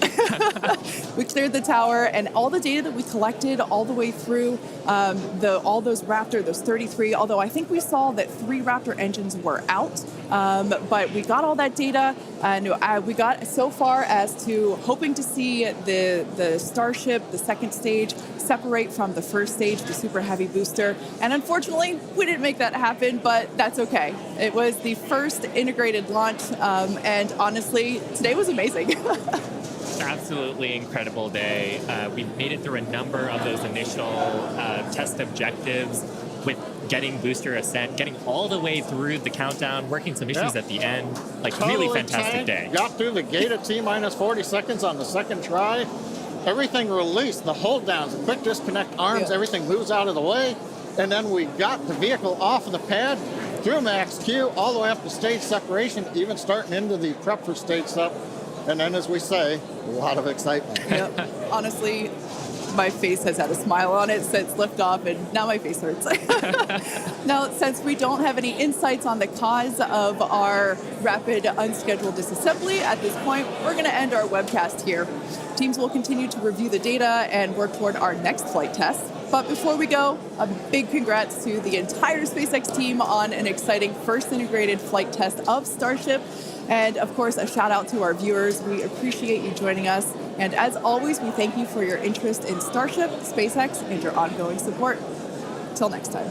We cleared the tower, and all the data that we collected all the way through all those Raptor, those 33, although I think we saw that 3 Raptor engines were out, but we got all that data, and we got so far as to hoping to see the Starship, the second stage, separate from the first stage, the Super Heavy booster. And unfortunately, we didn't make that happen, but that's okay. It was the first integrated launch, and honestly, today was amazing. Absolutely incredible day. We made it through a number of those initial test objectives with getting booster ascent, getting all the way through the countdown, working some issues at the end. Like, totally really fantastic day. Got through the gate at T-minus 40 seconds on the second try. everything released, the hold downs, the quick disconnect arms, everything moves out of the way. And then we got the vehicle off of the pad, through max Q, all the way up to stage separation, even starting into the prep for stage sep. And then, as we say, a lot of excitement. Yep. Honestly, my face has had a smile on it since liftoff, and now my face hurts. Now, since we don't have any insights on the cause of our rapid unscheduled disassembly at this point, we're going to end our webcast here. Teams will continue to review the data and work toward our next flight test. But before we go, a big congrats to the entire SpaceX team on an exciting first integrated flight test of Starship. And of course, a shout out to our viewers. We appreciate you joining us. And as always, we thank you for your interest in Starship, SpaceX, and your ongoing support. Till next time.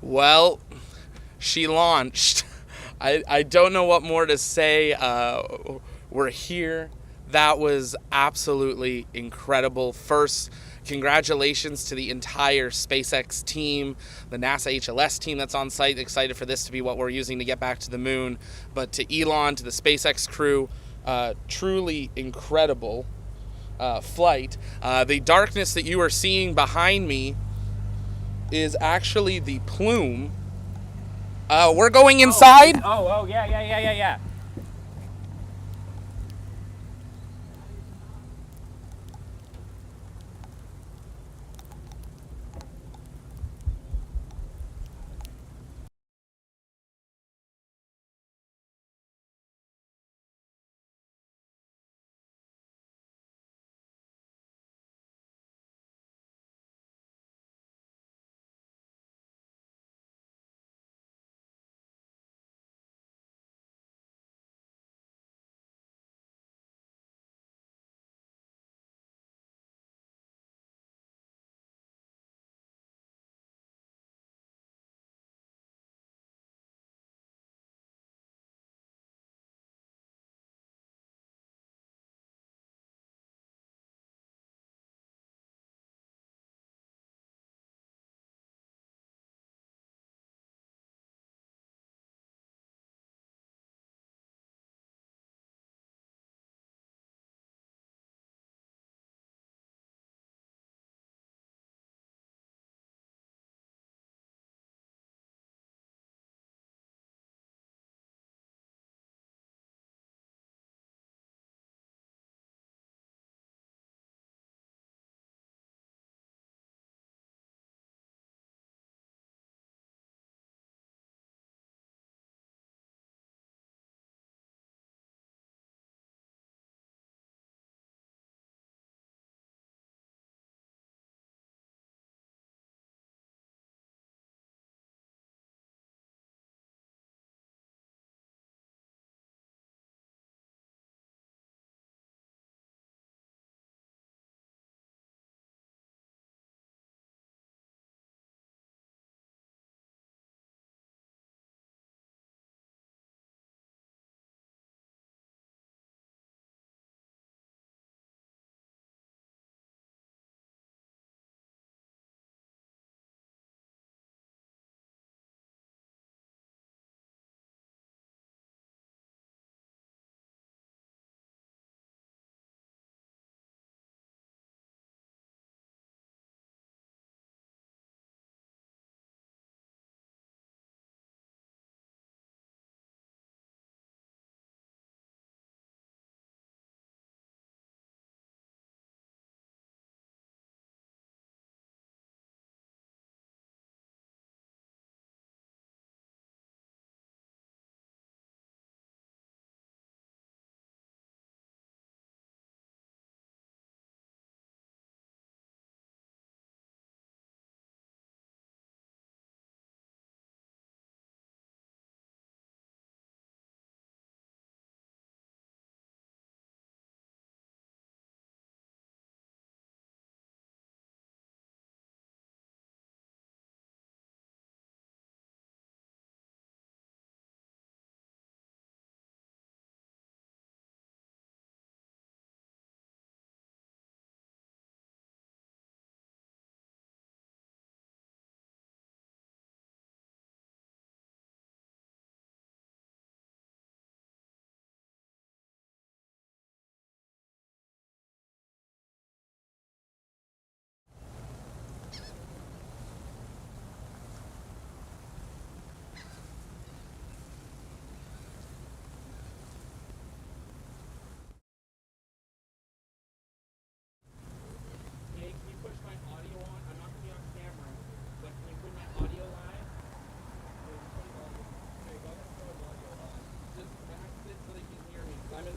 Well, she launched. I don't know what more to say. We're here. That was absolutely incredible. First, congratulations to the entire SpaceX team, the NASA HLS team that's on site. Excited for this to be what we're using to get back to the moon. But to Elon, to the SpaceX crew, truly incredible flight. The darkness that you are seeing behind me is actually the plume. We're going inside. Oh, yeah.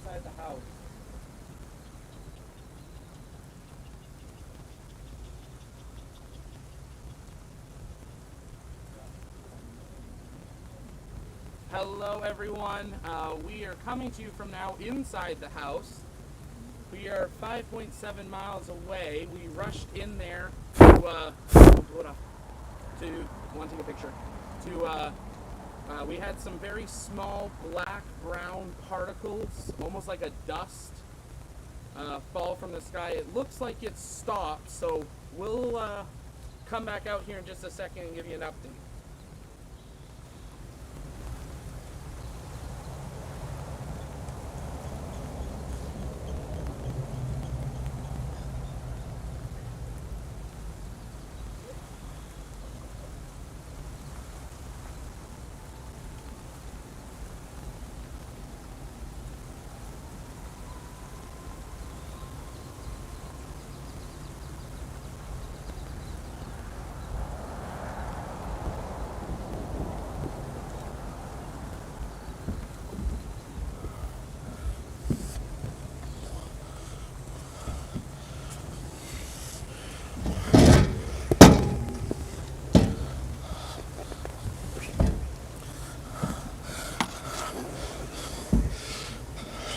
inside the house. Hello everyone, we are coming to you from now inside the house. We are 5.7 miles away. We rushed in there to want to take a picture. We had some very small black-brown particles, almost like a dust, fall from the sky. It looks like it's stopped, so we'll come back out here in just a second and give you an update.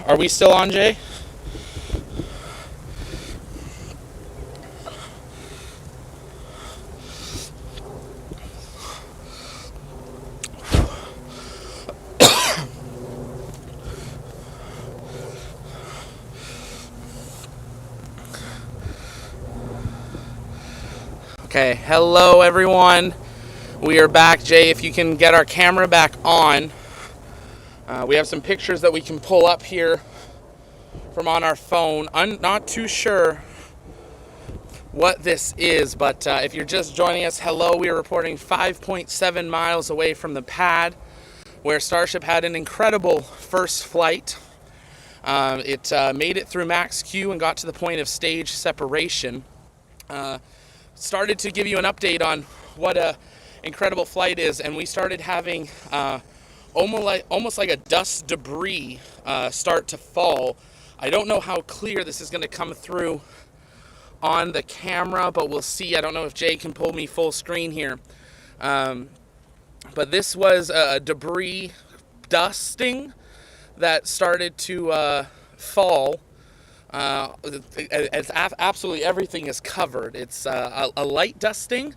Are we still on, Jay? Okay, hello everyone. We are back. Jay, if you can get our camera back on. We have some pictures that we can pull up here from on our phone. I'm not too sure what this is, but if you're just joining us, hello. We are reporting 5.7 miles away from the pad where Starship had an incredible first flight. It made it through max Q and got to the point of stage separation. Started to give you an update on what a incredible flight is, and we started having almost like a dust debris start to fall. I don't know how clear this is going to come through on the camera, but we'll see. I don't know if Jay can pull me full screen here. But this was a debris dusting that started to fall. Absolutely everything is covered. It's a light dusting.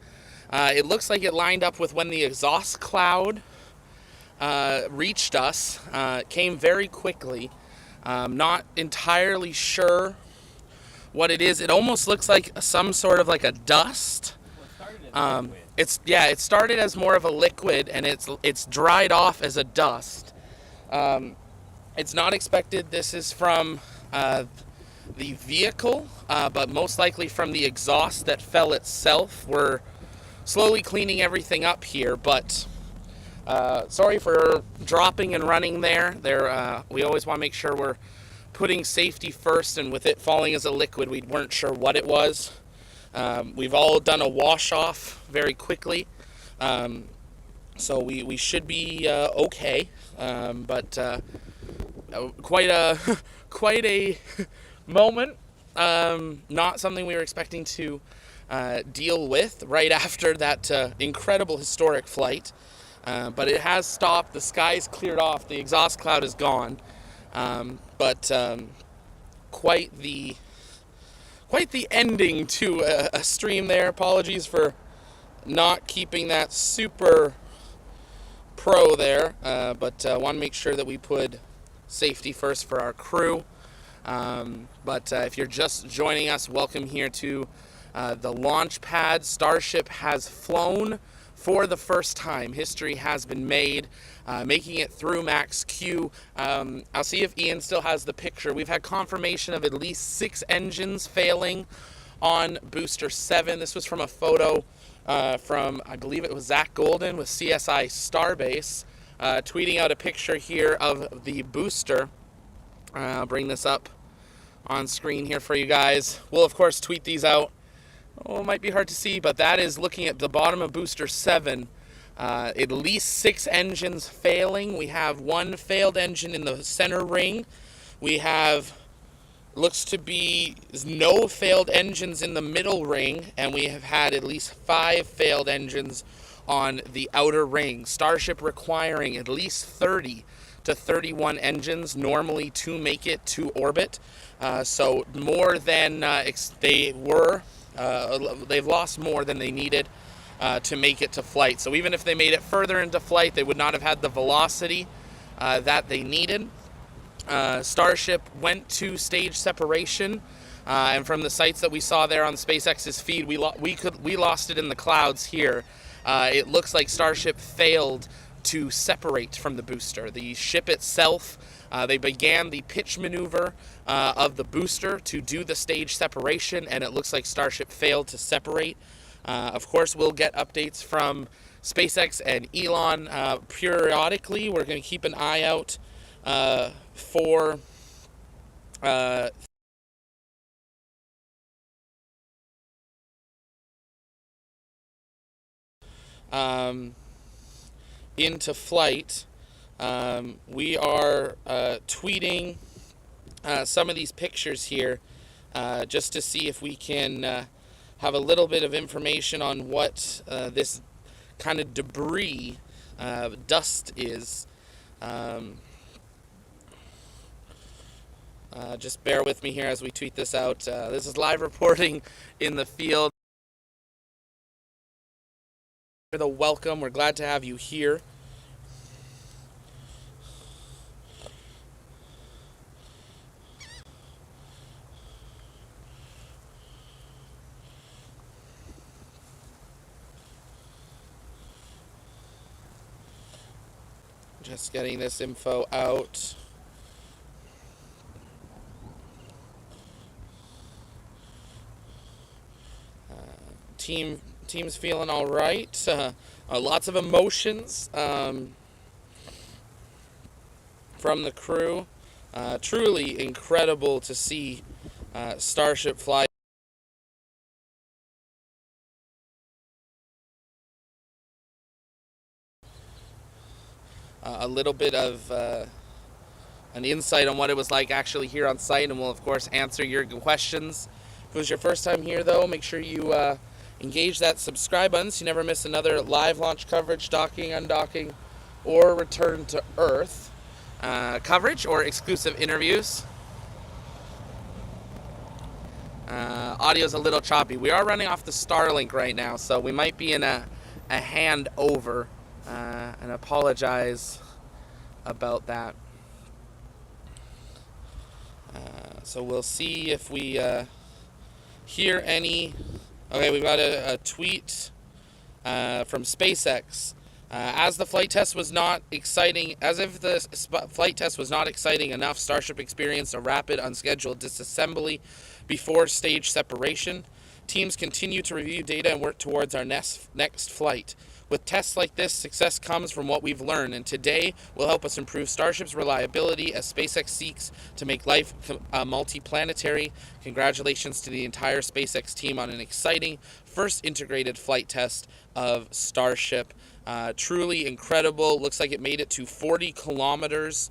It looks like it lined up with when the exhaust cloud reached us. It came very quickly. Not entirely sure what it is. It almost looks like some sort of like a dust. It started as more of a liquid, and it's dried off as a dust. It's not expected. This is from the vehicle, but most likely from the exhaust that fell itself. We're slowly cleaning everything up here, but sorry for dropping and running there. We always want to make sure we're putting safety first, and with it falling as a liquid, we weren't sure what it was. We've all done a wash off very quickly, so we should be okay. But quite a moment. Not something we were expecting to deal with right after that incredible historic flight. But it has stopped. The sky's cleared off. The exhaust cloud is gone. But quite the ending to a stream there. Apologies for not keeping that super pro there. But want to make sure that we put safety first for our crew. But if you're just joining us, welcome here to the launch pad. Starship has flown for the first time. History has been made, making it through max Q. I'll see if Ian still has the picture. We've had confirmation of at least 6 engines failing on Booster 7. This was from a photo from, I believe it was Zach Golden with CSI Starbase, tweeting out a picture here of the booster. I'll bring this up on screen here for you guys. We'll, of course, tweet these out. Oh, it might be hard to see, but that is looking at the bottom of Booster 7. At least 6 engines failing. We have 1 failed engine in the center ring, We have, looks to be no failed engines in the middle ring, and we have had at least 5 failed engines on the outer ring. Starship requiring at least 30 to 31 engines normally to make it to orbit. So more than they were. They've lost more than they needed to make it to flight. So even if they made it further into flight, they would not have had the velocity that they needed. Starship went to stage separation, and from the sights that we saw there on SpaceX's feed, we lost it in the clouds here. It looks like Starship failed to separate from the booster. The ship itself, they began the pitch maneuver of the booster to do the stage separation, and it looks like Starship failed to separate. Of course, we'll get updates from SpaceX and Elon periodically. We're going to keep an eye out for into flight. We are tweeting some of these pictures here just to see if we can have a little bit of information on what this kind of debris, dust is. Just bear with me here as we tweet this out. This is live reporting in the field. The welcome. We're glad to have you here. Just getting this info out. Team's feeling all right. Lots of emotions from the crew. Truly incredible to see Starship fly. A little bit of an insight on what it was like actually here on site, and we'll of course answer your questions. If it was your first time here though, make sure you engage that subscribe button so you never miss another live launch coverage, docking, undocking, or return to Earth coverage or exclusive interviews. Audio's a little choppy. We are running off the Starlink right now, so we might be in a handover, and apologize about that. So we'll see if we hear any. Okay, we've got a tweet from SpaceX. As the flight test was not exciting, as if the flight test was not exciting enough, Starship experienced a rapid unscheduled disassembly before stage separation. Teams continue to review data and work towards our next flight. With tests like this, success comes from what we've learned, and today will help us improve Starship's reliability as SpaceX seeks to make life multi-planetary. Congratulations to the entire SpaceX team on an exciting first integrated flight test of Starship. Truly incredible. Looks like it made it to 40 kilometers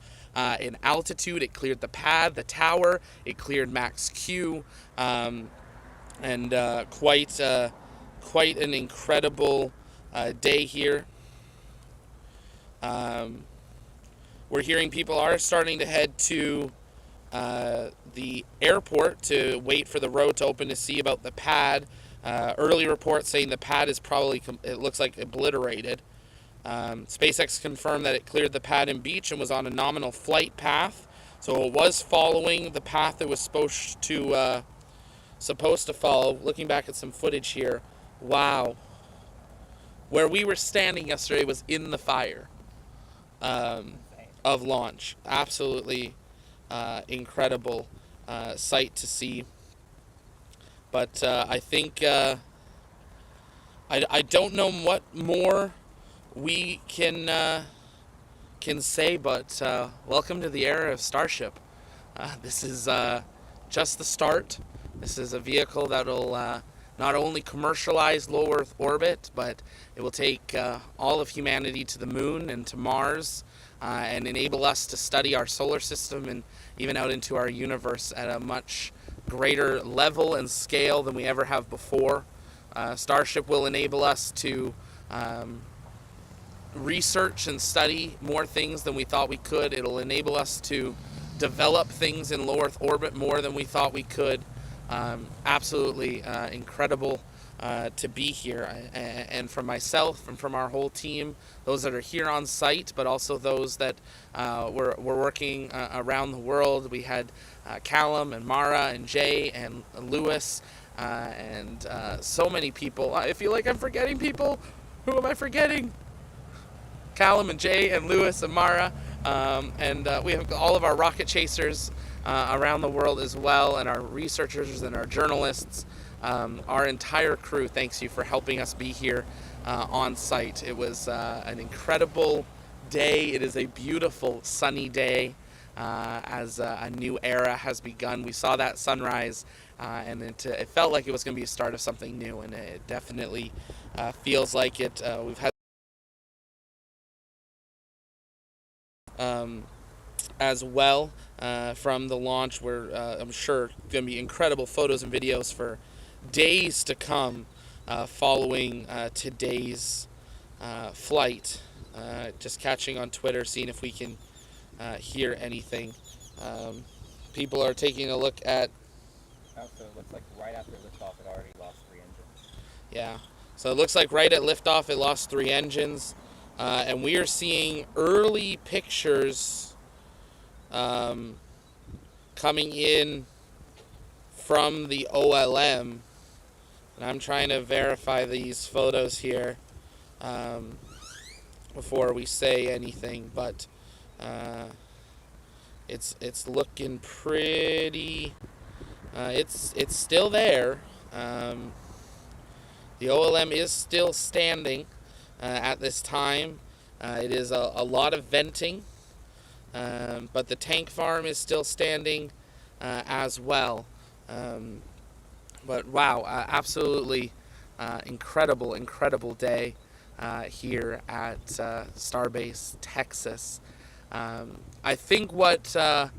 in altitude. It cleared the pad, the tower. It cleared max Q, and quite an incredible day here. We're hearing people are starting to head to the airport to wait for the road to open to see about the pad. Early reports saying the pad is probably, it looks like, obliterated. SpaceX confirmed that it cleared the pad and beach and was on a nominal flight path. So it was following the path it was supposed to follow. Looking back at some footage here, wow. Where we were standing yesterday was in the fire of launch. Absolutely incredible sight to see. But I think I don't know what more we can say, but welcome to the era of Starship. This is just the start. This is a vehicle that'll not only commercialize low Earth orbit, but it will take all of humanity to the moon and to Mars and enable us to study our solar system and even out into our universe at a much greater level and scale than we ever have before. Starship will enable us to research and study more things than we thought we could. It'll enable us to develop things in low Earth orbit more than we thought we could. Absolutely incredible to be here. And from myself and from our whole team, those that are here on site, but also those that were working around the world. We had Callum and Mara and Jay and Lewis and so many people. I feel like I'm forgetting people. Who am I forgetting? Callum and Jay and Lewis and Mara. And we have all of our rocket chasers around the world as well, and our researchers and our journalists. Our entire crew thanks you for helping us be here on site. It was an incredible day. It is a beautiful sunny day as a new era has begun. We saw that sunrise and it felt like it was going to be a start of something new, and it definitely feels like it. We've had as well from the launch, where I'm sure going to be incredible photos and videos for days to come following today's flight. Just catching on Twitter, seeing if we can hear anything. People are taking a look at. Also, it looks like right after liftoff, it already lost 3 engines. Yeah, so it looks like right at liftoff, it lost 3 engines. And we are seeing early pictures coming in from the OLM. And I'm trying to verify these photos here before we say anything, but it's looking pretty. It's still there. The OLM is still standing at this time. It is a lot of venting, but the tank farm is still standing as well. But wow, absolutely incredible day here at Starbase, Texas. I think what our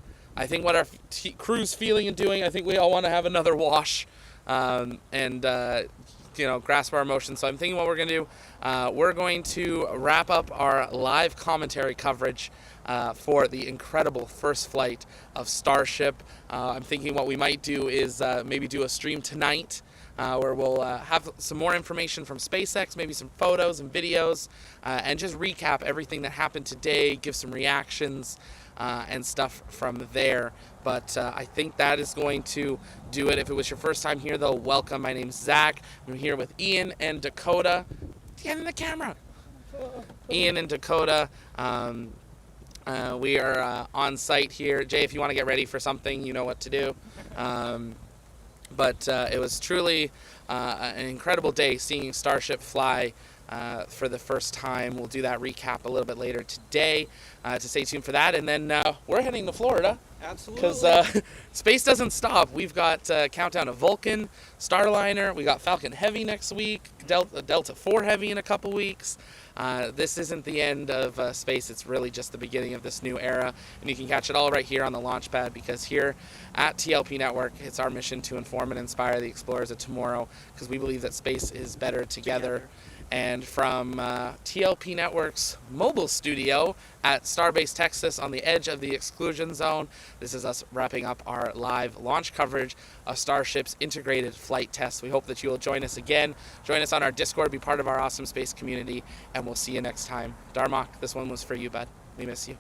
crew's feeling and doing, I think we all want to have another wash and grasp our emotions. So I'm thinking what we're going to do, we're going to wrap up our live commentary coverage for the incredible first flight of Starship. I'm thinking what we might do is maybe do a stream tonight where we'll have some more information from SpaceX, maybe some photos and videos, and just recap everything that happened today, give some reactions and stuff from there. But I think that is going to do it. If it was your first time here, though, welcome. My name's Zach. I'm here with Ian and Dakota. Get in the camera. Ian and Dakota. We are on site here. Jay, if you want to get ready for something, you know what to do. But it was truly an incredible day seeing Starship fly for the first time. We'll do that recap a little bit later today, to stay tuned for that. And then we're heading to Florida. Absolutely. Because space doesn't stop. We've got countdown to Vulcan, Starliner. We got Falcon Heavy next week, Delta 4 Heavy in a couple weeks. This isn't the end of space. It's really just the beginning of this new era. And you can catch it all right here on the Launchpad, because here at TLP Network, it's our mission to inform and inspire the explorers of tomorrow, because we believe that space is better together. And from TLP Network's mobile studio at Starbase, Texas, on the edge of the exclusion zone, this is us wrapping up our live launch coverage of Starship's integrated flight test. We hope that you will join us again. Join us on our Discord, be part of our awesome space community, and we'll see you next time. Darmok, this one was for you, bud. We miss you.